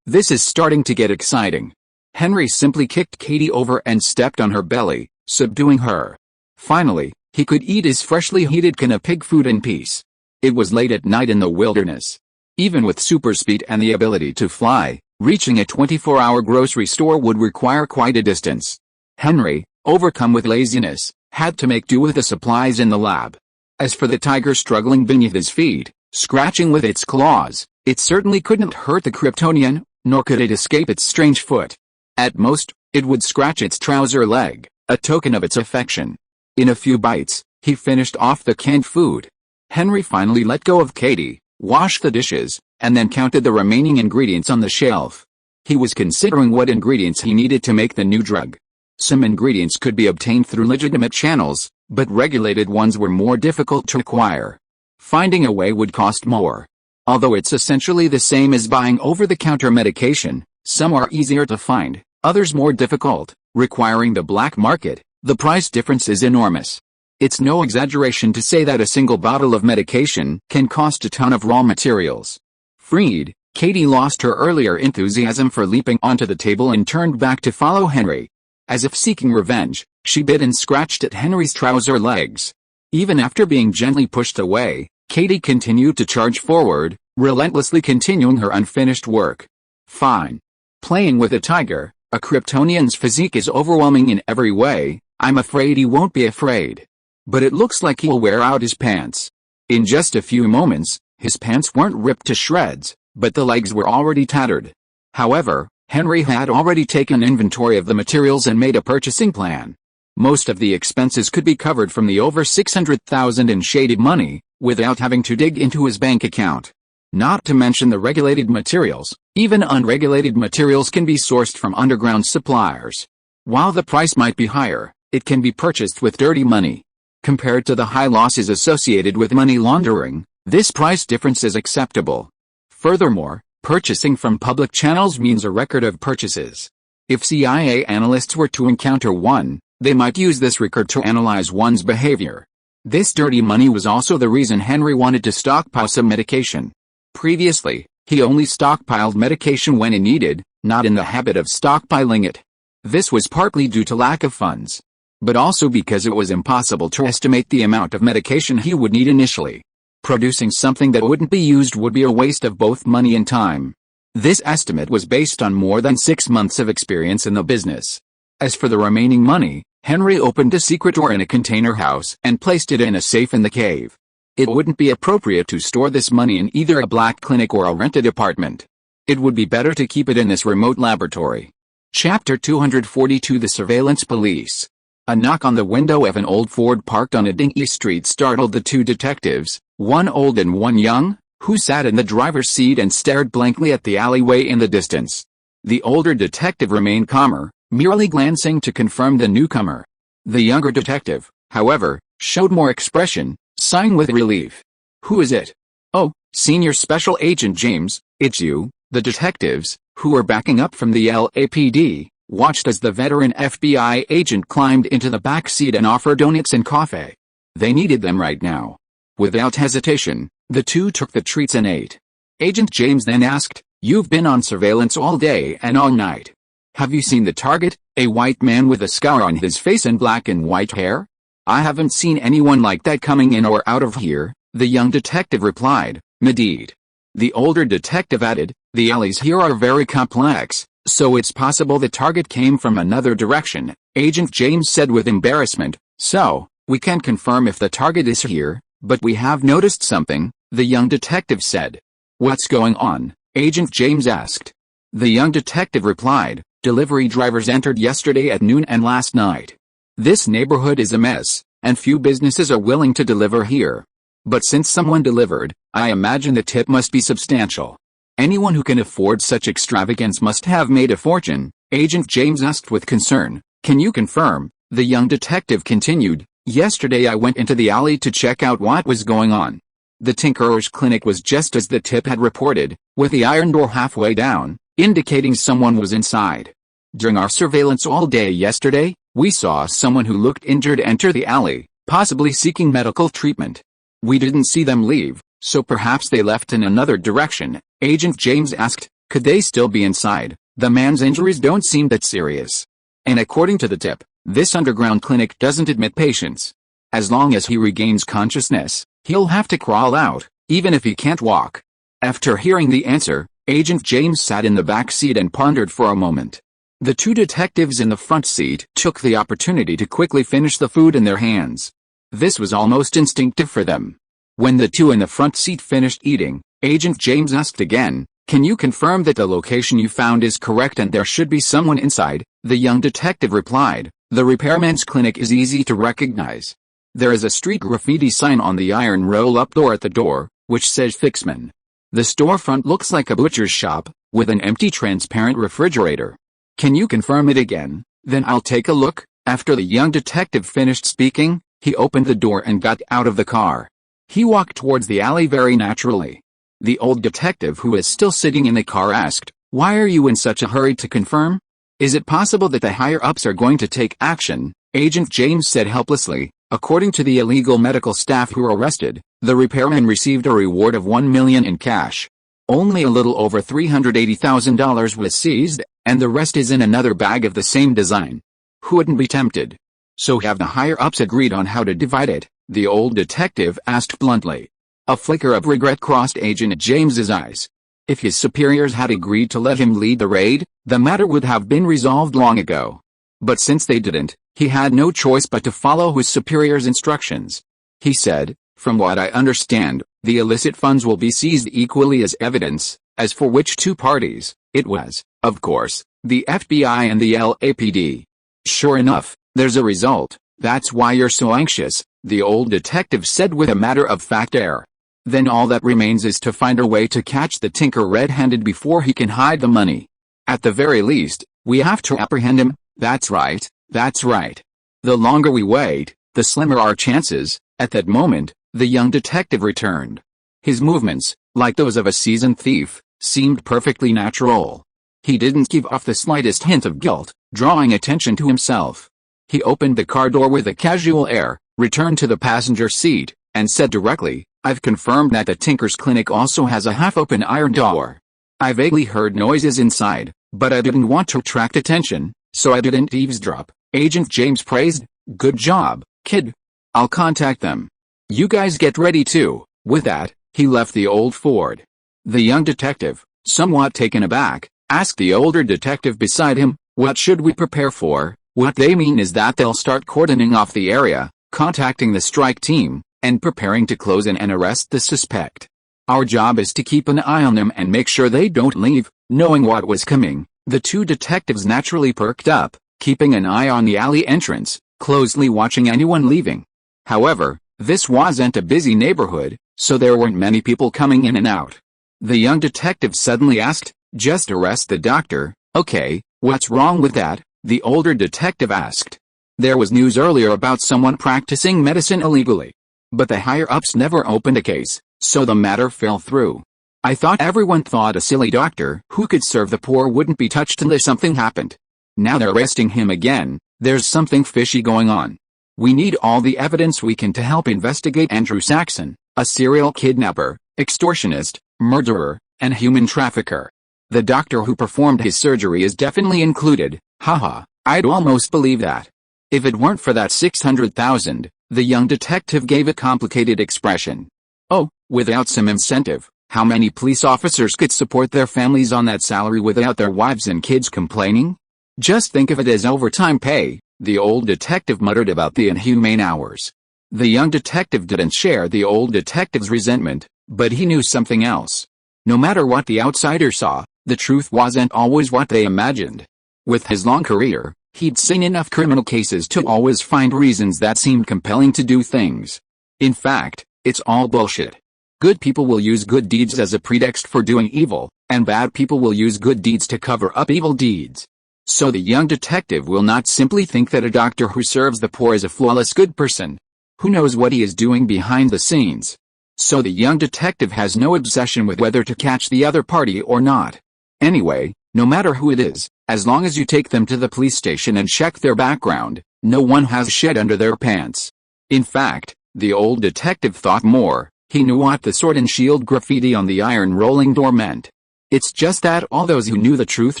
This is starting to get exciting. Henry simply kicked Katie over and stepped on her belly, subduing her. Finally, he could eat his freshly heated can of pig food in peace. It was late at night in the wilderness. Even with super speed and the ability to fly, reaching a 24-hour grocery store would require quite a distance. Henry, overcome with laziness, had to make do with the supplies in the lab. As for the tiger struggling beneath his feet, scratching with its claws, it certainly couldn't hurt the Kryptonian, nor could it escape its strange foot. At most, it would scratch its trouser leg, a token of its affection. In a few bites, he finished off the canned food. Henry finally let go of Katie, washed the dishes, and then counted the remaining ingredients on the shelf. He was considering what ingredients he needed to make the new drug. Some ingredients could be obtained through legitimate channels, but regulated ones were more difficult to acquire. Finding a way would cost more. Although it's essentially the same as buying over-the-counter medication, some are easier to find, others more difficult, requiring the black market. The price difference is enormous. It's no exaggeration to say that a single bottle of medication can cost a ton of raw materials. Freed, Katie lost her earlier enthusiasm for leaping onto the table and turned back to follow Henry. As if seeking revenge, she bit and scratched at Henry's trouser legs. Even after being gently pushed away, Katie continued to charge forward, relentlessly continuing her unfinished work. Fine. Playing with a tiger, a Kryptonian's physique is overwhelming in every way. I'm afraid he won't be afraid. But it looks like he'll wear out his pants. In just a few moments, his pants weren't ripped to shreds, but the legs were already tattered. However, Henry had already taken inventory of the materials and made a purchasing plan. Most of the expenses could be covered from the over $600,000 in shaded money, without having to dig into his bank account. Not to mention the regulated materials. Even unregulated materials can be sourced from underground suppliers. While the price might be higher, it can be purchased with dirty money. Compared to the high losses associated with money laundering, this price difference is acceptable. Furthermore, purchasing from public channels means a record of purchases. If CIA analysts were to encounter one, they might use this record to analyze one's behavior. This dirty money was also the reason Henry wanted to stockpile some medication. Previously, he only stockpiled medication when it needed, not in the habit of stockpiling it. This was partly due to lack of funds, but also because it was impossible to estimate the amount of medication he would need initially. Producing something that wouldn't be used would be a waste of both money and time. This estimate was based on more than 6 months of experience in the business. As for the remaining money, Henry opened a secret door in a container house and placed it in a safe in the cave. It wouldn't be appropriate to store this money in either a black clinic or a rented apartment. It would be better to keep it in this remote laboratory. Chapter 242 The Surveillance Police. A knock on the window of an old Ford parked on a dingy street startled the two detectives, one old and one young, who sat in the driver's seat and stared blankly at the alleyway in the distance. The older detective remained calmer, merely glancing to confirm the newcomer. The younger detective, however, showed more expression, sighing with relief. "Who is it?" "Oh, Senior Special Agent James, it's you." The detectives, who were backing up from the LAPD, watched as the veteran FBI agent climbed into the back seat and offered donuts and coffee. They needed them right now. Without hesitation, the two took the treats and ate. Agent James then asked, "You've been on surveillance all day and all night. Have you seen the target, a white man with a scar on his face and black and white hair?" "I haven't seen anyone like that coming in or out of here," the young detective replied. "Indeed." The older detective added, "The alleys here are very complex, so it's possible the target came from another direction." Agent James said with embarrassment, "So, we can't confirm if the target is here, but we have noticed something," the young detective said. "What's going on?" Agent James asked. The young detective replied, "Delivery drivers entered yesterday at noon and last night. This neighborhood is a mess, and few businesses are willing to deliver here. But since someone delivered, I imagine the tip must be substantial. Anyone who can afford such extravagance must have made a fortune, Agent James asked with concern. Can you confirm? The young detective continued. Yesterday I went into the alley to check out what was going on. The tinkerer's clinic was just as the tip had reported, with the iron door halfway down, indicating someone was inside. During our surveillance all day yesterday, we saw someone who looked injured enter the alley, possibly seeking medical treatment. We didn't see them leave, so perhaps they left in another direction. Agent James asked, could they still be inside? The man's injuries don't seem that serious. And according to the tip, this underground clinic doesn't admit patients. As long as he regains consciousness, he'll have to crawl out, even if he can't walk. After hearing the answer, Agent James sat in the back seat and pondered for a moment. The two detectives in the front seat took the opportunity to quickly finish the food in their hands. This was almost instinctive for them. When the two in the front seat finished eating, Agent James asked again, can you confirm that the location you found is correct and there should be someone inside? The young detective replied, the repairman's clinic is easy to recognize. There is a street graffiti sign on the iron roll-up door at the door, which says Fixman. The storefront looks like a butcher's shop, with an empty transparent refrigerator. Can you confirm it again? Then I'll take a look. After the young detective finished speaking, he opened the door and got out of the car. He walked towards the alley very naturally. The old detective who was still sitting in the car asked, why are you in such a hurry to confirm? Is it possible that the higher-ups are going to take action? Agent James said helplessly. According to the illegal medical staff who were arrested, the repairman received a reward of $1 million in cash. Only a little over $380,000 was seized, and the rest is in another bag of the same design. Who wouldn't be tempted? So have the higher-ups agreed on how to divide it? The old detective asked bluntly. A flicker of regret crossed Agent James's eyes. If his superiors had agreed to let him lead the raid, the matter would have been resolved long ago. But since they didn't, he had no choice but to follow his superiors' instructions. He said, from what I understand, the illicit funds will be seized equally as evidence, as for which two parties, it was, of course, the FBI and the LAPD. Sure enough, there's a result. That's why you're so anxious, the old detective said with a matter-of-fact air. Then all that remains is to find a way to catch the tinker red-handed before he can hide the money. At the very least, we have to apprehend him. That's right, that's right. The longer we wait, the slimmer our chances. At that moment, the young detective returned. His movements, like those of a seasoned thief, seemed perfectly natural. He didn't give off the slightest hint of guilt, drawing attention to himself. He opened the car door with a casual air, returned to the passenger seat, and said directly, I've confirmed that the Tinker's clinic also has a half-open iron door. I vaguely heard noises inside, but I didn't want to attract attention, so I didn't eavesdrop. Agent James praised, good job, kid. I'll contact them. You guys get ready too. With that, he left the old Ford. The young detective, somewhat taken aback, asked the older detective beside him, what should we prepare for? What they mean is that they'll start cordoning off the area, contacting the strike team, and preparing to close in and arrest the suspect. Our job is to keep an eye on them and make sure they don't leave. Knowing what was coming, the two detectives naturally perked up, keeping an eye on the alley entrance, closely watching anyone leaving. However, this wasn't a busy neighborhood, so there weren't many people coming in and out. The young detective suddenly asked, just arrest the doctor, okay, what's wrong with that? The older detective asked. There was news earlier about someone practicing medicine illegally. But the higher-ups never opened a case, so the matter fell through. I thought everyone thought a silly doctor who could serve the poor wouldn't be touched unless something happened. Now they're arresting him again. There's something fishy going on. We need all the evidence we can to help investigate Andrew Saxon, a serial kidnapper, extortionist, murderer, and human trafficker. The doctor who performed his surgery is definitely included. Haha, I'd almost believe that. If it weren't for that $600,000, the young detective gave a complicated expression. Oh, without some incentive, how many police officers could support their families on that salary without their wives and kids complaining? Just think of it as overtime pay, the old detective muttered about the inhumane hours. The young detective didn't share the old detective's resentment, but he knew something else. No matter what the outsider saw, the truth wasn't always what they imagined. With his long career, He'd seen enough criminal cases to always find reasons that seemed compelling to do things. In fact, it's all bullshit. Good people will use good deeds as a pretext for doing evil, and bad people will use good deeds to cover up evil deeds. So the young detective will not simply think that a doctor who serves the poor is a flawless good person. Who knows what he is doing behind the scenes? So the young detective has no obsession with whether to catch the other party or not. Anyway, no matter who it is, as long as you take them to the police station and check their background, no one has shit under their pants. In fact, the old detective thought more. He knew what the sword and shield graffiti on the iron rolling door meant. It's just that all those who knew the truth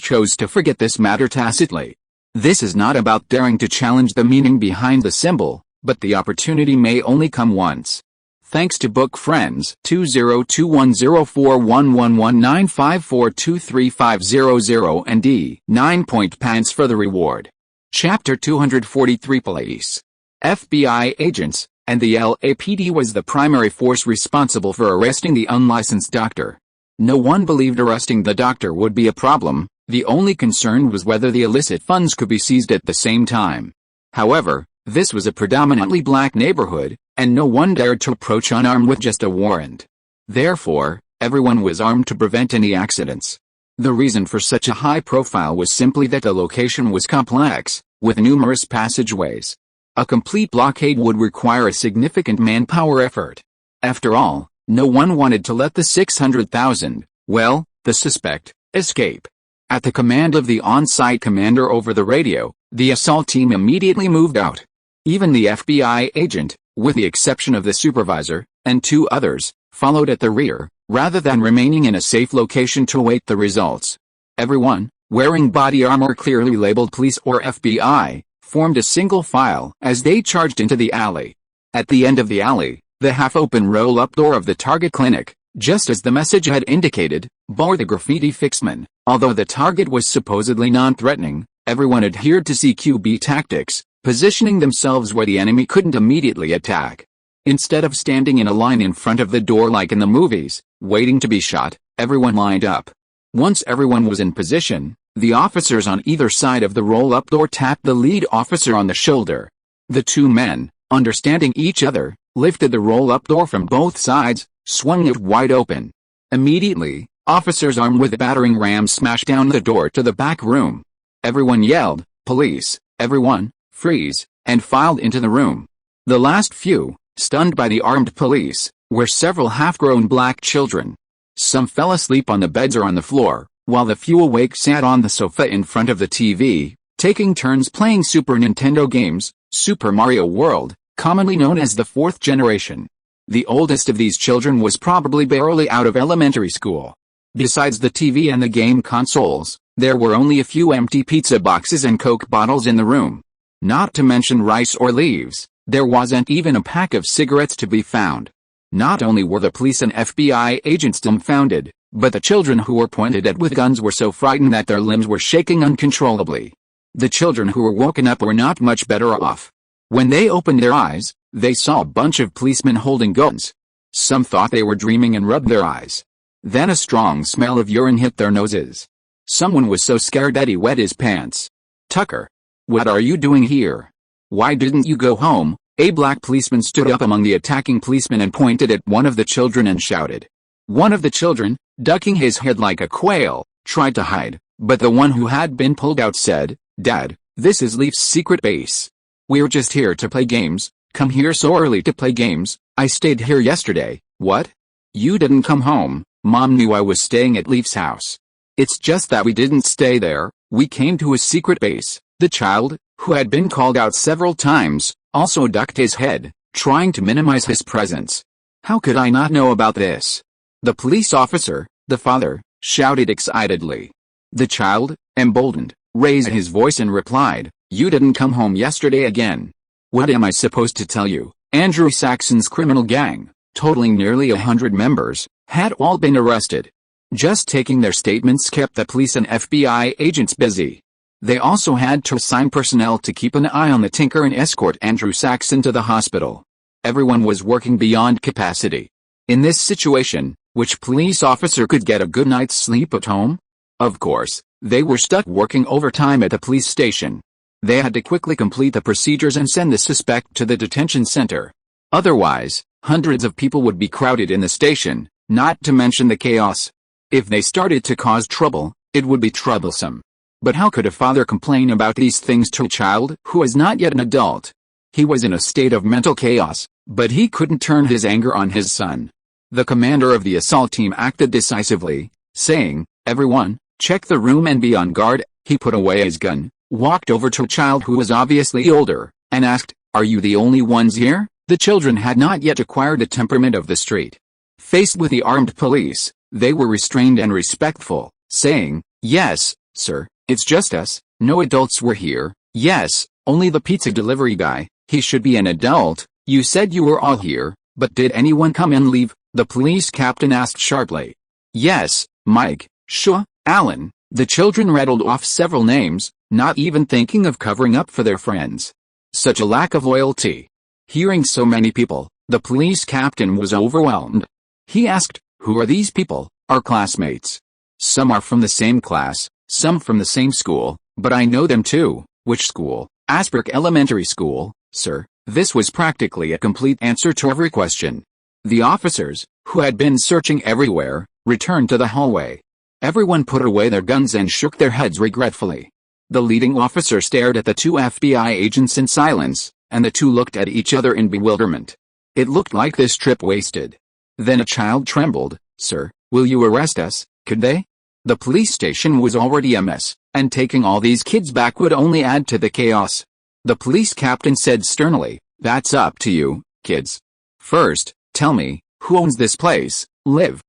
chose to forget this matter tacitly. This is not about daring to challenge the meaning behind the symbol, but the opportunity may only come once. Thanks to book friends 20210411195423500 and D 9-point pants for the reward. Chapter 243 Police, FBI agents, and the LAPD was the primary force responsible for arresting the unlicensed doctor. No one believed arresting the doctor would be a problem, the only concern was whether the illicit funds could be seized at the same time. However, this was a predominantly black neighborhood, and no one dared to approach unarmed with just a warrant. Therefore, everyone was armed to prevent any accidents. The reason for such a high profile was simply that the location was complex, with numerous passageways. A complete blockade would require a significant manpower effort. After all, no one wanted to let the 600,000, well, the suspect, escape. At the command of the on-site commander over the radio, the assault team immediately moved out. Even the FBI agent, with the exception of the supervisor, and 2 others, followed at the rear, rather than remaining in a safe location to await the results. Everyone, wearing body armor clearly labeled police or FBI, formed a single file as they charged into the alley. At the end of the alley, the half-open roll-up door of the target clinic, just as the message had indicated, bore the graffiti fixman. Although the target was supposedly non-threatening, everyone adhered to CQB tactics, positioning themselves where the enemy couldn't immediately attack. Instead of standing in a line in front of the door like in the movies, waiting to be shot, everyone lined up. Once everyone was in position, the officers on either side of the roll-up door tapped the lead officer on the shoulder. The 2 men, understanding each other, lifted the roll-up door from both sides, swung it wide open. Immediately, officers armed with battering rams smashed down the door to the back room. Everyone yelled, "Police, everyone, freeze," and filed into the room. The last few, stunned by the armed police, were several half-grown black children. Some fell asleep on the beds or on the floor, while the few awake sat on the sofa in front of the TV, taking turns playing Super Nintendo games, Super Mario World, commonly known as the 4th generation. The oldest of these children was probably barely out of elementary school. Besides the TV and the game consoles, there were only a few empty pizza boxes and Coke bottles in the room. Not to mention rice or leaves, there wasn't even a pack of cigarettes to be found. Not only were the police and FBI agents dumbfounded, but the children who were pointed at with guns were so frightened that their limbs were shaking uncontrollably. The children who were woken up were not much better off. When they opened their eyes, they saw a bunch of policemen holding guns. Some thought they were dreaming and rubbed their eyes. Then a strong smell of urine hit their noses. Someone was so scared that he wet his pants. "Tucker, what are you doing here? Why didn't you go home?" A black policeman stood up among the attacking policemen and pointed at one of the children and shouted. One of the children, ducking his head like a quail, tried to hide, but the one who had been pulled out said, "Dad, this is Leaf's secret base. We're just here to play games." "Come here so early to play games? I stayed here yesterday." "What? You didn't come home? Mom knew I was staying at Leaf's house." "It's just that we didn't stay there, we came to his secret base." The child, who had been called out several times, also ducked his head, trying to minimize his presence. "How could I not know about this?" The police officer, the father, shouted excitedly. The child, emboldened, raised his voice and replied, "You didn't come home yesterday again. What am I supposed to tell you?" Andrew Saxon's criminal gang, totaling nearly 100 members, had all been arrested. Just taking their statements kept the police and FBI agents busy. They also had to assign personnel to keep an eye on the tinker and escort Andrew Saxon to the hospital. Everyone was working beyond capacity. In this situation, which police officer could get a good night's sleep at home? Of course, they were stuck working overtime at the police station. They had to quickly complete the procedures and send the suspect to the detention center. Otherwise, hundreds of people would be crowded in the station, not to mention the chaos. If they started to cause trouble, it would be troublesome. But how could a father complain about these things to a child who is not yet an adult? He was in a state of mental chaos, but he couldn't turn his anger on his son. The commander of the assault team acted decisively, saying, "Everyone, check the room and be on guard." He put away his gun, walked over to a child who was obviously older, and asked, "Are you the only ones here?" The children had not yet acquired the temperament of the street. Faced with the armed police, they were restrained and respectful, saying, "Yes, sir, it's just us, no adults were here." "Yes, only the pizza delivery guy, he should be an adult. You said you were all here, but did anyone come and leave?" the police captain asked sharply. "Yes, Mike, Shua, Alan." The children rattled off several names, not even thinking of covering up for their friends. Such a lack of loyalty. Hearing so many people, the police captain was overwhelmed. He asked, "Who are these people?" "Our classmates. Some are from the same class, some from the same school, but I know them too." "Which school?" "Asbrook Elementary School, sir." This was practically a complete answer to every question. The officers, who had been searching everywhere, returned to the hallway. Everyone put away their guns and shook their heads regretfully. The leading officer stared at the two FBI agents in silence, and the two looked at each other in bewilderment. It looked like this trip wasted. Then a child trembled. "Sir, will you arrest us?" "Could they?" The police station was already a mess, and taking all these kids back would only add to the chaos. The police captain said sternly, "That's up to you, kids. First, tell me, who owns this place?" Live.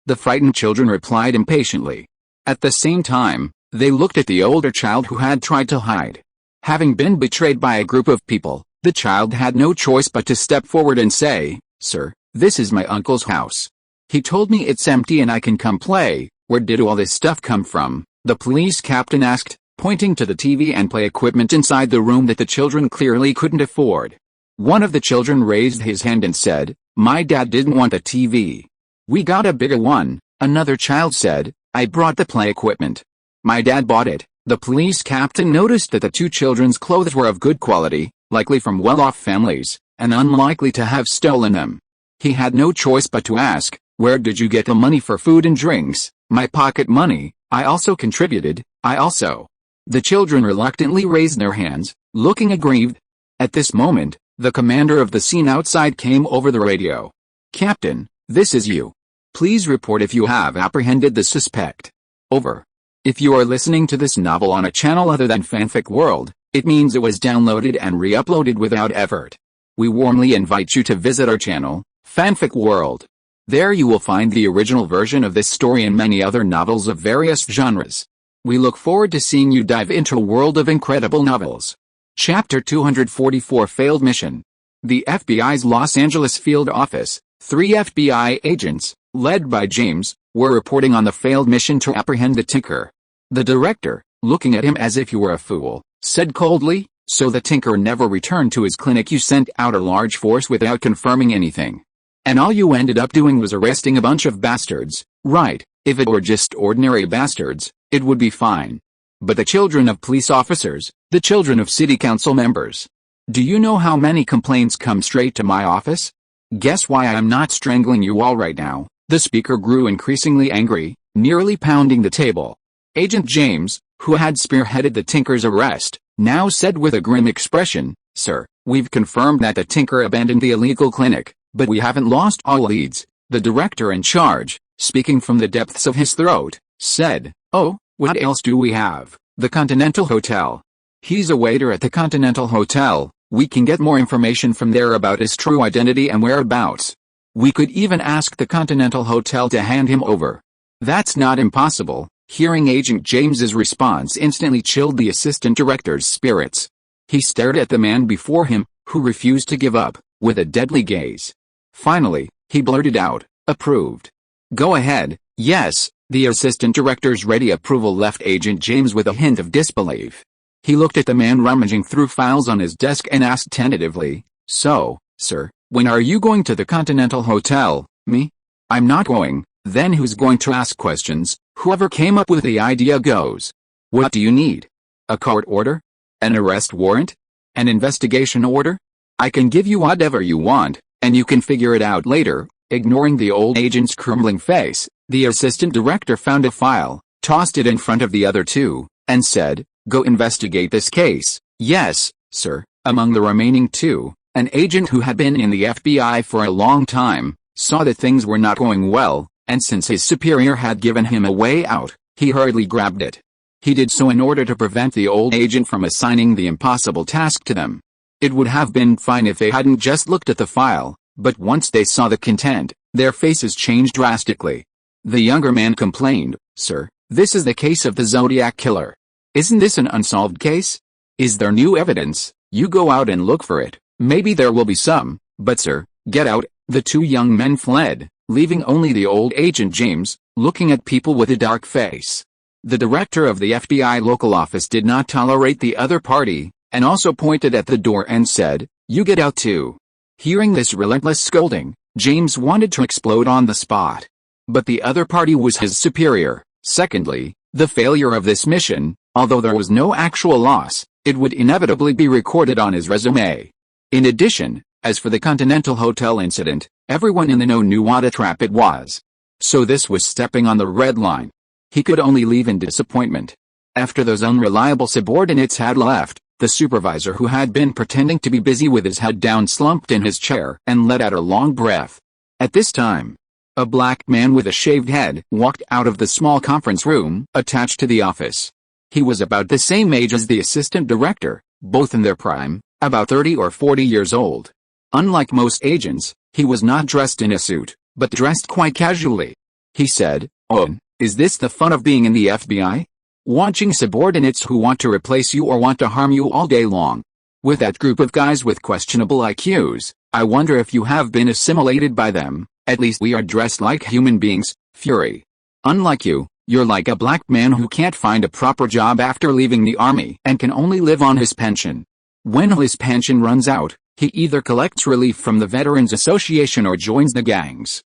The frightened children replied impatiently. At the same time, they looked at the older child who had tried to hide. Having been betrayed by a group of people, the child had no choice but to step forward and say, "Sir, this is my uncle's house. He told me it's empty and I can come play." "Where did all this stuff come from?" the police captain asked, pointing to the TV and play equipment inside the room that the children clearly couldn't afford. One of the children raised his hand and said, "My dad didn't want a TV. We got a bigger one." Another child said, "I brought the play equipment. My dad bought it." The police captain noticed that the two children's clothes were of good quality, likely from well-off families, and unlikely to have stolen them. He had no choice but to ask, "Where did you get the money for food and drinks?" "My pocket money. I also contributed, I also." The children reluctantly raised their hands, looking aggrieved. At this moment, the commander of the scene outside came over the radio. "Captain, this is you. Please report if you have apprehended the suspect. Over." If you are listening to this novel on a channel other than Fanfic World, it means it was downloaded and re-uploaded without effort. We warmly invite you to visit our channel, Fanfic World. There you will find the original version of this story and many other novels of various genres. We look forward to seeing you dive into a world of incredible novels. Chapter 244 Failed Mission. The FBI's Los Angeles field office, 3 FBI agents, led by James, were reporting on the failed mission to apprehend the Tinker. The director, looking at him as if you were a fool, said coldly, "So the Tinker never returned to his clinic. You sent out a large force without confirming anything. And all you ended up doing was arresting a bunch of bastards, right? If it were just ordinary bastards, it would be fine. But the children of police officers, the children of city council members. Do you know how many complaints come straight to my office? Guess why I'm not strangling you all right now?" The speaker grew increasingly angry, nearly pounding the table. Agent James, who had spearheaded the Tinker's arrest, now said with a grim expression, "Sir, we've confirmed that the Tinker abandoned the illegal clinic, but we haven't lost all leads." The director in charge, speaking from the depths of his throat, said, "Oh, what else do we have? The Continental Hotel. He's a waiter at the Continental Hotel. We can get more information from there about his true identity and whereabouts. We could even ask the Continental Hotel to hand him over." "That's not impossible." Hearing Agent James's response instantly chilled the assistant director's spirits. He stared at the man before him, who refused to give up, with a deadly gaze. Finally, he blurted out, "Approved." "Go ahead." "Yes." The assistant director's ready approval left Agent James with a hint of disbelief. He looked at the man rummaging through files on his desk and asked tentatively, "So, sir, when are you going to the Continental Hotel?" "Me? I'm not going." "Then who's going to ask questions?" "Whoever came up with the idea goes." "What do you need?" "A court order?" An arrest warrant? An investigation order? I can give you whatever you want, and you can figure it out later." Ignoring the old agent's crumbling face, the assistant director found a file, tossed it in front of the other two, and said, "Go investigate this case." "Yes, sir." Among the remaining two, an agent who had been in the FBI for a long time, saw that things were not going well, and since his superior had given him a way out, he hurriedly grabbed it. He did so in order to prevent the old agent from assigning the impossible task to them. It would have been fine if they hadn't just looked at the file, but once they saw the content, their faces changed drastically. The younger man complained, "Sir, this is the case of the Zodiac Killer. Isn't this an unsolved case? Is there new evidence? You go out and look for it. Maybe there will be some, but sir, get out." The two young men fled, leaving only the old agent James, looking at people with a dark face. The director of the FBI local office did not tolerate the other party, and also pointed at the door and said, "You get out too." Hearing this relentless scolding, James wanted to explode on the spot. But the other party was his superior. Secondly, the failure of this mission, although there was no actual loss, it would inevitably be recorded on his resume. In addition, as for the Continental Hotel incident, everyone in the know knew what a trap it was. So this was stepping on the red line. He could only leave in disappointment. After those unreliable subordinates had left, the supervisor who had been pretending to be busy with his head down slumped in his chair and let out a long breath. At this time, a black man with a shaved head walked out of the small conference room attached to the office. He was about the same age as the assistant director, both in their prime, about 30 or 40 years old. Unlike most agents, he was not dressed in a suit, but dressed quite casually. He said, "Oh, is this the fun of being in the FBI? Watching subordinates who want to replace you or want to harm you all day long? With that group of guys with questionable IQs, I wonder if you have been assimilated by them. At least we are dressed like human beings, Fury. Unlike you, you're like a black man who can't find a proper job after leaving the army and can only live on his pension. When his pension runs out, he either collects relief from the Veterans Association or joins the gangs.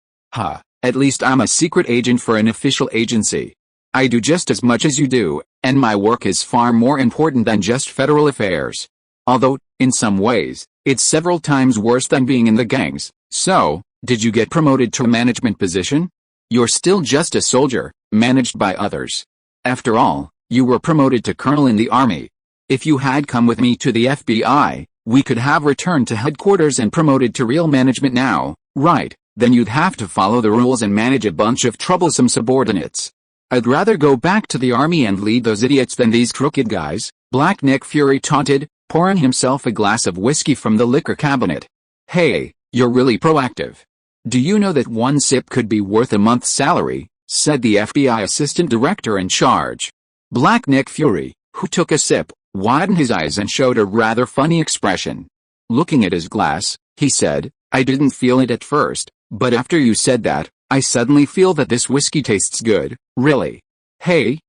At least I'm a secret agent for an official agency. I do just as much as you do, and my work is far more important than just federal affairs. Although, in some ways, it's several times worse than being in the gangs. So, did you get promoted to a management position? You're still just a soldier, managed by others. After all, you were promoted to colonel in the army. If you had come with me to the FBI, we could have returned to headquarters and promoted to real management now, right? Then you'd have to follow the rules and manage a bunch of troublesome subordinates. I'd rather go back to the army and lead those idiots than these crooked guys," Black Nick Fury taunted, pouring himself a glass of whiskey from the liquor cabinet. "Hey, you're really proactive. Do you know that one sip could be worth a month's salary?" said the FBI assistant director in charge. Black Nick Fury, who took a sip, widened his eyes and showed a rather funny expression. Looking at his glass, he said, "I didn't feel it at first, but after you said that, I suddenly feel that this whiskey tastes good, really." Hey,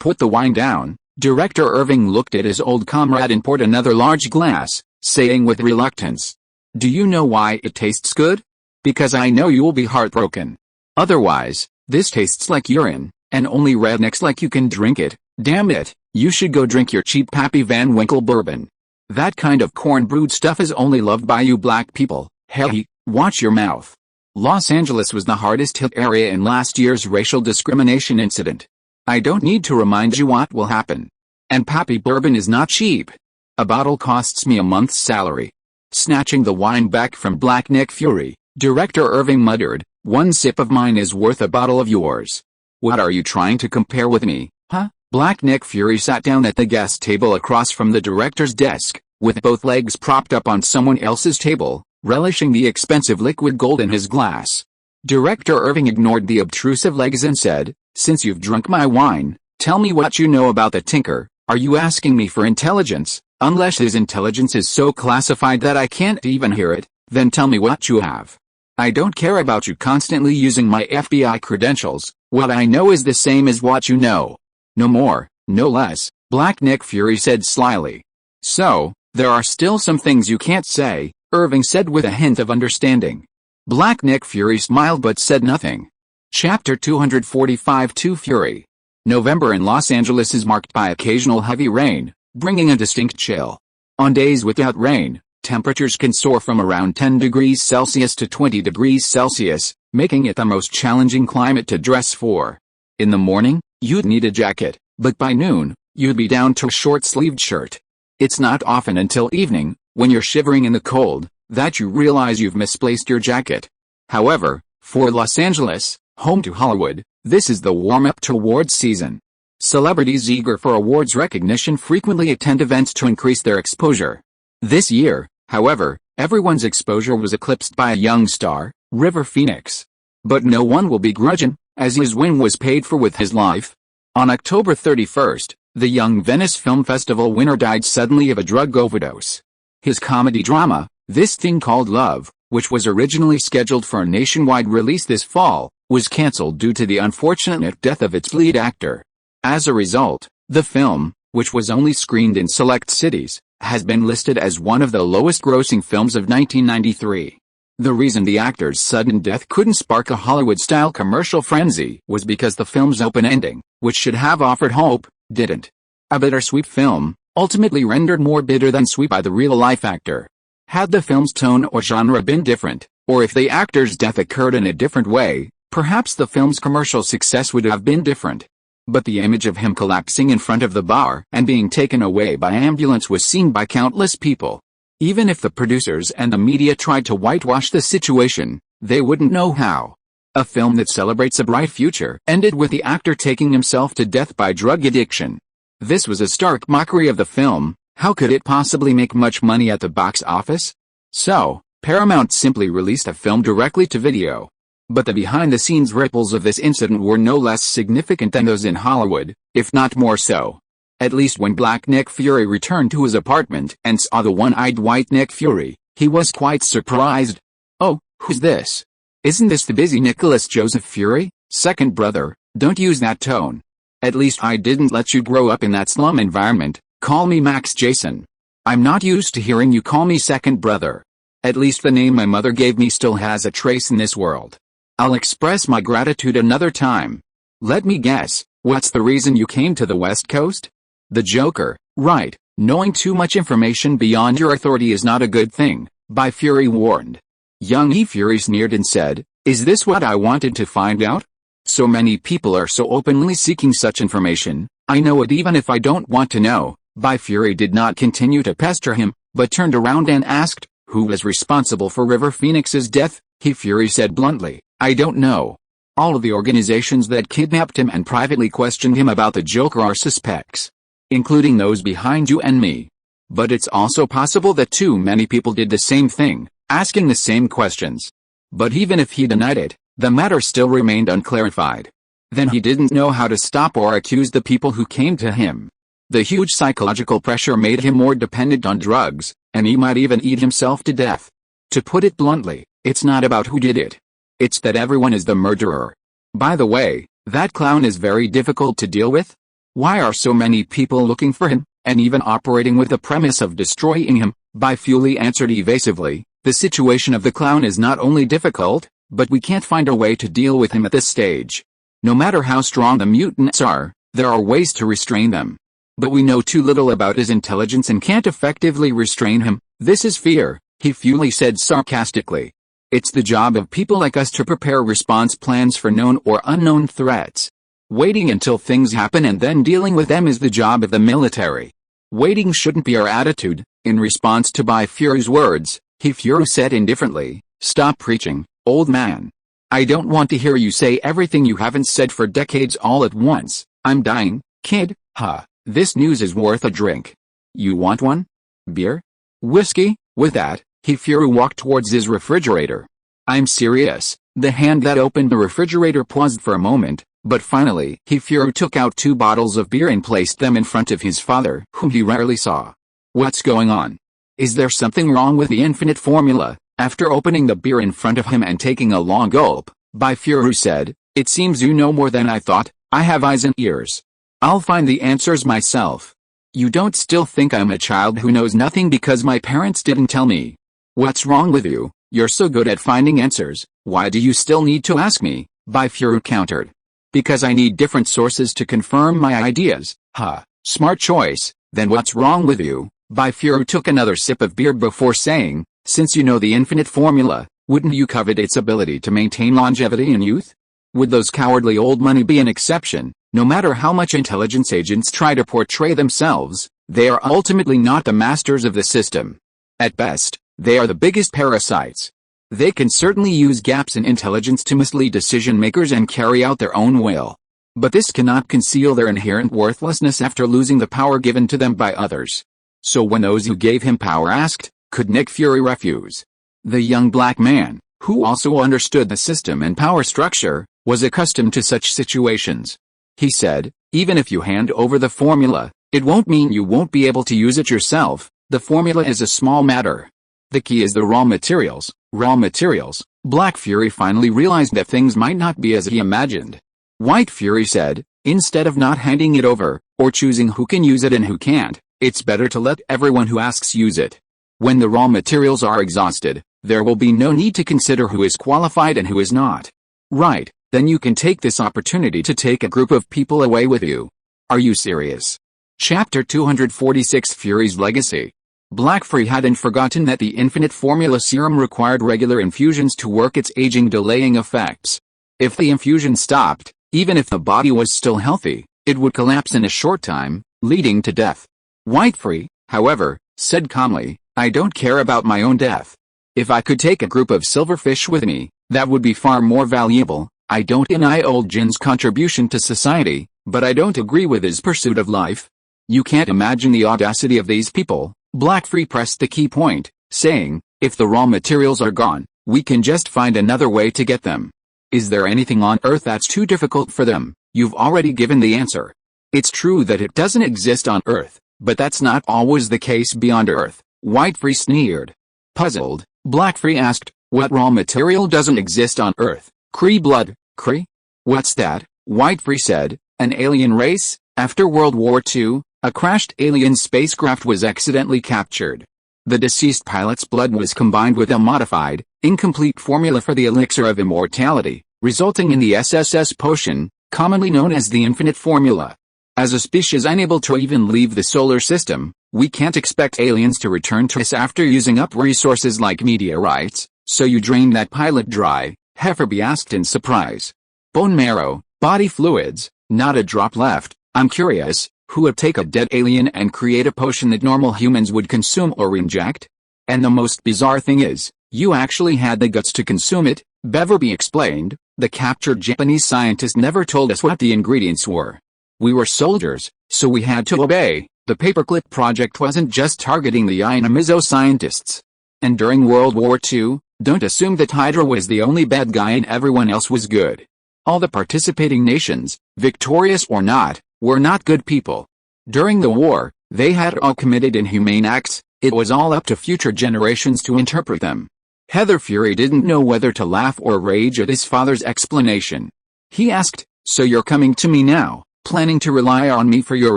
put the wine down." Director Irving looked at his old comrade and poured another large glass, saying with reluctance, "Do you know why it tastes good? Because I know you'll be heartbroken. Otherwise, this tastes like urine, and only rednecks like you can drink it. Damn it, you should go drink your cheap Pappy Van Winkle bourbon. That kind of corn-brewed stuff is only loved by you black people." Hey, watch your mouth. Los Angeles was the hardest hit area in last year's racial discrimination incident. I don't need to remind you what will happen. And Pappy bourbon is not cheap. A bottle costs me a month's salary. Snatching the wine back from Black Nick Fury, Director Irving muttered, "One sip of mine is worth a bottle of yours. What are you trying to compare with me, huh?" Black Nick Fury sat down at the guest table across from the director's desk, with both legs propped up on someone else's table, relishing the expensive liquid gold in his glass. Director Irving ignored the obtrusive legs and said, "Since you've drunk my wine, tell me what you know about the Tinker. Are you asking me for intelligence? Unless his intelligence is so classified that I can't even hear it, then tell me what you have. I don't care about you constantly using my FBI credentials. What I know is the same as what you know. No more, no less," Black Nick Fury said slyly. "So, there are still some things you can't say," Irving said with a hint of understanding. Black Nick Fury smiled but said nothing. Chapter 245 Fury. November in Los Angeles is marked by occasional heavy rain, bringing a distinct chill. On days without rain, temperatures can soar from around 10 degrees Celsius to 20 degrees Celsius, making it the most challenging climate to dress for. In the morning, you'd need a jacket, but by noon, you'd be down to a short-sleeved shirt. It's not often until evening, when you're shivering in the cold, that you realize you've misplaced your jacket. However, for Los Angeles, home to Hollywood, this is the warm-up to awards season. Celebrities eager for awards recognition frequently attend events to increase their exposure. This year, however, everyone's exposure was eclipsed by a young star, River Phoenix. But no one will begrudge him, as his win was paid for with his life. On October 31st, the young Venice Film Festival winner died suddenly of a drug overdose. His comedy drama, This Thing Called Love, which was originally scheduled for a nationwide release this fall, was cancelled due to the unfortunate death of its lead actor. As a result, the film, which was only screened in select cities, has been listed as one of the lowest-grossing films of 1993. The reason the actor's sudden death couldn't spark a Hollywood-style commercial frenzy was because the film's open ending, which should have offered hope, didn't. A bittersweet film, ultimately rendered more bitter than sweet by the real-life actor. Had the film's tone or genre been different, or if the actor's death occurred in a different way, perhaps the film's commercial success would have been different. But the image of him collapsing in front of the bar and being taken away by ambulance was seen by countless people. Even if the producers and the media tried to whitewash the situation, they wouldn't know how. A film that celebrates a bright future ended with the actor taking himself to death by drug addiction. This was a stark mockery of the film. How could it possibly make much money at the box office? So, Paramount simply released a film directly to video. But the behind-the-scenes ripples of this incident were no less significant than those in Hollywood, if not more so. At least when Black Nick Fury returned to his apartment and saw the one-eyed white Nick Fury, he was quite surprised. "Oh, who's this? Isn't this the busy Nicholas Joseph Fury? Second brother, don't use that tone. At least I didn't let you grow up in that slum environment. Call me Max Jason. I'm not used to hearing you call me second brother. At least the name my mother gave me still has a trace in this world. I'll express my gratitude another time. Let me guess, what's the reason you came to the West Coast? The Joker, right, knowing too much information beyond your authority is not a good thing," by Fury warned. Young E. Fury sneered and said, "Is this what I wanted to find out? So many people are so openly seeking such information, I know it even if I don't want to know." By Fury did not continue to pester him, but turned around and asked, "Who was responsible for River Phoenix's death?" He Fury said bluntly, "I don't know. All of the organizations that kidnapped him and privately questioned him about the Joker are suspects, including those behind you and me. But it's also possible that too many people did the same thing, asking the same questions." But even if he denied it, the matter still remained unclarified. Then he didn't know how to stop or accuse the people who came to him. The huge psychological pressure made him more dependent on drugs, and he might even eat himself to death. To put it bluntly, it's not about who did it. It's that everyone is the murderer. By the way, that clown is very difficult to deal with. Why are so many people looking for him, and even operating with the premise of destroying him? By Fury answered evasively, "The situation of the clown is not only difficult, but we can't find a way to deal with him at this stage. No matter how strong the mutants are, there are ways to restrain them. But we know too little about his intelligence and can't effectively restrain him. This is fear," he Fury said sarcastically. "It's the job of people like us to prepare response plans for known or unknown threats. Waiting until things happen and then dealing with them is the job of the military. Waiting shouldn't be our attitude." In response to By Fury's words, he Fury said indifferently, "Stop preaching, old man. I don't want to hear you say everything you haven't said for decades all at once. I'm dying, kid, huh? This news is worth a drink. You want one? Beer? Whiskey?" With that, he Fury walked towards his refrigerator. "I'm serious." The hand that opened the refrigerator paused for a moment, but finally he Fury took out 2 bottles of beer and placed them in front of his father, whom he rarely saw. "What's going on? Is there something wrong with the infinite formula?" After opening the beer in front of him and taking a long gulp, By Fury said, "It seems you know more than I thought. I have eyes and ears. I'll find the answers myself. You don't still think I'm a child who knows nothing because my parents didn't tell me? What's wrong with you? You're so good at finding answers. Why do you still need to ask me?" By Fury countered. "Because I need different sources to confirm my ideas." "Huh, smart choice. Then what's wrong with you? Fury took another sip of beer before saying, since you know the infinite formula, wouldn't you covet its ability to maintain longevity and youth? Would those cowardly old money be an exception? No matter how much intelligence agents try to portray themselves, they are ultimately not the masters of the system. At best, they are the biggest parasites. They can certainly use gaps in intelligence to mislead decision makers and carry out their own will. But this cannot conceal their inherent worthlessness after losing the power given to them by others. So when those who gave him power asked, could Nick Fury refuse? The young black man, who also understood the system and power structure, was accustomed to such situations. He said, even if you hand over the formula, it won't mean you won't be able to use it yourself. The formula is a small matter. The key is the raw materials. Raw materials. Black Fury finally realized that things might not be as he imagined. White Fury said, instead of not handing it over, or choosing who can use it and who can't, it's better to let everyone who asks use it. When the raw materials are exhausted, there will be no need to consider who is qualified and who is not. Right, then you can take this opportunity to take a group of people away with you. Are you serious? Chapter 246 Fury's Legacy. Black Fury hadn't forgotten that the infinite formula serum required regular infusions to work its aging-delaying effects. If the infusion stopped, even if the body was still healthy, it would collapse in a short time, leading to death. White Fury, however, said calmly, I don't care about my own death. If I could take a group of silverfish with me, that would be far more valuable. I don't deny old Jin's contribution to society, but I don't agree with his pursuit of life. You can't imagine the audacity of these people. Black Fury pressed the key point, saying, if the raw materials are gone, we can just find another way to get them. Is there anything on Earth that's too difficult for them? You've already given the answer. It's true that it doesn't exist on Earth, but that's not always the case beyond Earth. White Fury sneered. Puzzled, Black Fury asked, what raw material doesn't exist on Earth? Kree blood. Kree? What's that? White Fury said, an alien race. After World War II, a crashed alien spacecraft was accidentally captured. The deceased pilot's blood was combined with a modified, incomplete formula for the elixir of immortality, resulting in the SSS potion, commonly known as the infinite formula. As a species unable to even leave the solar system, we can't expect aliens to return to us after using up resources like meteorites, so you drained that pilot dry, Hefferby asked in surprise. Bone marrow, body fluids, not a drop left. I'm curious, who would take a dead alien and create a potion that normal humans would consume or inject? And the most bizarre thing is, you actually had the guts to consume it, Beverby explained. The captured Japanese scientist never told us what the ingredients were. We were soldiers, so we had to obey. The Paperclip project wasn't just targeting the Inamizo scientists. And during World War II, don't assume that Hydra was the only bad guy and everyone else was good. All the participating nations, victorious or not, were not good people. During the war, they had all committed inhumane acts. It was all up to future generations to interpret them. Heather Fury didn't know whether to laugh or rage at his father's explanation. He asked, so you're coming to me now, planning to rely on me for your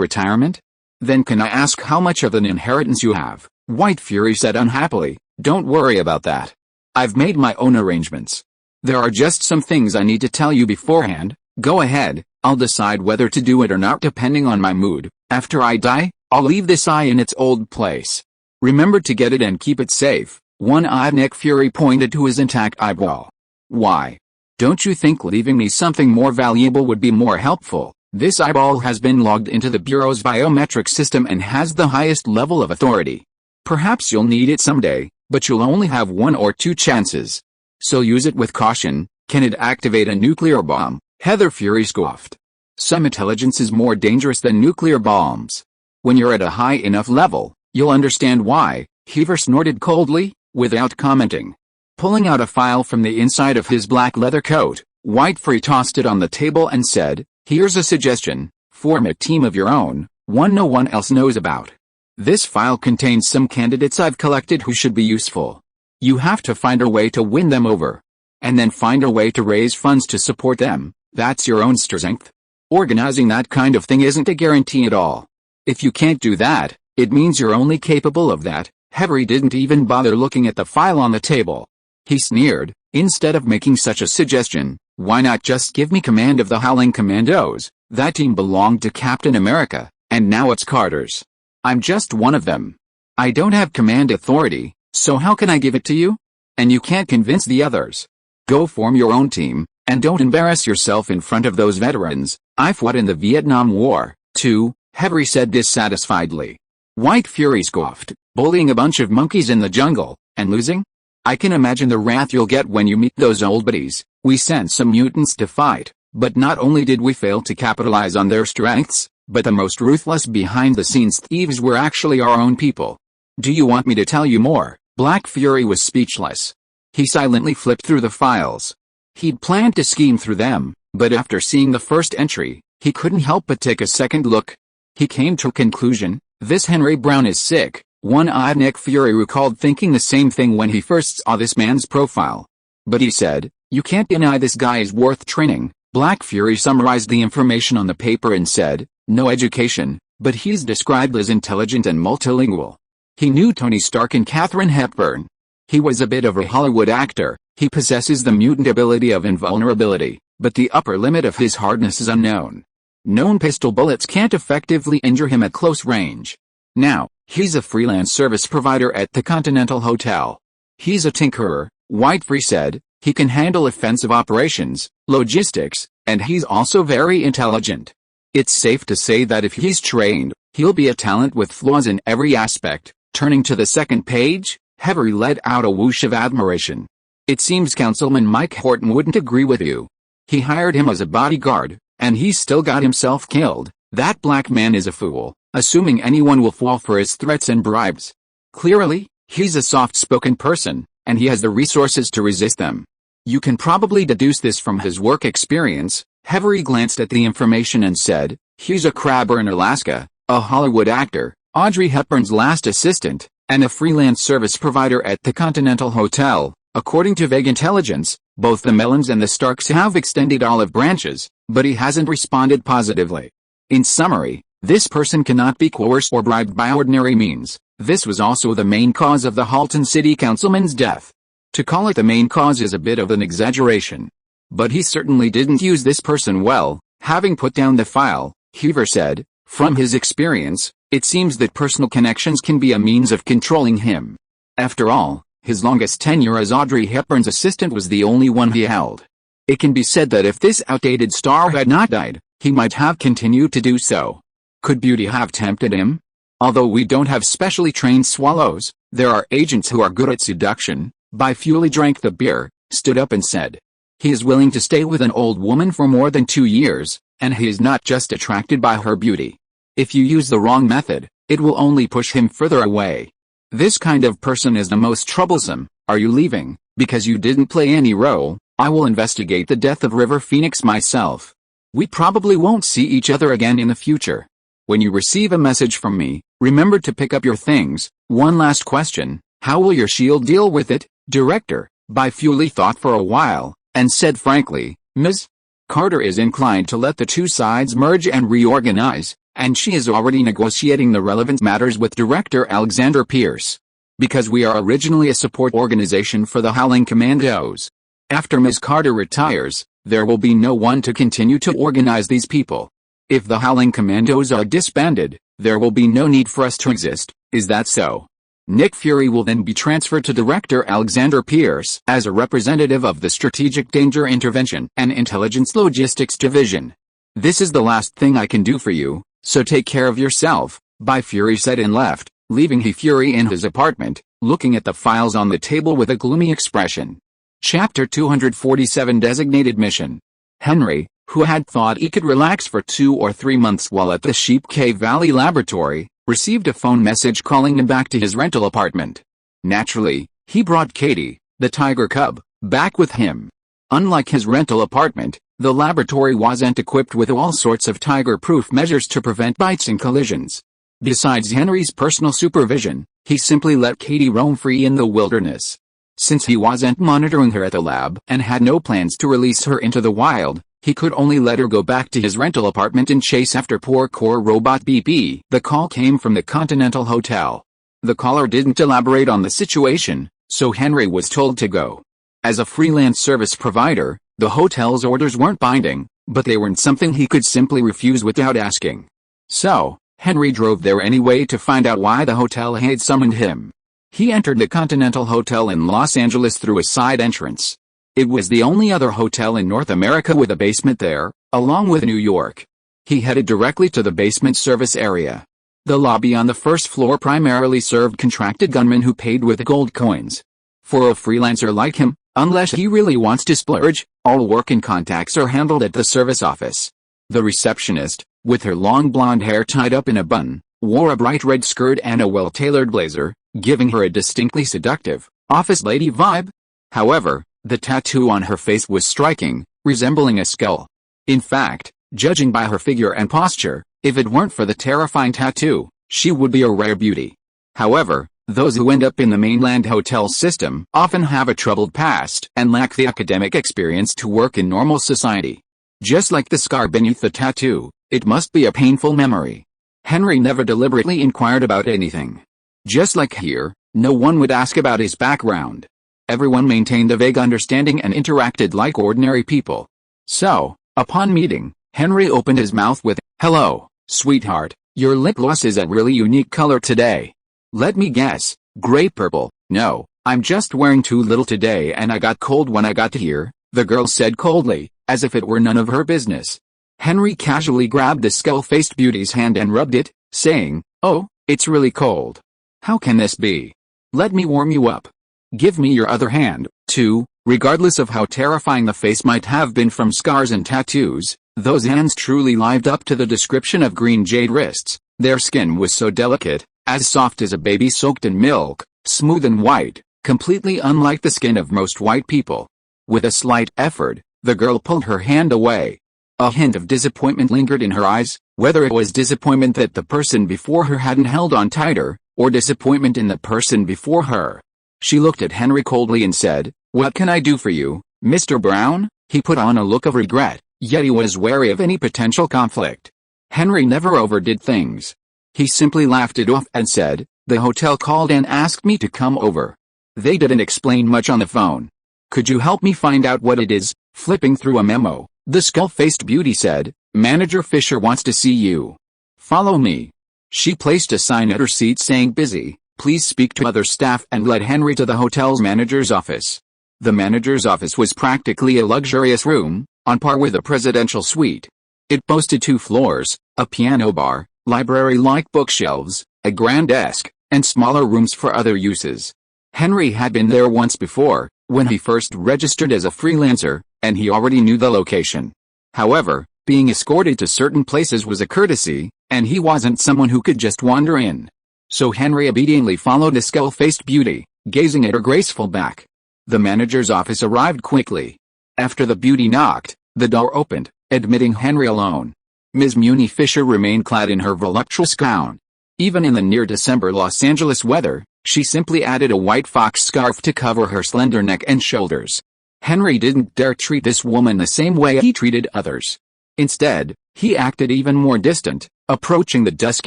retirement? Then can I ask how much of an inheritance you have? White Fury said unhappily, don't worry about that. I've made my own arrangements. There are just some things I need to tell you beforehand. Go ahead, I'll decide whether to do it or not depending on my mood. After I die, I'll leave this eye in its old place. Remember to get it and keep it safe. One-eyed Nick Fury pointed to his intact eyeball. Why? Don't you think leaving me something more valuable would be more helpful? This eyeball has been logged into the Bureau's biometric system and has the highest level of authority. Perhaps you'll need it someday, but you'll only have 1 or 2 chances. So use it with caution. Can it activate a nuclear bomb? Heather Fury scoffed. Some intelligence is more dangerous than nuclear bombs. When you're at a high enough level, you'll understand why. Heaver snorted coldly, without commenting. Pulling out a file from the inside of his black leather coat, White Fury tossed it on the table and said, here's a suggestion. Form a team of your own, one no one else knows about. This file contains some candidates I've collected who should be useful. You have to find a way to win them over. And then find a way to raise funds to support them. That's your own strength. Organizing that kind of thing isn't a guarantee at all. If you can't do that, it means you're only capable of that. Hevery didn't even bother looking at the file on the table. He sneered, instead of making such a suggestion, why not just give me command of the Howling Commandos? That team belonged to Captain America, and now it's Carter's. I'm just one of them. I don't have command authority, so how can I give it to you? And you can't convince the others. Go form your own team, and don't embarrass yourself in front of those veterans. I fought in the Vietnam War, too, Henry said dissatisfiedly. White Fury scoffed, bullying a bunch of monkeys in the jungle, and losing? I can imagine the wrath you'll get when you meet those old buddies. We sent some mutants to fight, but not only did we fail to capitalize on their strengths, but the most ruthless behind-the-scenes thieves were actually our own people. Do you want me to tell you more? Black Fury was speechless. He silently flipped through the files. He'd planned to scheme through them, but after seeing the first entry, he couldn't help but take a second look. He came to a conclusion: this Henry Brown is sick. One-eyed Nick Fury recalled thinking the same thing when he first saw this man's profile. But he said, "You can't deny this guy is worth training." Black Fury summarized the information on the paper and said, "No education, but he's described as intelligent and multilingual." He knew Tony Stark and Katharine Hepburn. He was a bit of a Hollywood actor. He possesses the mutant ability of invulnerability, but the upper limit of his hardness is unknown. Known pistol bullets can't effectively injure him at close range. Now, he's a freelance service provider at the Continental Hotel. He's a tinkerer, Whitefree said. He can handle offensive operations, logistics, and he's also very intelligent. It's safe to say that if he's trained, he'll be a talent with flaws in every aspect. Turning to the second page, Henry let out a whoosh of admiration. It seems Councilman Mike Horton wouldn't agree with you. He hired him as a bodyguard, and he still got himself killed. That black man is a fool, assuming anyone will fall for his threats and bribes. Clearly, he's a soft-spoken person, and he has the resources to resist them. You can probably deduce this from his work experience. Henry glanced at the information and said, he's a crabber in Alaska, a Hollywood actor, Audrey Hepburn's last assistant, and a freelance service provider at the Continental Hotel. According to vague intelligence, both the Mellons and the Starks have extended olive branches, but he hasn't responded positively. In summary, this person cannot be coerced or bribed by ordinary means. This was also the main cause of the Halton City Councilman's death. To call it the main cause is a bit of an exaggeration. But he certainly didn't use this person well. Having put down the file, Heaver said, from his experience, it seems that personal connections can be a means of controlling him. After all, his longest tenure as Audrey Hepburn's assistant was the only one he held. It can be said that if this outdated star had not died, he might have continued to do so. Could beauty have tempted him? Although we don't have specially trained swallows, there are agents who are good at seduction. Bifuli drank the beer, stood up and said, he is willing to stay with an old woman for more than 2 years, and he is not just attracted by her beauty. If you use the wrong method, it will only push him further away. This kind of person is the most troublesome. Are you leaving? Because you didn't play any role? I will investigate the death of River Phoenix myself. We probably won't see each other again in the future. When you receive a message from me, remember to pick up your things. One last question, how will your shield deal with it? Director, Bifuli thought for a while, and said frankly, Ms. Carter is inclined to let the two sides merge and reorganize, and she is already negotiating the relevant matters with Director Alexander Pierce. Because we are originally a support organization for the Howling Commandos. After Ms. Carter retires, there will be no one to continue to organize these people. If the Howling Commandos are disbanded, there will be no need for us to exist. Is that so? Nick Fury will then be transferred to Director Alexander Pierce as a representative of the Strategic Danger Intervention and Intelligence Logistics Division. This is the last thing I can do for you, so take care of yourself, Bifuli said and left, leaving Fury in his apartment, looking at the files on the table with a gloomy expression. Chapter 247 Designated Mission. Henry, who had thought he could relax for 2 or 3 months while at the Sheep Cave Valley Laboratory, received a phone message calling him back to his rental apartment. Naturally, he brought Katie, the tiger cub, back with him. Unlike his rental apartment, the laboratory wasn't equipped with all sorts of tiger-proof measures to prevent bites and collisions. Besides Henry's personal supervision, he simply let Katie roam free in the wilderness. Since he wasn't monitoring her at the lab and had no plans to release her into the wild, he could only let her go back to his rental apartment and chase after poor core robot BP. The call came from the Continental Hotel. The caller didn't elaborate on the situation, so Henry was told to go. As a freelance service provider, the hotel's orders weren't binding, but they weren't something he could simply refuse without asking. So, Henry drove there anyway to find out why the hotel had summoned him. He entered the Continental Hotel in Los Angeles through a side entrance. It was the only other hotel in North America with a basement there, along with New York. He headed directly to the basement service area. The lobby on the first floor primarily served contracted gunmen who paid with gold coins. For a freelancer like him, unless he really wants to splurge, all work and contacts are handled at the service office. The receptionist, with her long blonde hair tied up in a bun, wore a bright red skirt and a well-tailored blazer, giving her a distinctly seductive, office lady vibe. However, the tattoo on her face was striking, resembling a skull. In fact, judging by her figure and posture, if it weren't for the terrifying tattoo, she would be a rare beauty. However, those who end up in the mainland hotel system often have a troubled past and lack the academic experience to work in normal society. Just like the scar beneath the tattoo, it must be a painful memory. Henry never deliberately inquired about anything. Just like here, no one would ask about his background. Everyone maintained a vague understanding and interacted like ordinary people. So, upon meeting, Henry opened his mouth with, "Hello, sweetheart, your lip gloss is a really unique color today. Let me guess, gray purple." "No, I'm just wearing too little today and I got cold when I got here," the girl said coldly, as if it were none of her business. Henry casually grabbed the skull-faced beauty's hand and rubbed it, saying, "Oh, it's really cold. How can this be? Let me warm you up. Give me your other hand, too." Regardless of how terrifying the face might have been from scars and tattoos, those hands truly lived up to the description of green jade wrists. Their skin was so delicate, as soft as a baby soaked in milk, smooth and white, completely unlike the skin of most white people. With a slight effort, the girl pulled her hand away. A hint of disappointment lingered in her eyes, whether it was disappointment that the person before her hadn't held on tighter, or disappointment in the person before her. She looked at Henry coldly and said, "What can I do for you, Mr. Brown?" He put on a look of regret, yet he was wary of any potential conflict. Henry never overdid things. He simply laughed it off and said, "The hotel called and asked me to come over. They didn't explain much on the phone. Could you help me find out what it is?" Flipping through a memo, the skull-faced beauty said, "Manager Fisher wants to see you. Follow me." She placed a sign at her seat saying busy, "Please speak to other staff," and led Henry to the hotel's manager's office. The manager's office was practically a luxurious room, on par with a presidential suite. It boasted 2 floors, a piano bar, library-like bookshelves, a grand desk, and smaller rooms for other uses. Henry had been there once before, when he first registered as a freelancer, and he already knew the location. However, being escorted to certain places was a courtesy, and he wasn't someone who could just wander in. So Henry obediently followed the skull-faced beauty, gazing at her graceful back. The manager's office arrived quickly. After the beauty knocked, the door opened, admitting Henry alone. Ms. Muni Fisher remained clad in her voluptuous gown. Even in the near-December Los Angeles weather, she simply added a white fox scarf to cover her slender neck and shoulders. Henry didn't dare treat this woman the same way he treated others. Instead, he acted even more distant, approaching the desk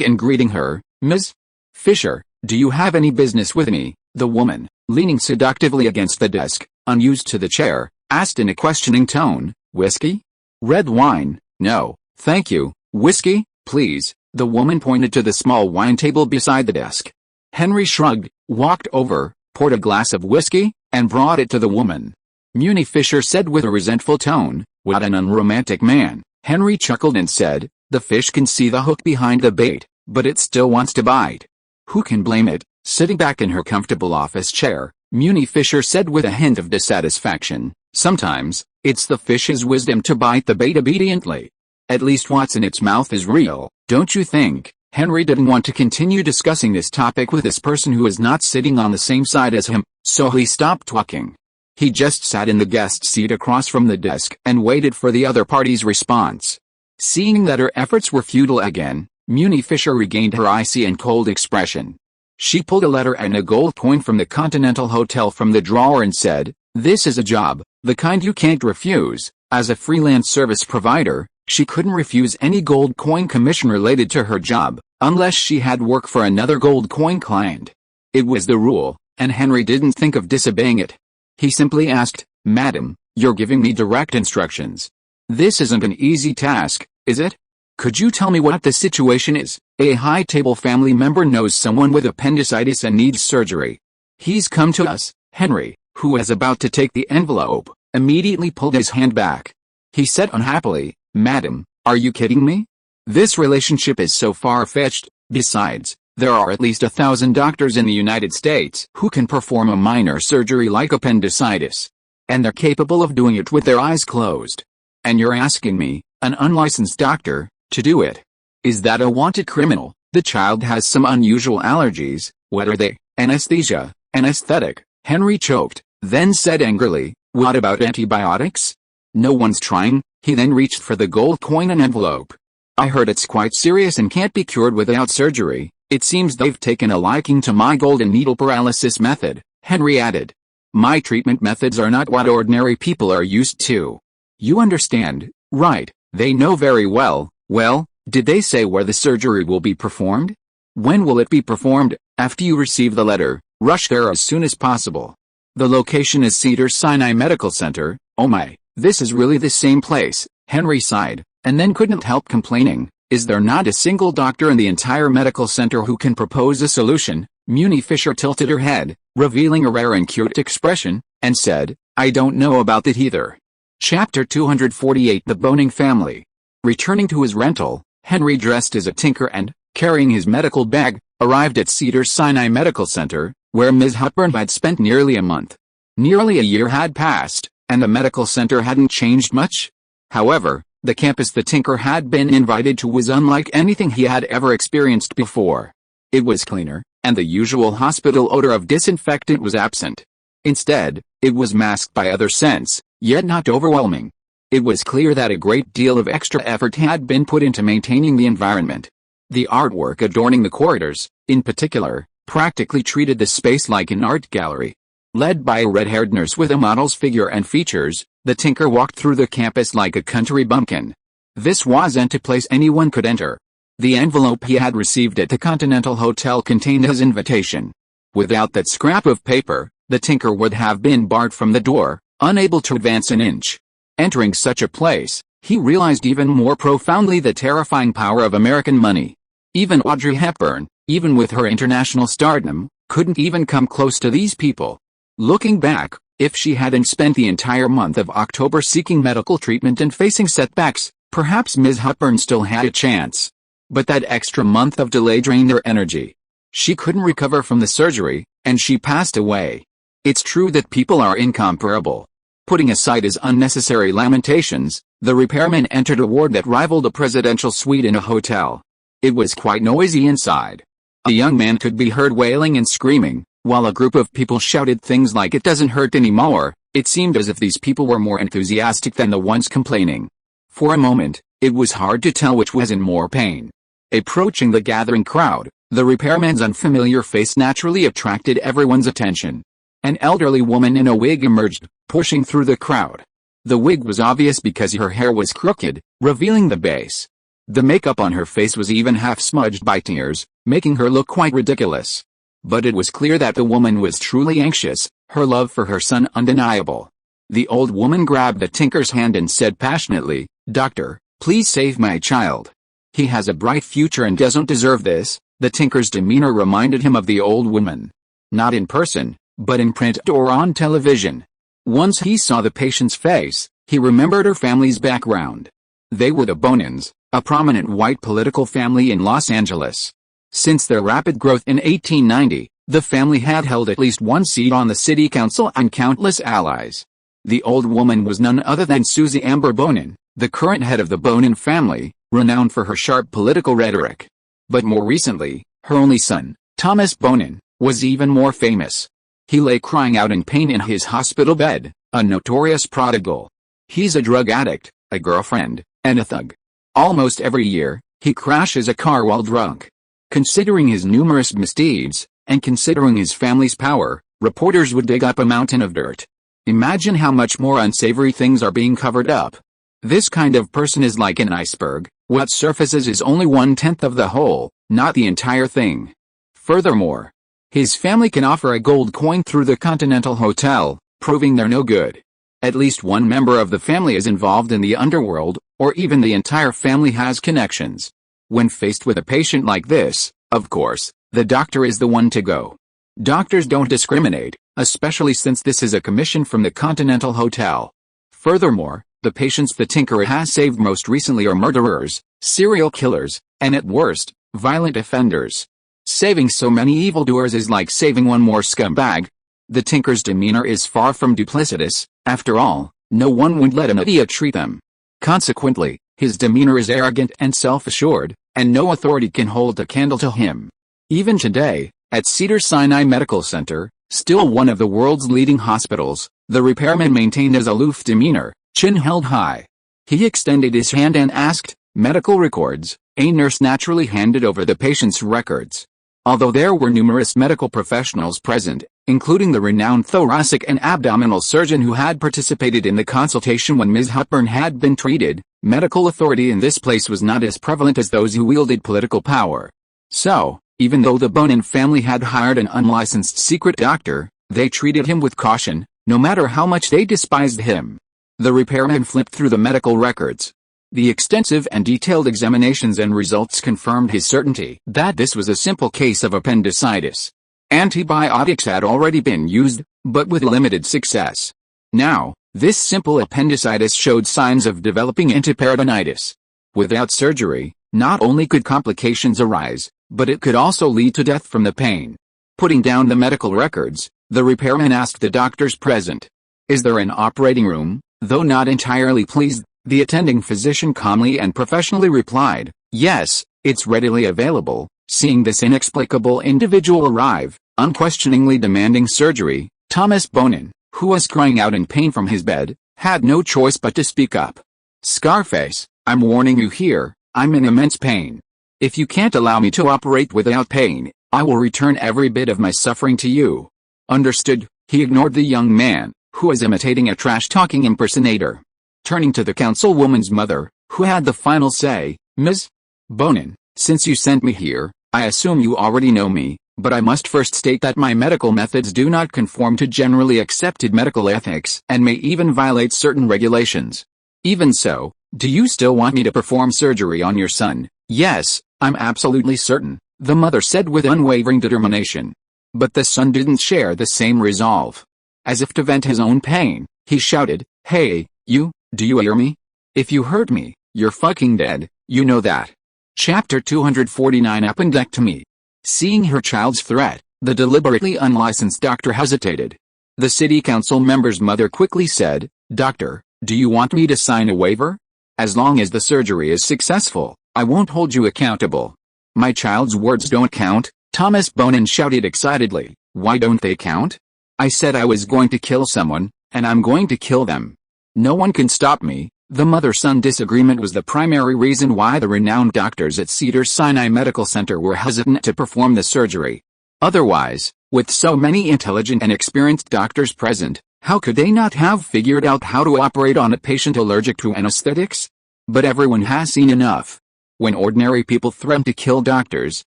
and greeting her, "Ms. Fisher, do you have any business with me?" The woman, leaning seductively against the desk, unused to the chair, asked in a questioning tone, "Whiskey? Red wine?" "No, thank you. Whiskey, please." The woman pointed to the small wine table beside the desk. Henry shrugged, walked over, poured a glass of whiskey, and brought it to the woman. Muni Fisher said with a resentful tone, "What an unromantic man." Henry chuckled and said, "The fish can see the hook behind the bait, but it still wants to bite." "Who can blame it?" Sitting back in her comfortable office chair, Muni Fisher said with a hint of dissatisfaction, "Sometimes, it's the fish's wisdom to bite the bait obediently. At least what's in its mouth is real, don't you think?" Henry didn't want to continue discussing this topic with this person who was not sitting on the same side as him, so he stopped talking. He just sat in the guest seat across from the desk and waited for the other party's response. Seeing that her efforts were futile again, Muni Fisher regained her icy and cold expression. She pulled a letter and a gold coin from the Continental Hotel from the drawer and said, "This is a job, the kind you can't refuse." As a freelance service provider, she couldn't refuse any gold coin commission related to her job, unless she had work for another gold coin client. It was the rule, and Henry didn't think of disobeying it. He simply asked, "Madam, you're giving me direct instructions. This isn't an easy task, is it?" Could you tell me what the situation is? A high-table family member knows someone with appendicitis and needs surgery. He's come to us. Henry, who was about to take the envelope, immediately pulled his hand back. He said unhappily, "Madam, are you kidding me? This relationship is so far-fetched. Besides, there are at least 1,000 doctors in the United States who can perform a minor surgery like appendicitis. And they're capable of doing it with their eyes closed. And you're asking me, an unlicensed doctor, to do it? Is that a wanted criminal? The child has some unusual allergies. What are they? Anesthesia, anesthetic." Henry choked, then said angrily, "What about antibiotics? No one's trying." He then reached for the gold coin and envelope. "I heard it's quite serious and can't be cured without surgery. It seems they've taken a liking to my golden needle paralysis method," Henry added. "My treatment methods are not what ordinary people are used to. You understand, right?" They know very well. "Well, did they say where the surgery will be performed? When will it be performed?" "After you receive the letter, rush there as soon as possible. The location is Cedars-Sinai Medical Center." "Oh my, this is really the same place," Henry sighed, and then couldn't help complaining. "Is there not a single doctor in the entire medical center who can propose a solution?" Muni Fisher tilted her head, revealing a rare and cute expression, and said, "I don't know about that either." Chapter 248 The Boning Family. Returning to his rental, Henry dressed as a tinker and, carrying his medical bag, arrived at Cedars-Sinai Medical Center, where Ms. Hepburn had spent nearly a month. Nearly a year had passed, and the medical center hadn't changed much. However, the campus the tinker had been invited to was unlike anything he had ever experienced before. It was cleaner, and the usual hospital odor of disinfectant was absent. Instead, it was masked by other scents, yet not overwhelming. It was clear that a great deal of extra effort had been put into maintaining the environment. The artwork adorning the corridors, in particular, practically treated the space like an art gallery. Led by a red-haired nurse with a model's figure and features, the tinker walked through the campus like a country bumpkin. This wasn't a place anyone could enter. The envelope he had received at the Continental Hotel contained his invitation. Without that scrap of paper, the tinker would have been barred from the door, unable to advance an inch. Entering such a place, he realized even more profoundly the terrifying power of American money. Even Audrey Hepburn, even with her international stardom, couldn't even come close to these people. Looking back, if she hadn't spent the entire month of October seeking medical treatment and facing setbacks, perhaps Ms. Hepburn still had a chance. But that extra month of delay drained her energy. She couldn't recover from the surgery, and she passed away. It's true that people are incomparable. Putting aside his unnecessary lamentations, the repairman entered a ward that rivaled a presidential suite in a hotel. It was quite noisy inside. A young man could be heard wailing and screaming, while a group of people shouted things like "it doesn't hurt anymore." It seemed as if these people were more enthusiastic than the ones complaining. For a moment, it was hard to tell which was in more pain. Approaching the gathering crowd, the repairman's unfamiliar face naturally attracted everyone's attention. An elderly woman in a wig emerged, pushing through the crowd. The wig was obvious because her hair was crooked, revealing the base. The makeup on her face was even half smudged by tears, making her look quite ridiculous. But it was clear that the woman was truly anxious, her love for her son undeniable. The old woman grabbed the tinker's hand and said passionately, "Doctor, please save my child. He has a bright future and doesn't deserve this." The tinker's demeanor reminded him of the old woman. Not in person, but in print or on television. Once he saw the patient's face, he remembered her family's background. They were the Bonins, a prominent white political family in Los Angeles. Since their rapid growth in 1890, the family had held at least one seat on the city council and countless allies. The old woman was none other than Susie Amber Bonin, the current head of the Bonin family, renowned for her sharp political rhetoric. But more recently, her only son, Thomas Bonin, was even more famous. He lay crying out in pain in his hospital bed, a notorious prodigal. He's a drug addict, a girlfriend, and a thug. Almost every year, he crashes a car while drunk. Considering his numerous misdeeds, and considering his family's power, reporters would dig up a mountain of dirt. Imagine how much more unsavory things are being covered up. This kind of person is like an iceberg. What surfaces is only 1/10 of the whole, not the entire thing. Furthermore, his family can offer a gold coin through the Continental Hotel, proving they're no good. At least one member of the family is involved in the underworld, or even the entire family has connections. When faced with a patient like this, of course, the doctor is the one to go. Doctors don't discriminate, especially since this is a commission from the Continental Hotel. Furthermore, the patients the Tinkerer has saved most recently are murderers, serial killers, and at worst, violent offenders. Saving so many evildoers is like saving one more scumbag. The Tinker's demeanor is far from duplicitous. After all, no one would let an idiot treat them. Consequently, his demeanor is arrogant and self-assured, and no authority can hold a candle to him. Even today, at Cedars-Sinai Medical Center, still one of the world's leading hospitals, the repairman maintained his aloof demeanor, chin held high. He extended his hand and asked, "Medical records?" A nurse naturally handed over the patient's records. Although there were numerous medical professionals present, including the renowned thoracic and abdominal surgeon who had participated in the consultation when Ms. Hutburn had been treated, medical authority in this place was not as prevalent as those who wielded political power. So, even though the Bonin family had hired an unlicensed secret doctor, they treated him with caution, no matter how much they despised him. The repairman flipped through the medical records. The extensive and detailed examinations and results confirmed his certainty that this was a simple case of appendicitis. Antibiotics had already been used, but with limited success. Now, this simple appendicitis showed signs of developing into peritonitis. Without surgery, not only could complications arise, but it could also lead to death from the pain. Putting down the medical records, the repairman asked the doctors present, "Is there an operating room?" Though not entirely pleased, the attending physician calmly and professionally replied, "Yes, it's readily available." Seeing this inexplicable individual arrive, unquestioningly demanding surgery, Thomas Bonin, who was crying out in pain from his bed, had no choice but to speak up. "Scarface, I'm warning you here, I'm in immense pain. If you can't allow me to operate without pain, I will return every bit of my suffering to you." Understood, he ignored the young man, who was imitating a trash-talking impersonator. Turning to the councilwoman's mother, who had the final say, "Ms. Bonin, since you sent me here, I assume you already know me, but I must first state that my medical methods do not conform to generally accepted medical ethics and may even violate certain regulations. Even so, do you still want me to perform surgery on your son?" "Yes, I'm absolutely certain," the mother said with unwavering determination. But the son didn't share the same resolve. As if to vent his own pain, he shouted, "Hey, you, do you hear me? If you hurt me, you're fucking dead, you know that." Chapter 249 Appendectomy. Seeing her child's threat, the deliberately unlicensed doctor hesitated. The city council member's mother quickly said, "Doctor, do you want me to sign a waiver? As long as the surgery is successful, I won't hold you accountable." "My child's words don't count," Thomas Bonin shouted excitedly. "Why don't they count? I said I was going to kill someone, and I'm going to kill them. No one can stop me." The mother-son disagreement was the primary reason why the renowned doctors at Cedars-Sinai Medical Center were hesitant to perform the surgery. Otherwise, with so many intelligent and experienced doctors present, how could they not have figured out how to operate on a patient allergic to anesthetics? But everyone has seen enough. When ordinary people threaten to kill doctors,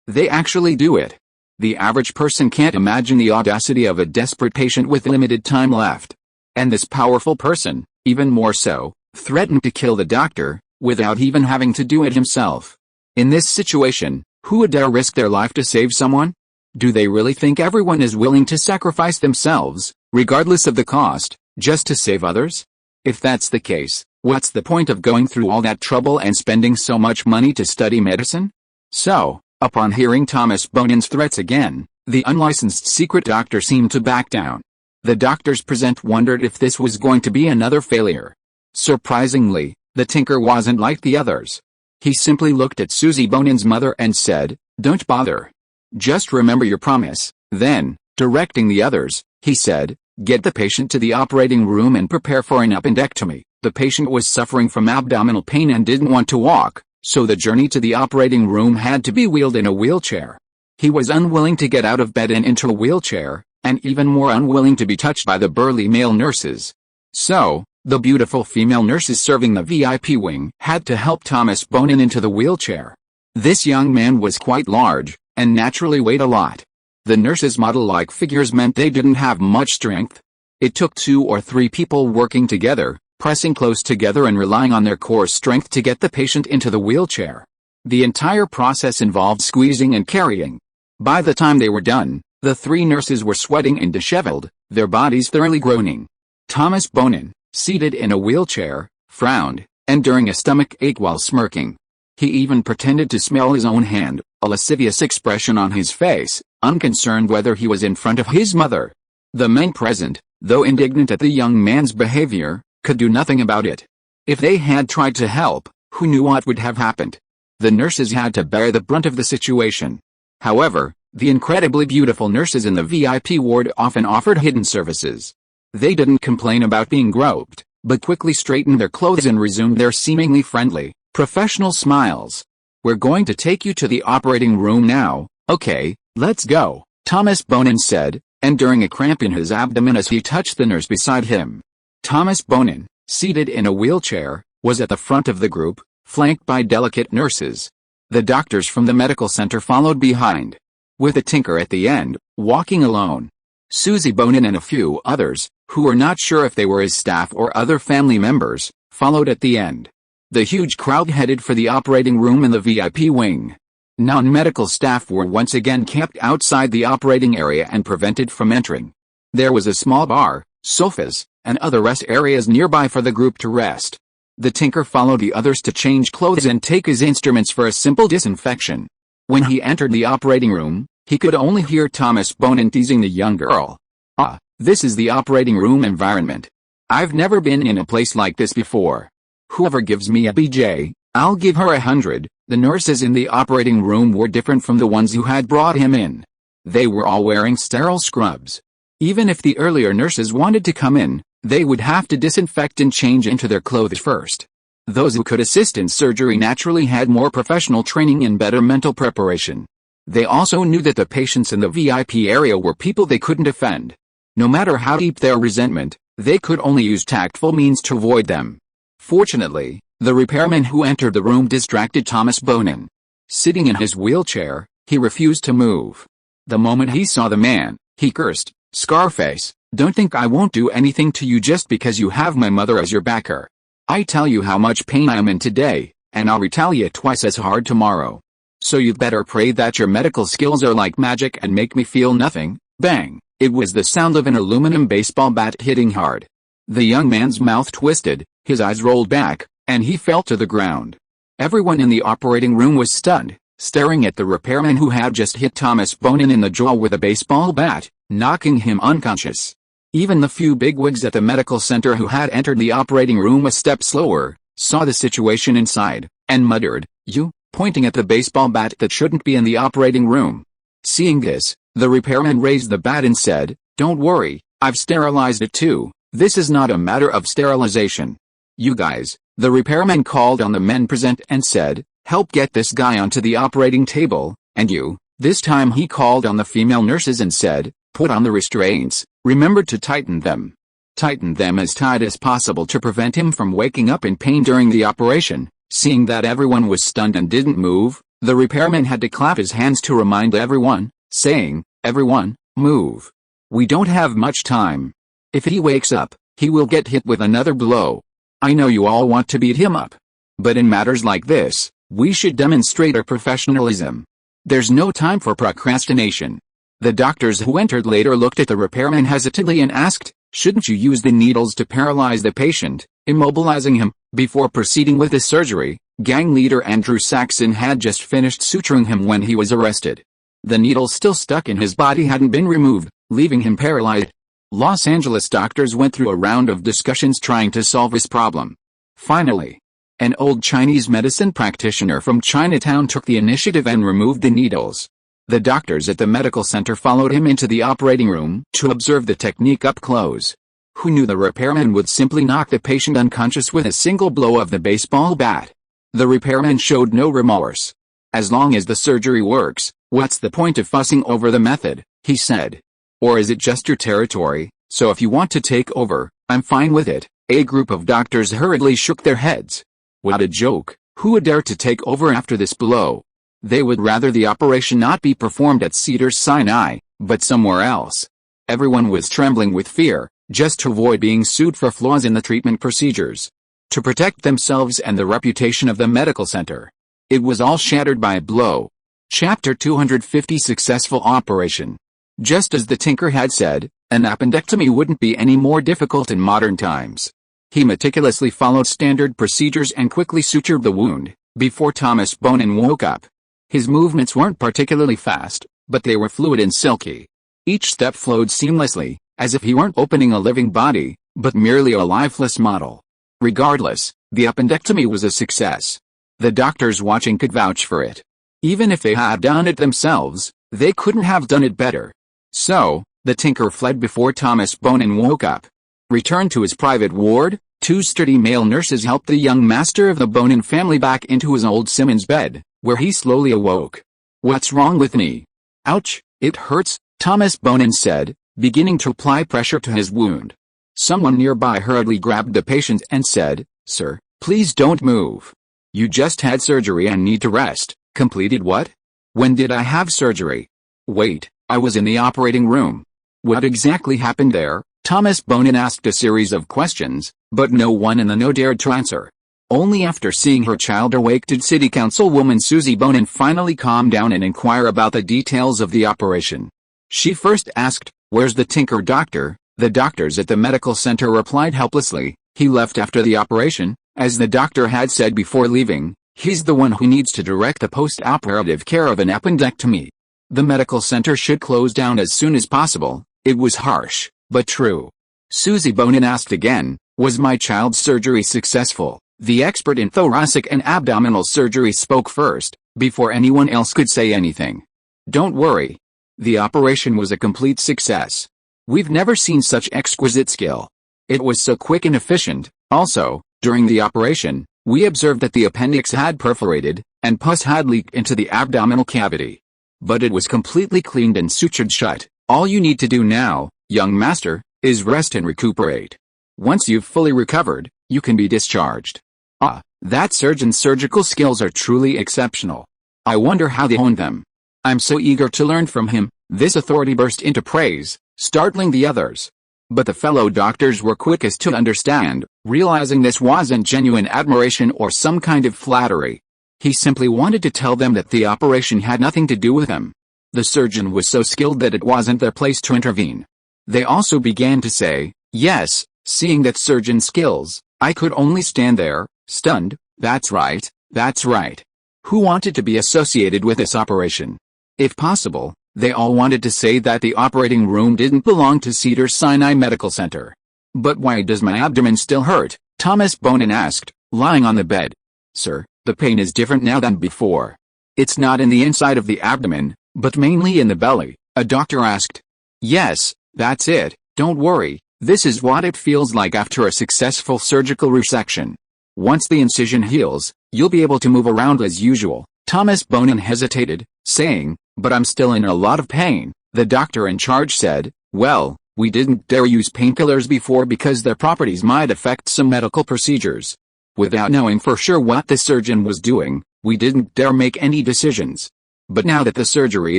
they actually do it. The average person can't imagine the audacity of a desperate patient with limited time left. And this powerful person, even more so, threatened to kill the doctor, without even having to do it himself. In this situation, who would dare risk their life to save someone? Do they really think everyone is willing to sacrifice themselves, regardless of the cost, just to save others? If that's the case, what's the point of going through all that trouble and spending so much money to study medicine? So, upon hearing Thomas Bonin's threats again, the unlicensed secret doctor seemed to back down. The doctors present wondered if this was going to be another failure. Surprisingly, the Tinker wasn't like the others. He simply looked at Susie Bonin's mother and said, "Don't bother. Just remember your promise." Then, directing the others, he said, "Get the patient to the operating room and prepare for an appendectomy." The patient was suffering from abdominal pain and didn't want to walk, so the journey to the operating room had to be wheeled in a wheelchair. He was unwilling to get out of bed and into a wheelchair, and even more unwilling to be touched by the burly male nurses. So, the beautiful female nurses serving the VIP wing had to help Thomas Bonin into the wheelchair. This young man was quite large, and naturally weighed a lot. The nurses' model-like figures meant they didn't have much strength. It took 2 or 3 people working together, pressing close together and relying on their core strength to get the patient into the wheelchair. The entire process involved squeezing and carrying. By the time they were done, the 3 nurses were sweating and disheveled, their bodies thoroughly groaning. Thomas Bonin, seated in a wheelchair, frowned, enduring a stomach ache while smirking. He even pretended to smell his own hand, a lascivious expression on his face, unconcerned whether he was in front of his mother. The men present, though indignant at the young man's behavior, could do nothing about it. If they had tried to help, who knew what would have happened? The nurses had to bear the brunt of the situation. However, the incredibly beautiful nurses in the VIP ward often offered hidden services. They didn't complain about being groped, but quickly straightened their clothes and resumed their seemingly friendly, professional smiles. "We're going to take you to the operating room now, okay, let's go," Thomas Bonin said, enduring a cramp in his abdomen as he touched the nurse beside him. Thomas Bonin, seated in a wheelchair, was at the front of the group, flanked by delicate nurses. The doctors from the medical center followed behind, with the tinker at the end, walking alone. Susie Bonin and a few others, who were not sure if they were his staff or other family members, followed at the end. The huge crowd headed for the operating room in the VIP wing. Non-medical staff were once again kept outside the operating area and prevented from entering. There was a small bar, sofas, and other rest areas nearby for the group to rest. The tinker followed the others to change clothes and take his instruments for a simple disinfection. When he entered the operating room, he could only hear Thomas Bonin teasing the young girl. "Ah, this is the operating room environment. I've never been in a place like this before. Whoever gives me a BJ, I'll give her 100. The nurses in the operating room were different from the ones who had brought him in. They were all wearing sterile scrubs. Even if the earlier nurses wanted to come in, they would have to disinfect and change into their clothes first. Those who could assist in surgery naturally had more professional training and better mental preparation. They also knew that the patients in the VIP area were people they couldn't offend. No matter how deep their resentment, they could only use tactful means to avoid them. Fortunately, the repairman who entered the room distracted Thomas Bonin. Sitting in his wheelchair, he refused to move. The moment he saw the man, he cursed, "Scarface, don't think I won't do anything to you just because you have my mother as your backer. I tell you how much pain I am in today, and I'll retaliate twice as hard tomorrow. So you'd better pray that your medical skills are like magic and make me feel nothing." Bang! It was the sound of an aluminum baseball bat hitting hard. The young man's mouth twisted, his eyes rolled back, and he fell to the ground. Everyone in the operating room was stunned, staring at the repairman who had just hit Thomas Bonin in the jaw with a baseball bat, knocking him unconscious. Even the few bigwigs at the medical center who had entered the operating room a step slower, saw the situation inside, and muttered, "You," pointing at the baseball bat that shouldn't be in the operating room. Seeing this, the repairman raised the bat and said, "Don't worry, I've sterilized it too. This is not a matter of sterilization. You guys," the repairman called on the men present and said, "help get this guy onto the operating table, and you," this time he called on the female nurses and said, "put on the restraints, remember to tighten them. Tighten them as tight as possible to prevent him from waking up in pain during the operation." Seeing that everyone was stunned and didn't move, the repairman had to clap his hands to remind everyone, saying, "Everyone, move. We don't have much time. If he wakes up, he will get hit with another blow. I know you all want to beat him up. But in matters like this, we should demonstrate our professionalism. There's no time for procrastination." The doctors who entered later looked at the repairman hesitantly and asked, "Shouldn't you use the needles to paralyze the patient, immobilizing him?" Before proceeding with the surgery, gang leader Andrew Saxon had just finished suturing him when he was arrested. The needles still stuck in his body hadn't been removed, leaving him paralyzed. Los Angeles doctors went through a round of discussions trying to solve this problem. Finally, an old Chinese medicine practitioner from Chinatown took the initiative and removed the needles. The doctors at the medical center followed him into the operating room to observe the technique up close. Who knew the repairman would simply knock the patient unconscious with a single blow of the baseball bat? The repairman showed no remorse. "As long as the surgery works, what's the point of fussing over the method?" he said. "Or is it just your territory, so if you want to take over, I'm fine with it." A group of doctors hurriedly shook their heads. What a joke! Who would dare to take over after this blow? They would rather the operation not be performed at Cedars-Sinai, but somewhere else. Everyone was trembling with fear, just to avoid being sued for flaws in the treatment procedures, to protect themselves and the reputation of the medical center. It was all shattered by a blow. Chapter 250 Successful Operation. Just as the Tinker had said, an appendectomy wouldn't be any more difficult in modern times. He meticulously followed standard procedures and quickly sutured the wound, before Thomas Bonin woke up. His movements weren't particularly fast, but they were fluid and silky. Each step flowed seamlessly, as if he weren't opening a living body, but merely a lifeless model. Regardless, the appendectomy was a success. The doctors watching could vouch for it. Even if they had done it themselves, they couldn't have done it better. So, the Tinker fled before Thomas Bonin woke up. Returned to his private ward, two sturdy male nurses helped the young master of the Bonin family back into his old Simmons bed, where he slowly awoke. "What's wrong with me?" "Ouch, it hurts," Thomas Bonin said, beginning to apply pressure to his wound. Someone nearby hurriedly grabbed the patient and said, "Sir, please don't move. You just had surgery and need to rest." "Completed what? When did I have surgery?" "Wait, I was in the operating room." "What exactly happened there?" Thomas Bonin asked a series of questions, but no one in the know dared to answer. Only after seeing her child awake did City Councilwoman Susie Bonin finally calm down and inquire about the details of the operation. She first asked, "Where's the Tinker doctor?" The doctors at the medical center replied helplessly, "He left after the operation." As the doctor had said before leaving, he's the one who needs to direct the post-operative care of an appendectomy. The medical center should close down as soon as possible. It was harsh, but true. Susie Bonin asked again, "Was my child's surgery successful?" The expert in thoracic and abdominal surgery spoke first, before anyone else could say anything. "Don't worry. The operation was a complete success. We've never seen such exquisite skill. It was so quick and efficient. Also, during the operation, we observed that the appendix had perforated, and pus had leaked into the abdominal cavity. But it was completely cleaned and sutured shut. All you need to do now, young master, is rest and recuperate. Once you've fully recovered, you can be discharged." Ah, that surgeon's surgical skills are truly exceptional. I wonder how they honed them. I'm so eager to learn from him. This authority burst into praise, startling the others. But the fellow doctors were quickest to understand, realizing this wasn't genuine admiration or some kind of flattery. He simply wanted to tell them that the operation had nothing to do with him. The surgeon was so skilled that it wasn't their place to intervene. They also began to say, "Yes," seeing that surgeon skills. I could only stand there, stunned. That's right, that's right. Who wanted to be associated with this operation? If possible, they all wanted to say that the operating room didn't belong to Cedars-Sinai Medical Center. "But why does my abdomen still hurt?" Thomas Bonin asked, lying on the bed. "Sir, the pain is different now than before. It's not in the inside of the abdomen, but mainly in the belly," a doctor asked. "Yes, that's it. Don't worry, this is what it feels like after a successful surgical resection. Once the incision heals, you'll be able to move around as usual." Thomas Bonin hesitated, saying, "But I'm still in a lot of pain." The doctor in charge said, "Well, we didn't dare use painkillers before because their properties might affect some medical procedures. Without knowing for sure what the surgeon was doing, we didn't dare make any decisions. But now that the surgery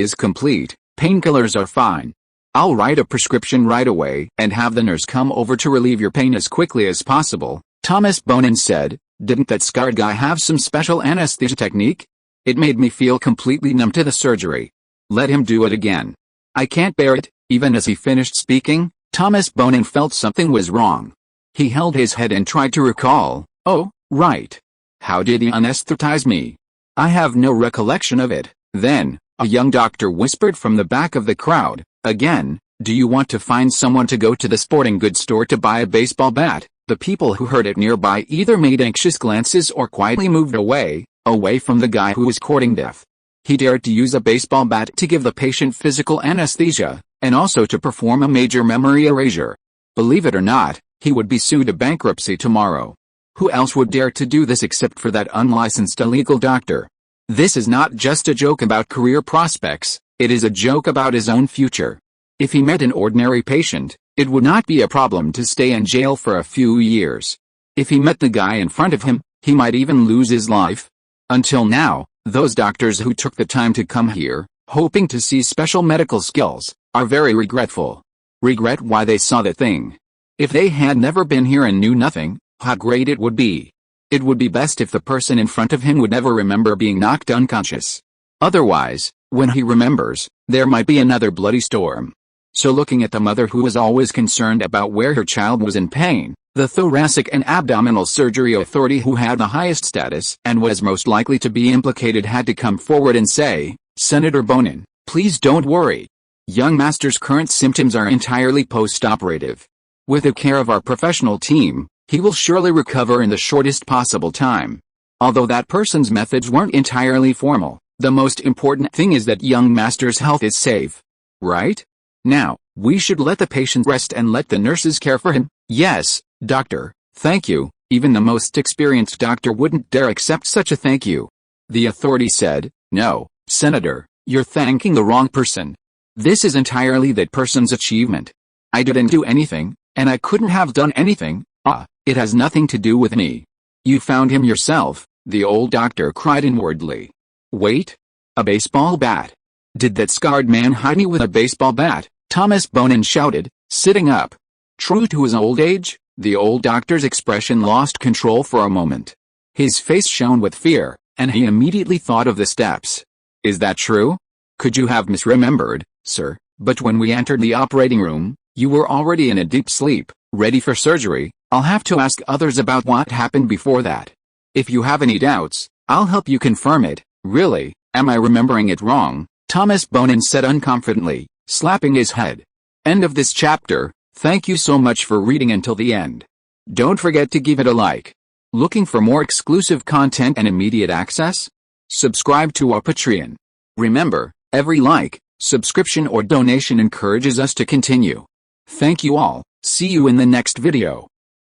is complete, painkillers are fine. I'll write a prescription right away and have the nurse come over to relieve your pain as quickly as possible." Thomas Bonin said, "Didn't that scarred guy have some special anesthesia technique? It made me feel completely numb to the surgery. Let him do it again. I can't bear it." Even as he finished speaking, Thomas Bonin felt something was wrong. He held his head and tried to recall. "Oh, right. How did he anesthetize me? I have no recollection of it." Then, a young doctor whispered from the back of the crowd, "Again, do you want to find someone to go to the sporting goods store to buy a baseball bat?" The people who heard it nearby either made anxious glances or quietly moved away from the guy who was courting death. He dared to use a baseball bat to give the patient physical anesthesia, and also to perform a major memory erasure. Believe it or not, he would be sued to bankruptcy tomorrow. Who else would dare to do this except for that unlicensed illegal doctor? This is not just a joke about career prospects, it is a joke about his own future. If he met an ordinary patient, it would not be a problem to stay in jail for a few years. If he met the guy in front of him, he might even lose his life. Until now, those doctors who took the time to come here, hoping to see special medical skills, are very regretful. Regret why they saw the thing. If they had never been here and knew nothing, how great it would be. It would be best if the person in front of him would never remember being knocked unconscious. Otherwise, when he remembers, there might be another bloody storm. So looking at the mother who was always concerned about where her child was in pain, the thoracic and abdominal surgery authority who had the highest status and was most likely to be implicated had to come forward and say, "Senator Bonin, please don't worry. Young Master's current symptoms are entirely post-operative. With the care of our professional team, he will surely recover in the shortest possible time." Although that person's methods weren't entirely formal, the most important thing is that young Master's health is safe. Right? Now, we should let the patient rest and let the nurses care for him. Yes, doctor, thank you. Even the most experienced doctor wouldn't dare accept such a thank you. The authority said, "No, Senator, you're thanking the wrong person. This is entirely that person's achievement. I didn't do anything, and I couldn't have done anything. It has nothing to do with me. You found him yourself," the old doctor cried inwardly. "Wait? A baseball bat? Did that scarred man hide me with a baseball bat?" Thomas Bonin shouted, sitting up. True to his old age, the old doctor's expression lost control for a moment. His face shone with fear, and he immediately thought of the steps. "Is that true? Could you have misremembered, sir? But when we entered the operating room, you were already in a deep sleep, ready for surgery. I'll have to ask others about what happened before that. If you have any doubts, I'll help you confirm it." "Really, am I remembering it wrong?" Thomas Bonin said unconfidently, slapping his head. End of this chapter. Thank you so much for reading until the end. Don't forget to give it a like. Looking for more exclusive content and immediate access? Subscribe to our Patreon. Remember, every like, subscription or donation encourages us to continue. Thank you all. See you in the next video.